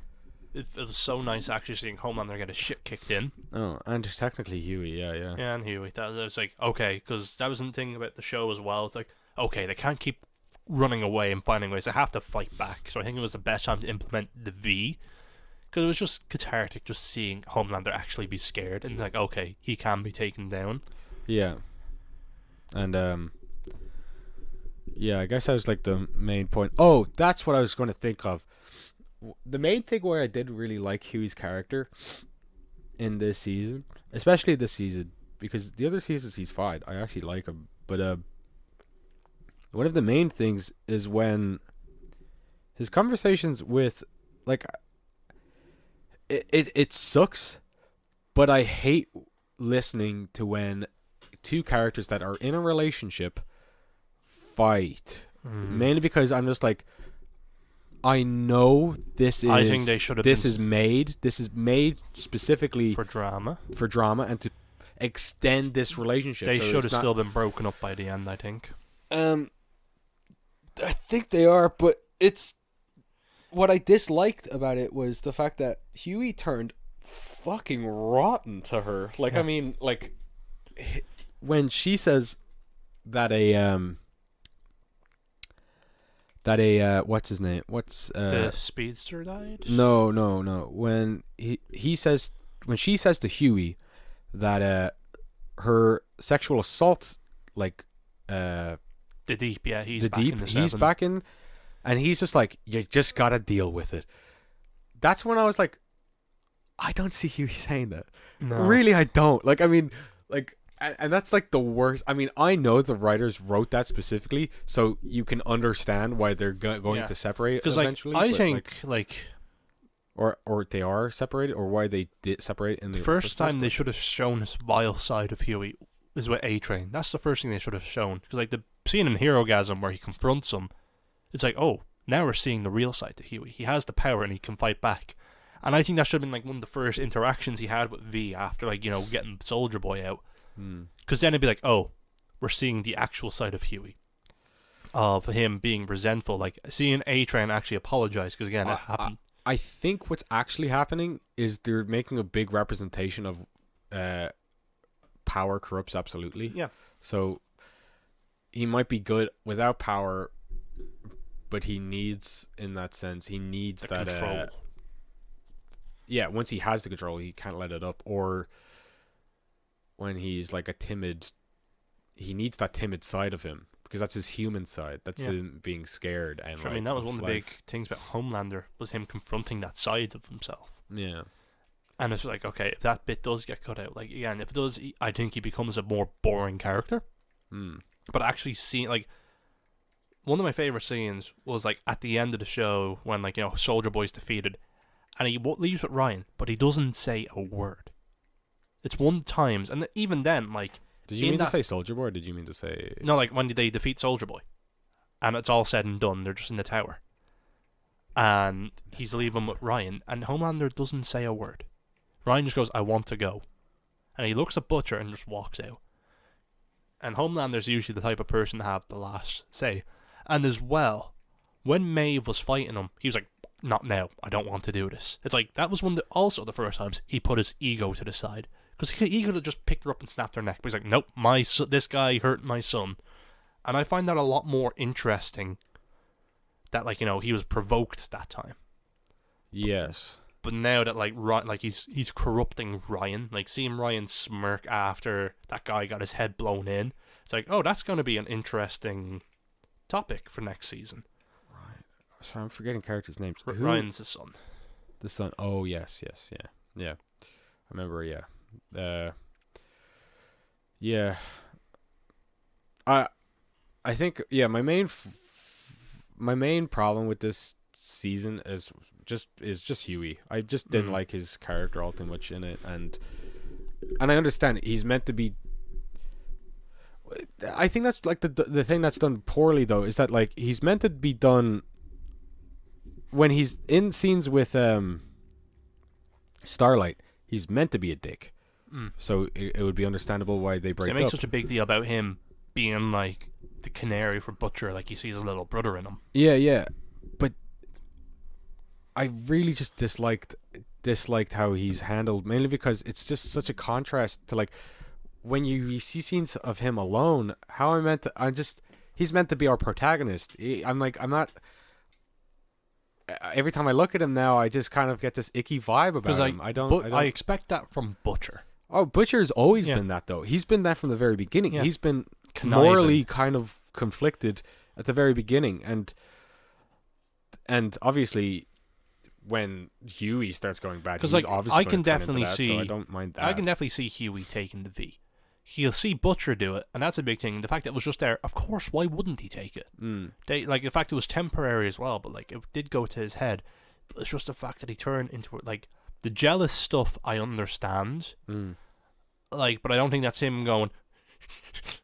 It was so nice actually seeing Homelander get his shit kicked in. Oh, and technically Huey, yeah, yeah. Yeah, and Huey. That was like, okay, because that was the thing about the show as well. It's like, okay, they can't keep running away and finding ways. They have to fight back. So I think it was the best time to implement the V. Because it was just cathartic just seeing Homelander actually be scared. And like, okay, he can be taken down. Yeah. And, yeah, I guess that was like the main point. Oh, that's what I was going to think of. The main thing where I did really like Huey's character in this season, especially this season, because the other seasons he's fine. I actually like him. But, one of the main things is when his conversations with, like, it sucks, but I hate listening to when two characters that are in a relationship fight. Mainly because I'm just like, I know I think they should have this is made specifically for drama. And to extend this relationship. They So should it's have not- still been broken up by the end, I think. I think they are, but it's what I disliked about it was the fact that Huey turned fucking rotten to her. Like, I mean, like when she says that what's his name? The speedster died? No. When he says when she says to Huey that her sexual assault, like The Deep, yeah, he's the back deep, in the he's 7. back in, and he's just like, you just gotta deal with it. That's when I was like, I don't see Huey saying that. No. Really, I don't. Like, I mean, like, and that's like the worst. I mean, I know the writers wrote that specifically, so you can understand why they're going Yeah. to separate Because like, eventually. I but, think like or they are separated, or why they did separate in the first time they place. should have shown this vile side of Huey is with A-Train. That's the first thing they should have shown. Because like the scene in Herogasm where he confronts him, it's like, oh, now we're seeing the real side to Huey. He has the power and he can fight back. And I think that should have been like one of the first interactions he had with V after like, getting Soldier Boy out. Because then it'd be like, oh, we're seeing the actual side of Huey. Of him being resentful. Like seeing A-Train actually apologize. Because again, it happened. I think what's actually happening is they're making a big representation of power corrupts absolutely. Yeah. So he might be good without power, but he needs, in that sense, he needs The that control. Yeah, once he has the control, he can't let it up. Or when he's like he needs that timid side of him, because that's his human side. That's him being scared. And Sure, I mean, that was one of the big things about Homelander, was him confronting that side of himself. Yeah. And it's like, okay, if that bit does get cut out, like, again, if it does, I think he becomes a more boring character. But actually seeing, like, one of my favorite scenes was, like, at the end of the show when, like, Soldier Boy's defeated, and he leaves with Ryan, but he doesn't say a word. It's one times, and even then, like... Did you mean to say Soldier Boy, or did you mean to say... No, like, when they defeat Soldier Boy, and it's all said and done, they're just in the tower. And he's leaving with Ryan, and Homelander doesn't say a word. Ryan just goes, I want to go. And he looks at Butcher and just walks out. And Homelander's usually the type of person to have the last say. And as well, when Maeve was fighting him, he was like, not now, I don't want to do this. It's like, that was also the first times he put his ego to the side. Because he could have just picked her up and snapped her neck. But he's like, nope, this guy hurt my son. And I find that a lot more interesting. That, like, he was provoked that time. Yes. But now that, like he's corrupting Ryan, like seeing Ryan smirk after that guy got his head blown in, it's like, oh, that's going to be an interesting topic for next season. Right. Sorry, I'm forgetting characters' names. Ryan's the son. The son. Oh, yes, yeah. I remember, yeah. Yeah. I I think my main problem with this season is just Huey. I just didn't like his character all too much in it, and I understand he's meant to be. I think that's like the thing that's done poorly though is that like he's meant to be done when he's in scenes with Starlight. He's meant to be a dick, so it would be understandable why they break So they make up. such a big deal about him being like the canary for Butcher, like he sees his little brother in him. Yeah, but I really just disliked how he's handled, mainly because it's just such a contrast to like when you see scenes of him alone. He's meant to be our protagonist. I'm not. Every time I look at him now, I just kind of get this icky vibe about him. I expect that from Butcher. Oh, Butcher's always been that though. He's been that from the very beginning. Yeah. He's been Conniving. morally kind of conflicted at the very beginning, and obviously when Huey starts going bad, Because he's like obviously I going can to turn definitely into that, see, so I don't mind that. I can definitely see Huey taking the V. He'll see Butcher do it, and that's a big thing. The fact that it was just there, of course, why wouldn't he take it? They like the fact it was temporary as well, but like it did go to his head. But it's just the fact that he turned into it. Like the jealous stuff, I understand. Like, but I don't think that's him going.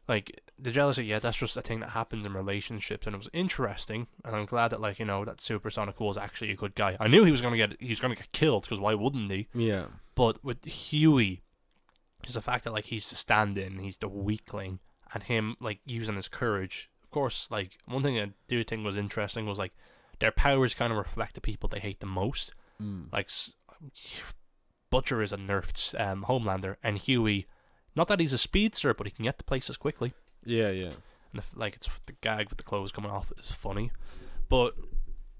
Like the jealousy, yeah, that's just a thing that happens in relationships, and it was interesting. And I'm glad that like that Supersonic was actually a good guy. I knew he was gonna get killed because why wouldn't he? Yeah. But with Huey, just the fact that like he's the stand-in, he's the weakling, and him like using his courage. Of course, like one thing I do think was interesting was like their powers kind of reflect the people they hate the most. Like Butcher is a nerfed Homelander, and Huey, not that he's a speedster, but he can get to places quickly. Yeah. And it's the gag with the clothes coming off is funny, but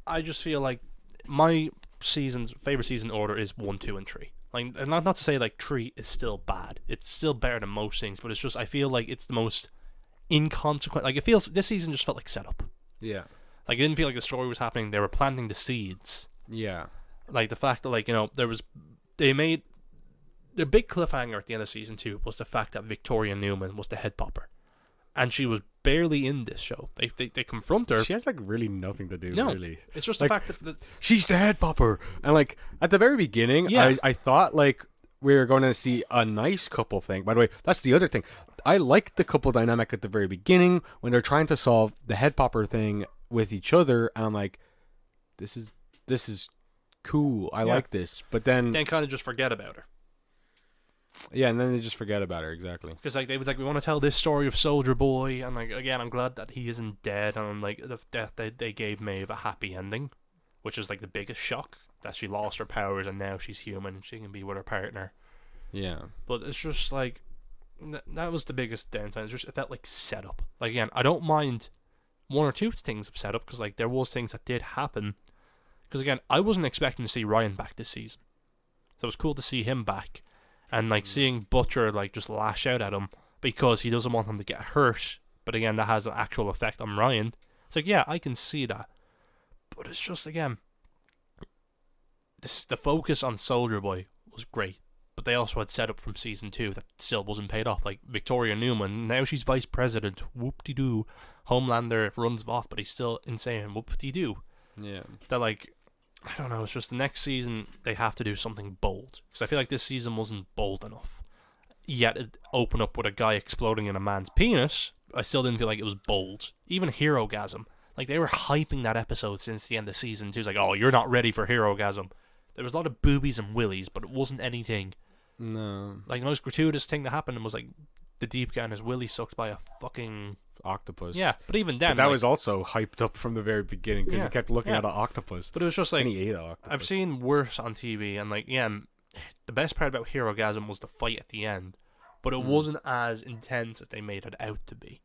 I just feel like my favorite season order is 1, 2, and 3. Like, and not to say like 3 is still bad. It's still better than most things, but it's just I feel like it's the most inconsequent. Like this season just felt like setup. Yeah. Like it didn't feel like the story was happening. They were planting the seeds. Yeah. Like the fact that they made their big cliffhanger at the end of season 2 was the fact that Victoria Newman was the head popper, and she was barely in this show. They confront her. She has like really nothing to do. No, really. it's just Like, the fact that she's the head popper, and like at the very beginning, Yeah. I thought like we were going to see a nice couple thing. By the way, that's the other thing. I liked the couple dynamic at the very beginning when they're trying to solve the head popper thing with each other, and I'm like, this is cool. I like this, but then kind of just forget about her. yeah, and then they just forget about her exactly. Because like they was like, we want to tell this story of Soldier Boy, and like again, I'm glad that he isn't dead, and like the death they gave Maeve a happy ending, which is like the biggest shock that she lost her powers and now she's human and she can be with her partner. Yeah, But it's just like that was the biggest downtime. It felt like setup. Like again, I don't mind 1 or 2 things of setup because like there was things that did happen. Because again, I wasn't expecting to see Ryan back this season, so it was cool to see him back. And like seeing Butcher like just lash out at him because he doesn't want him to get hurt, but again that has an actual effect on Ryan. It's like, yeah, I can see that, but it's just again, the focus on Soldier Boy was great, but they also had set up from season 2 that still wasn't paid off. Like Victoria Newman, now she's vice president. Whoop-de-doo. Homelander runs off, but he's still insane. Whoop-de-doo. yeah. That like, I don't know, it's just the next season they have to do something bold. Because I feel like this season wasn't bold enough. Yet it opened up with a guy exploding in a man's penis. I still didn't feel like it was bold. Even Herogasm. Like, they were hyping that episode since the end of season 2. It's like, oh, you're not ready for Herogasm. There was a lot of boobies and willies, but it wasn't anything. No. Like, the most gratuitous thing that happened was, like, the Deep getting his willy sucked by a fucking... octopus. Yeah, but even then... But that like, was also hyped up from the very beginning because Yeah, he kept looking yeah. at an octopus. But it was just like... And he ate an octopus. I've seen worse on TV, and like, yeah, the best part about Herogasm was the fight at the end, but it wasn't as intense as they made it out to be.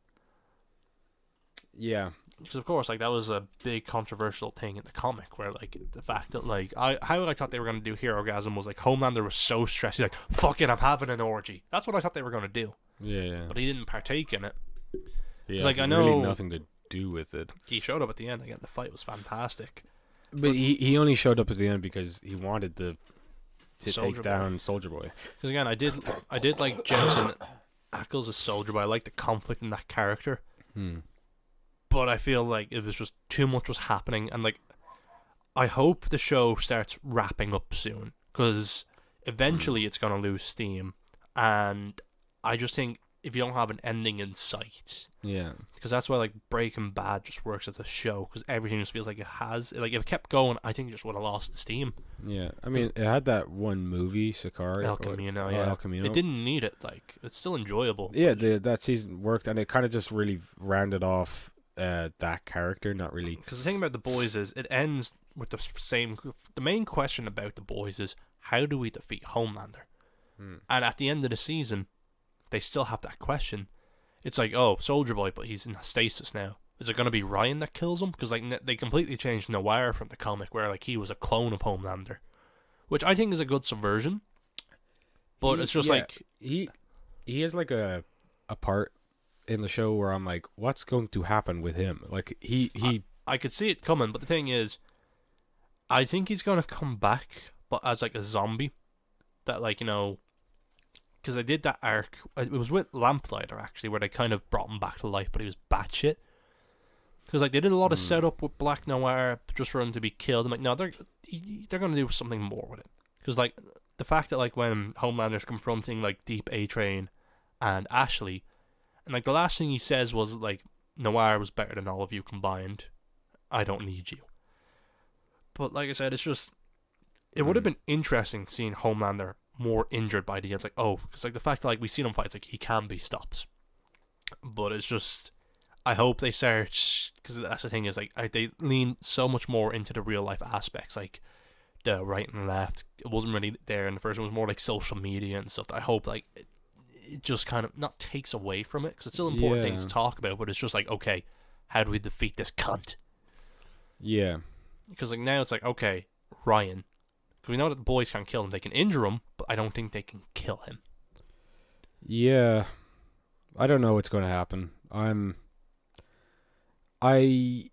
Yeah. Because of course, like that was a big controversial thing in the comic, where like the fact that like how I thought they were gonna do Herogasm was like Homelander was so stressed, he's like, "Fuck it, I'm having an orgy." That's what I thought they were gonna do, Yeah. but he didn't partake in it. Yeah. like, I really know- nothing to do with it. He showed up at the end again. The fight was fantastic. But he only showed up at the end because he wanted to Soldier take Boy. down Soldier Boy. Because again, I did like Jensen Ackles as Soldier Boy. I like the conflict in that character. Hmm. But I feel like it was just too much was happening, and like I hope the show starts wrapping up soon, because Hmm. eventually it's gonna lose steam, and I just think if you don't have an ending in sight, Yeah. because that's why like Breaking Bad just works as a show, because everything just feels like it has, like if it kept going, I think it just would have lost the steam. Yeah. I Because mean, it had that one movie, Sicario, El Camino, or El yeah, it Camino. didn't need it. Like it's still enjoyable, but Yeah, that season worked, and it kind of just really rounded off that character. Not really. because the thing about the boys is it ends with the same. The main question about the boys is how do we defeat Homelander? Hmm. And at the end of the season, they still have that question. It's like, oh, Soldier Boy, but he's in stasis now. Is it going to be Ryan that kills him? Because like they completely changed Noir from the comic, where like he was a clone of Homelander, which I think is a good subversion. But it's just Yeah, like he has like a part in the show where I'm like, what's going to happen with him? Like I could see it coming. But the thing is, I think he's going to come back, but as like a zombie. That like because they did that arc. It was with Lamplighter actually, where they kind of brought him back to life, but he was batshit. Because like they did a lot of Hmm. setup with Black Noir just for him to be killed. I'm like, no, they're gonna do something more with it. Because like the fact that like when Homelander's confronting like Deep A Train and Ashley, and like the last thing he says was like, Noir was better than all of you combined. I don't need you. But like I said, it's just it would have Hmm. been interesting seeing Homelander more injured by the end. It's like, oh, because like the fact that like we seen him fight, it's like he can be stopped. But it's just, I hope they start, because that's the thing is like they lean so much more into the real life aspects, like the right and left. It wasn't really there in the first one. It was more like social media and stuff. That I hope like it just kind of not takes away from it, because it's still important things Yeah. to talk about. But it's just like, okay, how do we defeat this cunt? Yeah. Because like now it's like, okay, Ryan. Because we know that the boys can't kill him. They can injure him, but I don't think they can kill him. Yeah. I don't know what's going to happen. I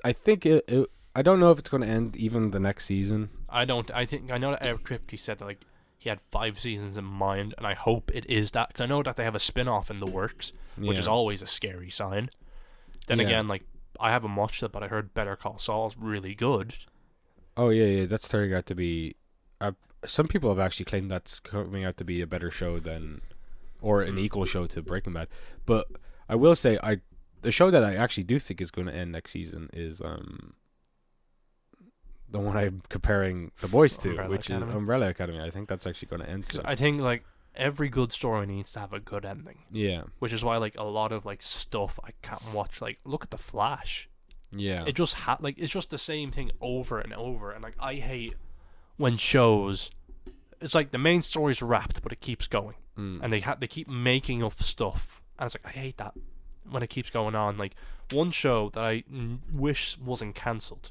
I think I don't know if it's going to end even the next season. I don't. I think I know that Eric Kripke said that like he had 5 seasons in mind, and I hope it is that. Cause I know that they have a spin-off in the works, which is Yeah. always a scary sign. Then Yeah. again, like I haven't watched it, but I heard Better Call Saul's really good. Oh yeah, yeah. That's turning out to be. Uh, some people have actually claimed that's coming out to be a better show than, or an Mm. equal show to Breaking Bad. But I will say, the show that I actually do think is going to end next season is the one I'm comparing the boys to, Umbrella which is Academy. Umbrella Academy. I think that's actually going to end Because soon. I think like every good story needs to have a good ending, Yeah, which is why like a lot of like stuff I can't watch. Like look at the Flash. yeah, It just like it's just the same thing over and over, and like I hate when shows. It's like the main story's wrapped, but it keeps going, mm. and they keep making up stuff, and it's like I hate that when it keeps going on. Like one show that I wish wasn't cancelled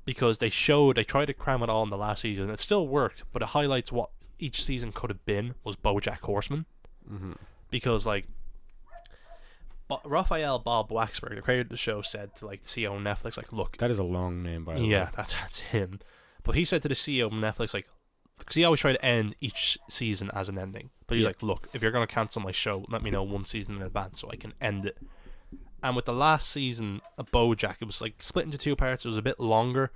because they tried to cram it all in the last season. It still worked, but it highlights what each season could have been. Was BoJack Horseman, Mm-hmm. because like Raphael Bob Waxberg, the creator of the show, said to like the CEO of Netflix, like, look, That is a long name, by the way. yeah, that's him. But he said to the CEO of Netflix, like, because he always tried to end each season as an ending. But he's Yeah. like, look, if you're going to cancel my show, let me know one season in advance so I can end it. And with the last season of BoJack, it was like split into 2 parts. It was a bit longer,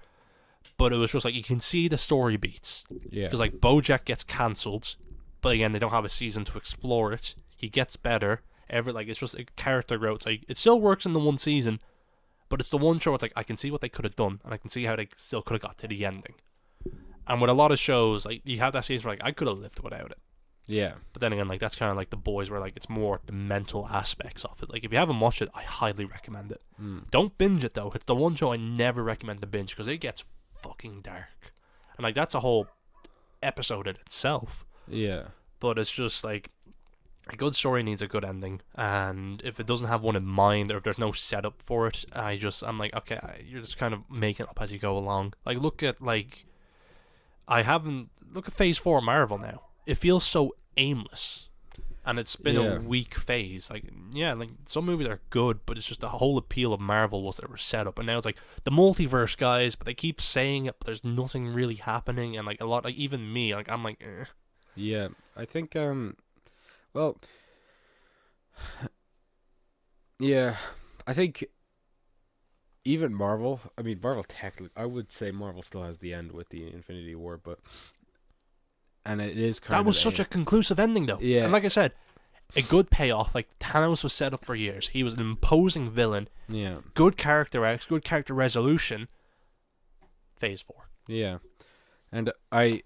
but it was just like you can see the story beats. Yeah, Because like BoJack gets cancelled, but again, they don't have a season to explore it. He gets better. It's just a character growth. It's like it still works in the one season, but it's the one show. It's like I can see what they could have done, and I can see how they still could have got to the ending. And with a lot of shows, like you have that season where like I could have lived without it. yeah, But then again, like that's kind of like the boys, where like it's more the mental aspects of it. Like if you haven't watched it, I highly recommend it. mm. Don't binge it though. It's the one show I never recommend to binge because it gets fucking dark, and like that's a whole episode in itself. Yeah, But it's just like a good story needs a good ending, and if it doesn't have one in mind, or if there's no setup for it, I'm like, okay, you're just kind of making it up as you go along. Like look at Phase 4 of Marvel now. It feels so aimless, and it's been Yeah. a weak phase. Like yeah, like some movies are good, but it's just the whole appeal of Marvel was that it was set up, and now it's like the multiverse guys, but they keep saying it, but there's nothing really happening, and like a lot, like even me, like I'm like, yeah. I think well, Yeah, I think even Marvel. I mean, Marvel technically, I would say Marvel still has the end with the Infinity War, but and it is kind That of was such a conclusive ending, though. yeah, And like I said, a good payoff. Like, Thanos was set up for years. He was an imposing villain. yeah, Good character arcs, good character resolution. Phase 4. yeah, and I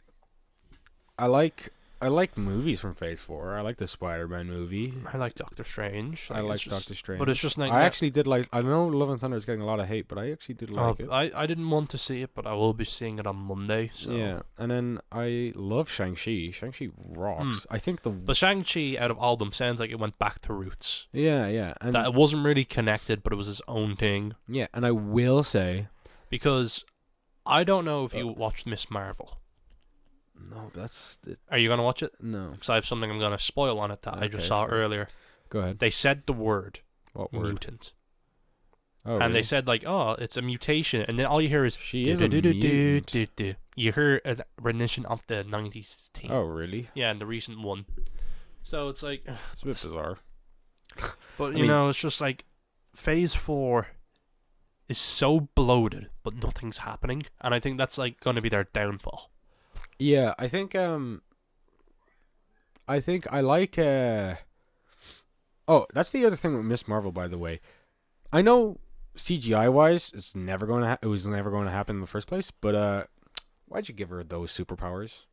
like movies from Phase 4. I like the Spider-Man movie. I like Doctor Strange. I like it's just- Doctor Strange. But it's just like... I actually did like. I know Love and Thunder is getting a lot of hate, but I actually did like it. I didn't want to see it, but I will be seeing it on Monday. So. Yeah, and then I love Shang-Chi. Shang-Chi rocks. I think the But Shang-Chi, out of all of them, sounds like it went back to roots. yeah, and That it wasn't really connected, but it was his own thing. yeah, and I will say Because I don't know if you watched Miss Marvel. no, that's it. Are you going to watch it? No. Because I have something I'm going to spoil on it that I just Okay, saw sure. earlier. Go ahead. They said the word What word? mutant. Oh, And really? they said, like, oh, it's a mutation. And then all you hear is... She is a mutant. do. You hear a rendition of the 90s team. Oh, really? Yeah, and the recent one. So it's like... It's a bit bizarre. But, I you mean- know, it's just like... Phase 4 is so bloated, but nothing's happening. And I think that's, like, going to be their downfall. Yeah, I think I like oh, that's the other thing with Miss Marvel, by the way. I know CGI wise it was never going to happen in the first place, but why'd you give her those superpowers?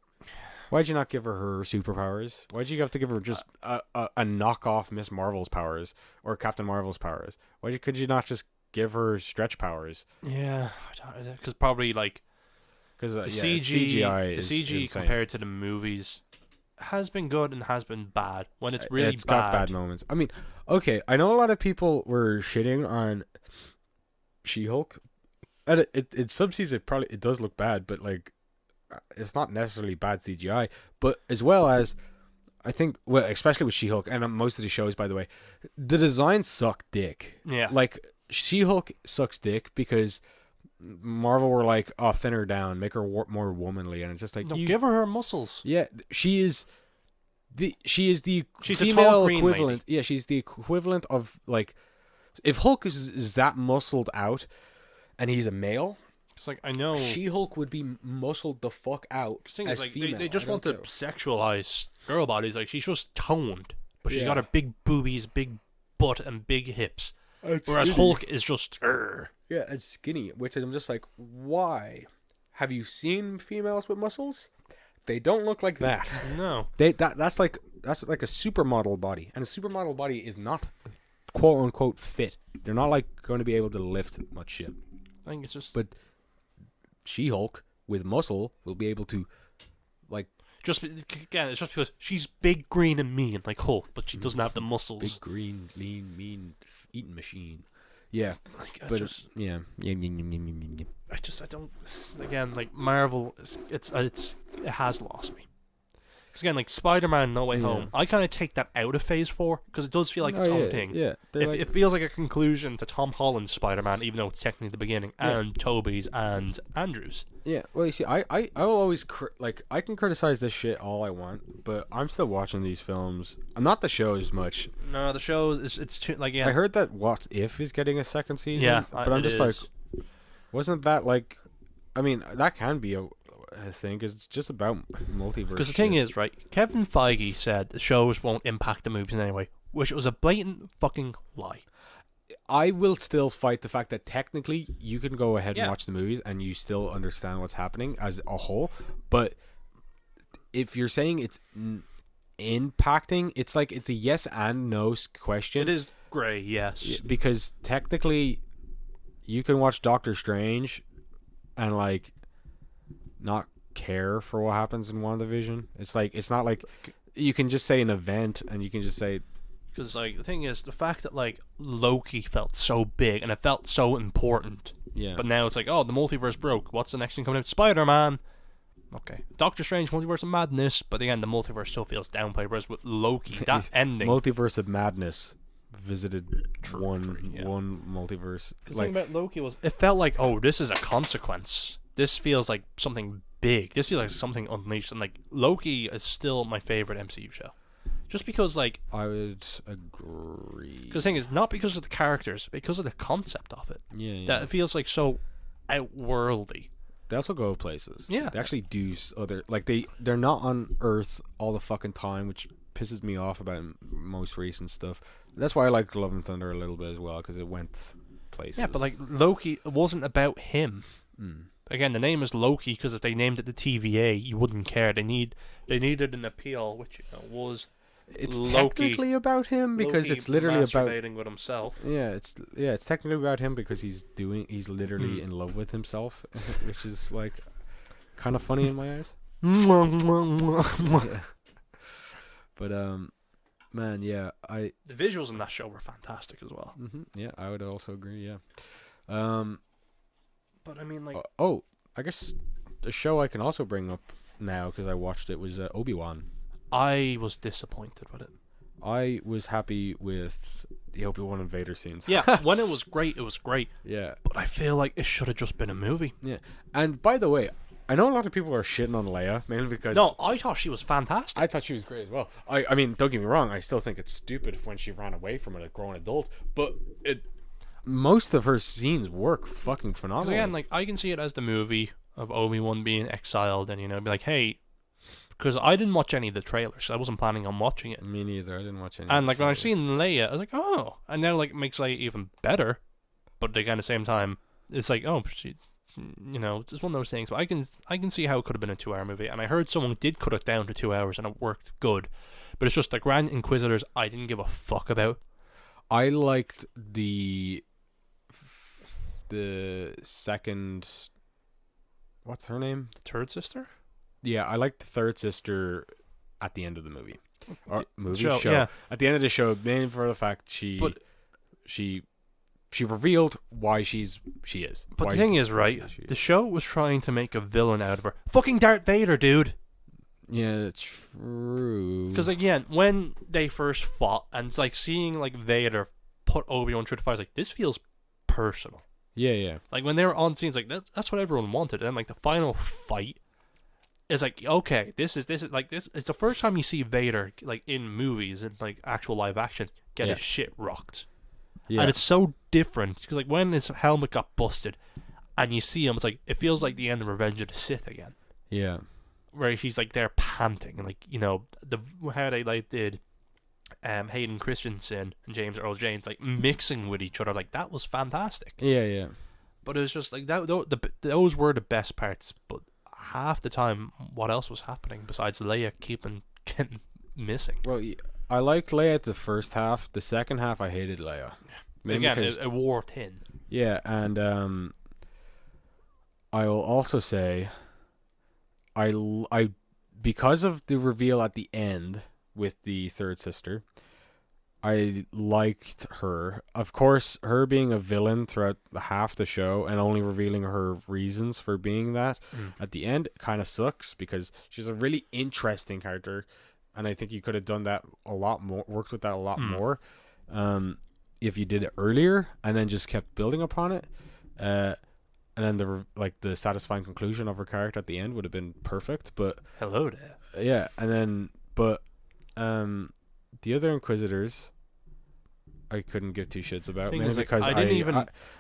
Why'd you not give her superpowers? Why'd you have to give her just a knockoff Miss Marvel's powers or Captain Marvel's powers? Could you not just give her stretch powers? Yeah, because probably, like... Because The CGI is CG insane. compared to the movies has been good and has been bad. When it's really It's got bad moments. I mean, okay, I know a lot of people were shitting on She-Hulk, and it some scenes it does look bad, but like it's not necessarily bad CGI. But as well as I think, well, especially with She-Hulk and most of the shows, by the way, the designs suck dick. Yeah. Like She-Hulk sucks dick because Marvel were like, oh, thin her down, make her more womanly, and it's just like, No, give her muscles. yeah, she's the She's a female tall green equivalent. Yeah, she's the equivalent of like, if Hulk is that muscled out, and he's a male, It's like, I know. She-Hulk would be muscled the fuck out thing as is, like, female. they just I want don't to care. sexualize girl bodies. Like, she's just toned, but she's Yeah. got a big boobies, big butt, and big hips. It's Whereas skinny. Hulk is just... Yeah, it's skinny, which I'm just like, why? Have you seen females with muscles? They don't look like that. No. That's like a supermodel body, and a supermodel body is not quote unquote fit. They're not like going to be able to lift much shit. I think it's just... But She-Hulk with muscle will be able to, like, Just again, it's just because she's big, green, and mean, like Hulk, but she doesn't have the muscles. big green, lean, mean eating machine. Yeah, Like, but yeah. I don't. Again, like Marvel, it has lost me. Because again, like Spider-Man: No Way Yeah. Home, I kind of take that out of Phase 4 because it does feel like its Oh, own yeah, thing. Yeah, they're like, It feels like a conclusion to Tom Holland's Spider-Man, even though it's technically the beginning, Yeah. and Tobey's and Andrew's. yeah. Well, you see, I will always I can criticize this shit all I want, but I'm still watching these films. Not the shows much. No, the shows it's too like yeah. I heard that What If is getting a second season. Yeah, but I'm it just is. like, wasn't that like? I mean, that can be a thing because it's just about multiverse. Because the thing shit. is, right, Kevin Feige said the shows won't impact the movies in any way, which was a blatant fucking lie. I will still fight the fact that technically you can go ahead Yeah. and watch the movies and you still understand what's happening as a whole. But if you're saying it's impacting, it's like it's a yes and no question. It is grey, yes. Because technically you can watch Doctor Strange and like not care for what happens in WandaVision. It's like it's not like you can just say an event and you can just say Because like the thing is, the fact that like Loki felt so big and it felt so important, yeah. but now it's like, oh, the multiverse broke. What's the next thing coming out? Spider-Man. Okay, Doctor Strange, Multiverse of Madness, but again, the multiverse still feels downplayed. Whereas with Loki, that ending. Multiverse of Madness visited one yeah. multiverse. The Like thing about Loki was, it felt like, oh, this is a consequence. This feels like something big. This feels like something unleashed. And like Loki is still my favorite MCU show, Just because, like, I would agree. because the thing is, not because of the characters, because of the concept of it. Yeah, yeah. That it feels like so outworldly. They also go places. Yeah. They actually do other, like, they're not on Earth all the fucking time, which pisses me off about most recent stuff. That's why I like Love and Thunder a little bit as well, because it went places. Yeah, but like Loki, it wasn't about him. Mm. Again, the name is Loki because if they named it the TVA, you wouldn't care. They needed an appeal, which was It's Loki, technically about him because Loki it's literally about masturbating with himself. it's technically about him because he's literally in love with himself, which is like kind of funny in my eyes. But man, yeah, the visuals in that show were fantastic as well. Yeah, I would also agree. Yeah. But I mean, like, I guess the show I can also bring up now because I watched it was Obi-Wan. I was disappointed with it. I was happy with the Obi-Wan and Vader scenes. Yeah, when it was great, it was great. Yeah. But I feel like it should have just been a movie. Yeah. And by the way, I know a lot of people are shitting on Leia, mainly because... No, I thought she was fantastic. I thought she was great as well. I mean, don't get me wrong, I still think it's stupid when she ran away from a grown adult, but most of her scenes work fucking phenomenal. Because again, like, I can see it as the movie of Obi-Wan being exiled and, be like, hey... Because I didn't watch any of the trailers. I wasn't planning on watching it. Me neither. I didn't watch any. And like when I seen Leia, I was like, oh, and now like it makes Leia even better. But like at the same time, it's like, oh, she, it's just one of those things. But I can see how it could have been a 2-hour movie. And I heard someone did cut it down to 2 hours, and it worked good. But it's just the Grand Inquisitors. I didn't give a fuck about. I liked the second. What's her name? The third sister. Yeah, I like the third sister at the end of the movie. Or show. Yeah. At the end of the show, mainly for the fact she revealed why she is. But the thing is, right, the show was trying to make a villain out of her. Fucking Darth Vader, dude. Yeah, true. Because again, when they first fought, and it's like seeing like Vader put Obi-Wan through the fire, it's like, this feels personal. Yeah, yeah. Like when they were on scenes, like that's what everyone wanted. And like the final fight. It's like, okay, this is like this. It's the first time you see Vader like in movies and like actual live action get his shit rocked, and it's so different because like when his helmet got busted, and you see him, it's like it feels like the end of Revenge of the Sith again. Yeah, where he's like there panting and like the how they like did, Hayden Christensen and James Earl Jones like mixing with each other, like that was fantastic. Yeah, yeah. But it was just like that. Those were the best parts, but half the time, what else was happening besides Leia getting missing? Well, I liked Leia at the first half. The second half, I hated Leia. Again, it wore thin. Yeah, and I will also say, I because of the reveal at the end with the third sister, I liked her. Of course, her being a villain throughout half the show and only revealing her reasons for being that at the end kind of sucks because she's a really interesting character, and I think you could have done that a lot more, worked with that a lot more, if you did it earlier and then just kept building upon it. And then the satisfying conclusion of her character at the end would have been perfect. But hello there. Yeah, and then the other Inquisitors, I couldn't give two shits about, mainly because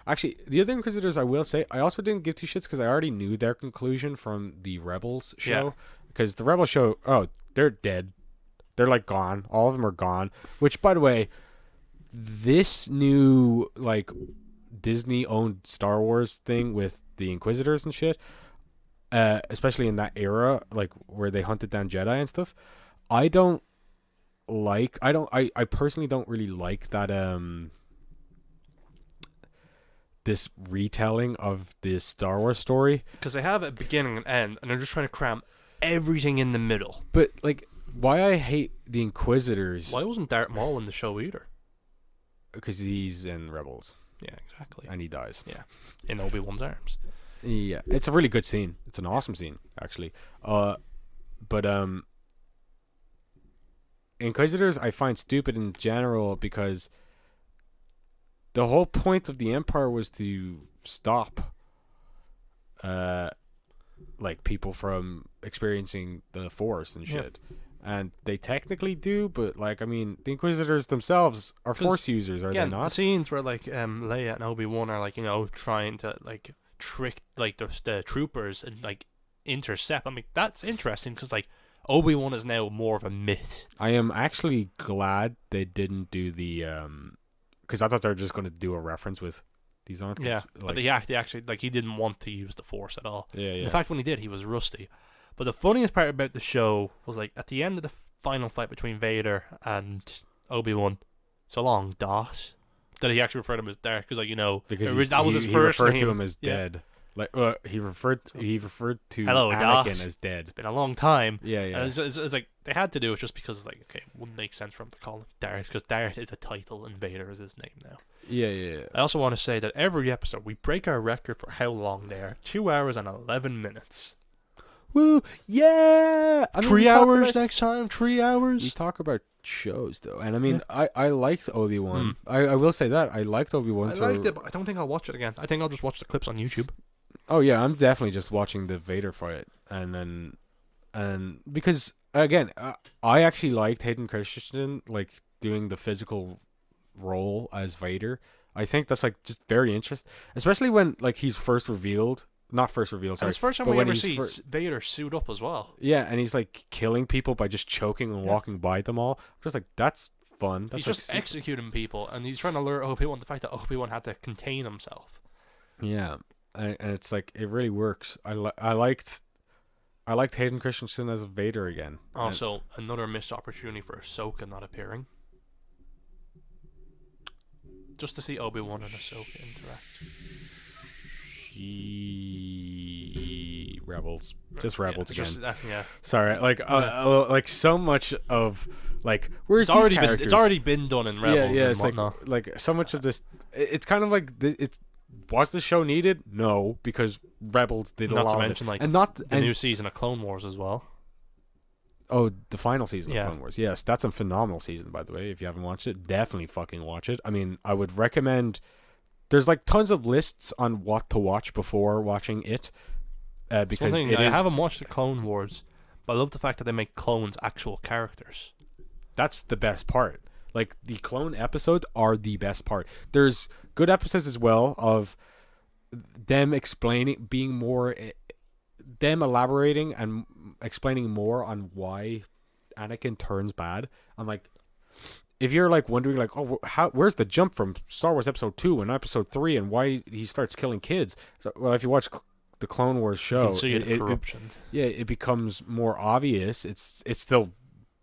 actually, the other Inquisitors, I will say, I also didn't give two shits because I already knew their conclusion from the Rebels show. Because the Rebels show, they're dead. They're like gone. All of them are gone. Which, by the way, this new like Disney-owned Star Wars thing with the Inquisitors and shit, especially in that era, like where they hunted down Jedi and stuff, I personally don't really like that this retelling of this Star Wars story, because they have a beginning and end and they're just trying to cram everything in the middle. But like, why I hate the Inquisitors, why wasn't Darth Maul in the show either? Because he's in Rebels. Yeah, exactly. And he dies. Yeah, in Obi-Wan's arms. Yeah, it's a really good scene. It's an awesome scene, actually. But Inquisitors I find stupid in general because the whole point of the Empire was to stop like people from experiencing the Force and shit. And they technically do, but like, I mean, the Inquisitors themselves are 'Cause, Force users, are again, they the not? scenes where like Leia and Obi-Wan are like, trying to like trick like the troopers and like intercept. I mean, that's interesting because like Obi-Wan is now more of a myth. I am actually glad they didn't do the because I thought they were just going to do a reference with these aren't Yeah, like, but they actually like he didn't want to use the Force at all. yeah, In yeah. fact, when he did, he was rusty. But the funniest part about the show was like at the end of the final fight between Vader and Obi-Wan. So long, Doss. That he actually referred to him as Dark because Because that was his he first referred name. to him as Yeah. dead. Like he referred to Hello, Anakin Doss. as dead. It's been a long time. Yeah, yeah. And it's like they had to do it just because like okay, it wouldn't make sense for him to call him Darth because Darth is a title and Vader is his name now. Yeah, yeah, yeah. I also want to say that every episode we break our record for how long they are: 2 hours and 11 minutes. Woo! Yeah. I mean, 3 we talk hours about- next time. 3 We hours. talk about shows though, and I mean, I liked Obi-Wan. Hmm. I will say that I liked Obi-Wan. I liked it, but I don't think I'll watch it again. I think I'll just watch the clips on YouTube. Oh yeah, I'm definitely just watching the Vader fight, and because again, I actually liked Hayden Christensen like doing the physical role as Vader. I think that's like just very interesting, especially when like he's first revealed. Not first revealed, And sorry. it's the first time but we when ever he's see fir- Vader suit up as well. Yeah, and he's like killing people by just choking and Yeah. walking by them all. Just like that's fun. That's He's like, just executing people, and he's trying to lure Obi-Wan. The fact that Obi-Wan had to contain himself. yeah, and it's like it really works. I liked Hayden Christensen as Vader again. And- Also, another missed opportunity for Ahsoka not appearing. Just to see Obi-Wan and Ahsoka interact. Rebels, just Rebels it's again. just- yeah. Sorry, like so much of like where's It's already these been characters? it's already been done in Rebels yeah, and it's whatnot. like so much of this. It's kind of like it was the show needed? No, because Rebels did a Not lot to of it. mention like And not the and new season of Clone Wars as well. oh, the final season Yeah. of Clone Wars. Yes, that's a phenomenal season, by the way. If you haven't watched it, definitely fucking watch it. I mean, I would recommend. There's like tons of lists on what to watch before watching it, because Something it I is. haven't watched the Clone Wars, but I love the fact that they make clones actual characters. That's the best part. Like the clone episodes are the best part. There's good episodes as well of them explaining, being more, them elaborating and explaining more on why Anakin turns bad. I'm like, if you're like wondering, like, oh, where's the jump from Star Wars Episode 2 and Episode 3 and why he starts killing kids? So, well, if you watch the Clone Wars You show, can see the corruption. it becomes more obvious. It's still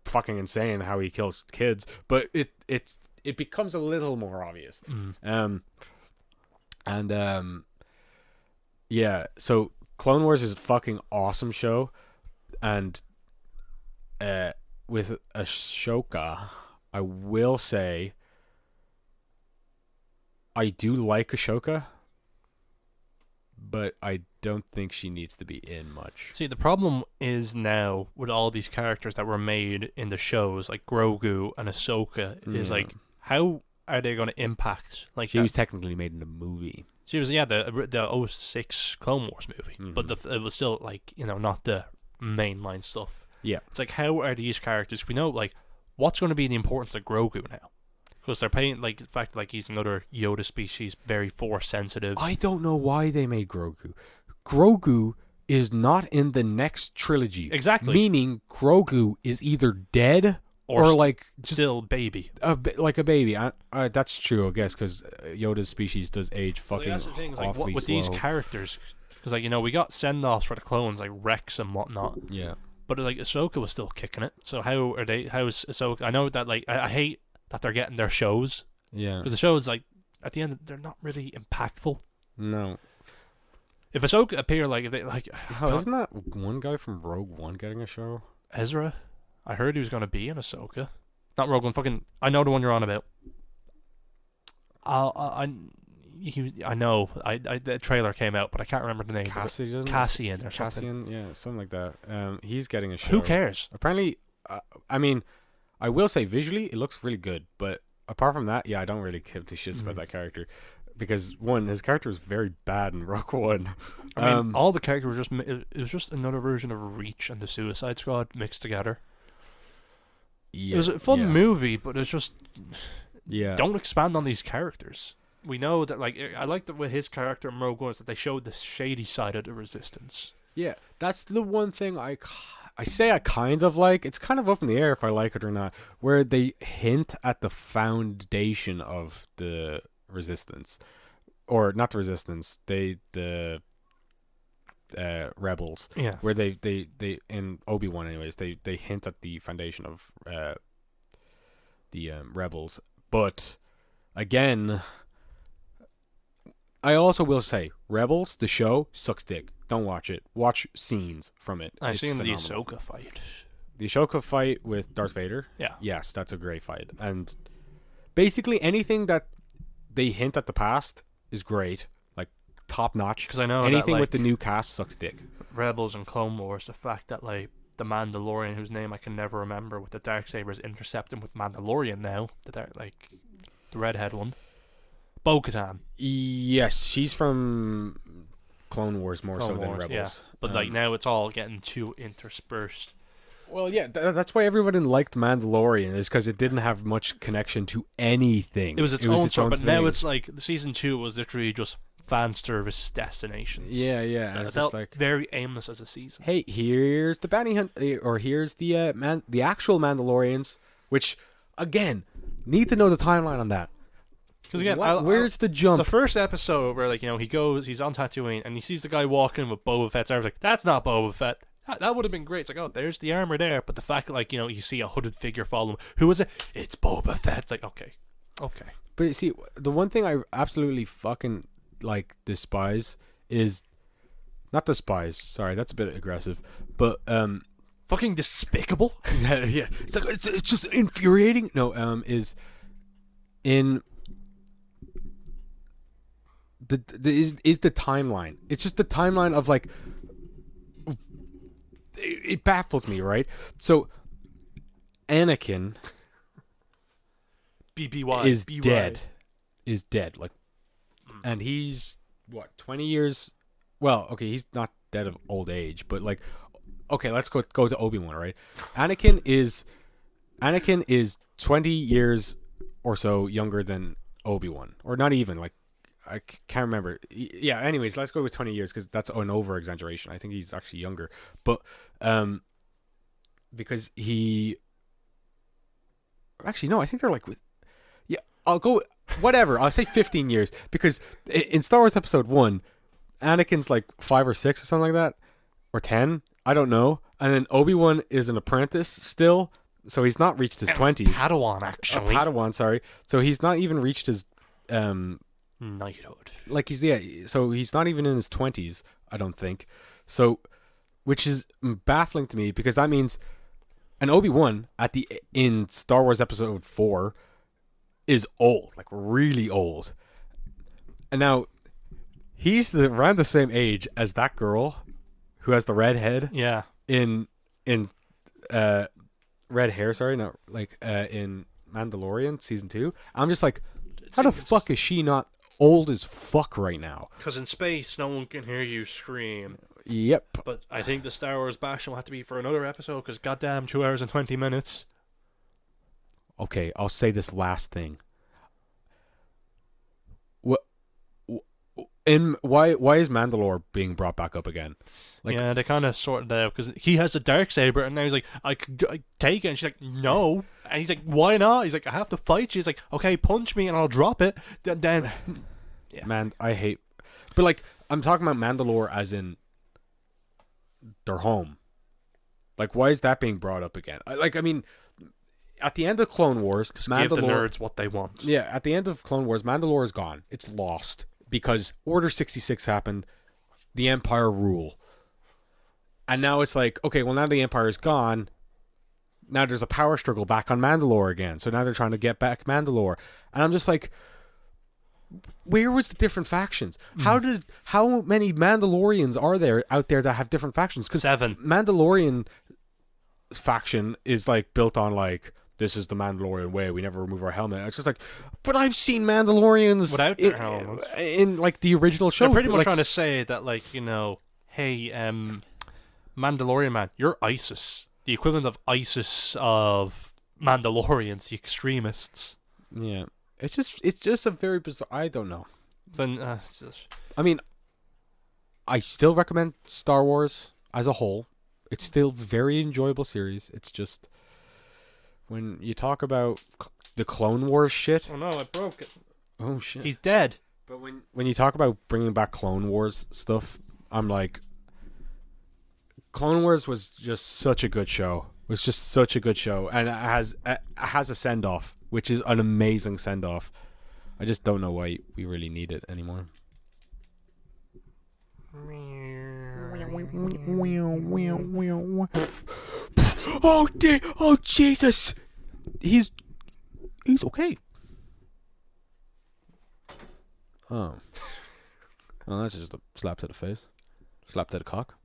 fucking insane how he kills kids, but it becomes a little more obvious. Yeah. So Clone Wars is a fucking awesome show, and with Ashoka, I will say I do like Ashoka, but I don't think she needs to be in much. See, the problem is now with all these characters that were made in the shows, like Grogu and Ahsoka, is Yeah. like, how are they going to impact? Like, She was technically made in a movie. she was, yeah, the 06 Clone Wars movie, but it was still like, not the mainline stuff. Yeah. It's like, how are these characters? We know, like, what's going to be the importance of Grogu now? Because they're paying, like, the fact that, like, he's another Yoda species, very force sensitive. I don't know why they made Grogu. Grogu is not in the next trilogy. Exactly. Meaning Grogu is either dead or Or like still baby. like a baby. That's true, I guess, because Yoda's species does age Like, fucking that's the thing. Is, like, awfully with slow. these characters, because like we got send-offs for the clones like Rex and whatnot, Yeah. but like Ahsoka was still kicking it. So how are they? How's Ahsoka? I know that like I hate that they're getting their shows Yeah. because the shows like at the end they're not really impactful. No. If Ahsoka appear like if they like Oh, isn't that one guy from Rogue One getting a show? Ezra, I heard he was gonna be in Ahsoka. Not Rogue One. Fucking I know the one you're on about. I know. The trailer came out, but I can't remember the name. Cassian? Cassian or something. Cassian, yeah, something like that. He's getting a show. Who cares? Apparently, I mean, I will say visually it looks really good, but apart from that, yeah, I don't really give two shits about that character because one, his character was very bad in Rogue One. I mean, all the characters were just it was just another version of Reach and the Suicide Squad mixed together. It was a fun movie, but it's just Yeah. don't expand on these characters. We know that, like, I like that with his character in Rogue One is that they showed the shady side of the Resistance. Yeah, that's the one thing I say I kind of like. It's kind of up in the air if I like it or not. Where they hint at the foundation of the Resistance, or not the Resistance. The rebels. Yeah. Where they in Obi-Wan anyways. They hint at the foundation of the rebels, but again. I also will say, Rebels, the show, sucks dick. Don't watch it. Watch scenes from it. I've It's seen phenomenal. the Ahsoka fight. The Ahsoka fight with Darth Vader? Yeah. Yes, that's a great fight. And basically anything that they hint at the past is great. Like, top notch. Because I know anything that, like, with the new cast sucks dick. Rebels and Clone Wars, the fact that, like, the Mandalorian, whose name I can never remember, with the Darksabers intercepting with Mandalorian now, the redhead one. Bo-Katan. Yes, she's from Clone Wars more so than Rebels. Yeah. But like now it's all getting too interspersed. Well, yeah, that's why everybody liked Mandalorian, is because it didn't have much connection to anything. It was its own story, but thing. now it's like season 2 was literally just fan service destinations. Yeah. It It's felt just like, very aimless as a season. hey, here's the bounty hunt, or here's the actual Mandalorians, which again need to know the timeline on that. Because again, where's the jump? The first episode where, like, you know, he's on Tatooine and he sees the guy walking with Boba Fett's armor. Like, that's not Boba Fett. That would have been great. It's like, oh, there's the armor there. But the fact that, like, you know, you see a hooded figure follow him. Who is it? It's Boba Fett. It's like, okay. But you see, the one thing I absolutely fucking like despise is not despise. Sorry, that's a bit aggressive. But fucking despicable. yeah, it's like it's just infuriating. No, is in. Is the timeline. It's just the timeline of, like, it baffles me, right? So Anakin BBY is dead. Is dead. Like, and he's what, 20 years, well, okay, he's not dead of old age, but like, okay, let's go to Obi-Wan, right? Anakin is 20 years or so younger than Obi-Wan, or not even, like, I can't remember. Yeah, anyways, let's go with 20 years because that's an over-exaggeration. I think he's actually younger. But because he... Actually, no, I think they're like... Yeah, I'll go... Whatever, I'll say 15 years. Because in Star Wars Episode 1, Anakin's like 5 or 6 or something like that. Or 10. I don't know. And then Obi-Wan is an apprentice still. So he's not reached his 20s. Padawan, actually. A Padawan, sorry. So he's not even reached his... knighthood. Like, so he's not even in his 20s, I don't think. So, which is baffling to me because that means an Obi-Wan in Star Wars Episode 4 is old, like really old. And now he's around the same age as that girl who has the red head. Yeah. In red hair, sorry, not like in Mandalorian season 2. I'm just like, how the fuck is she not old as fuck right now? Because in space, no one can hear you scream. Yep. But I think the Star Wars bash will have to be for another episode, because goddamn 2 hours and 20 minutes. Okay, I'll say this last thing. Why is Mandalore being brought back up again? Like, yeah, they kind of sorted it out because he has the Darksaber, and now he's like, I could take it, and she's like, no, and he's like, why not? He's like, I have to fight you. He's like, okay, punch me and I'll drop it. Then yeah. Man, I hate, but like, I'm talking about Mandalore as in their home. Like, why is that being brought up again? I mean, at the end of Clone Wars, Mandalore, give the nerds what they want. Yeah, at the end of Clone Wars, Mandalore is gone. It's lost. Because Order 66 happened, the Empire rule. And now it's like, okay, well, now the Empire is gone. Now there's a power struggle back on Mandalore again. So now they're trying to get back Mandalore. And I'm just like, where was the different factions? How many Mandalorians are there out there that have different factions? Because 7. Mandalorian faction is like built on like, this is the Mandalorian way. We never remove our helmet. It's just like, but I've seen Mandalorians without their helmets in like the original show. They're pretty much like, trying to say that, like, you know, hey, Mandalorian man, you're ISIS, the equivalent of ISIS of Mandalorians, the extremists. Yeah, it's just a very bizarre. I don't know. Then it's just, I mean, I still recommend Star Wars as a whole. It's still very enjoyable series. It's just when you talk about the Clone Wars shit. oh no, I broke it. Oh shit. He's dead. But when you talk about bringing back Clone Wars stuff, I'm like, Clone Wars was just such a good show. It was just such a good show, and it has a send off, which is an amazing send off. I just don't know why we really need it anymore. Oh Jesus! He's okay. Oh, that's just a slap to the face, slap to the cock.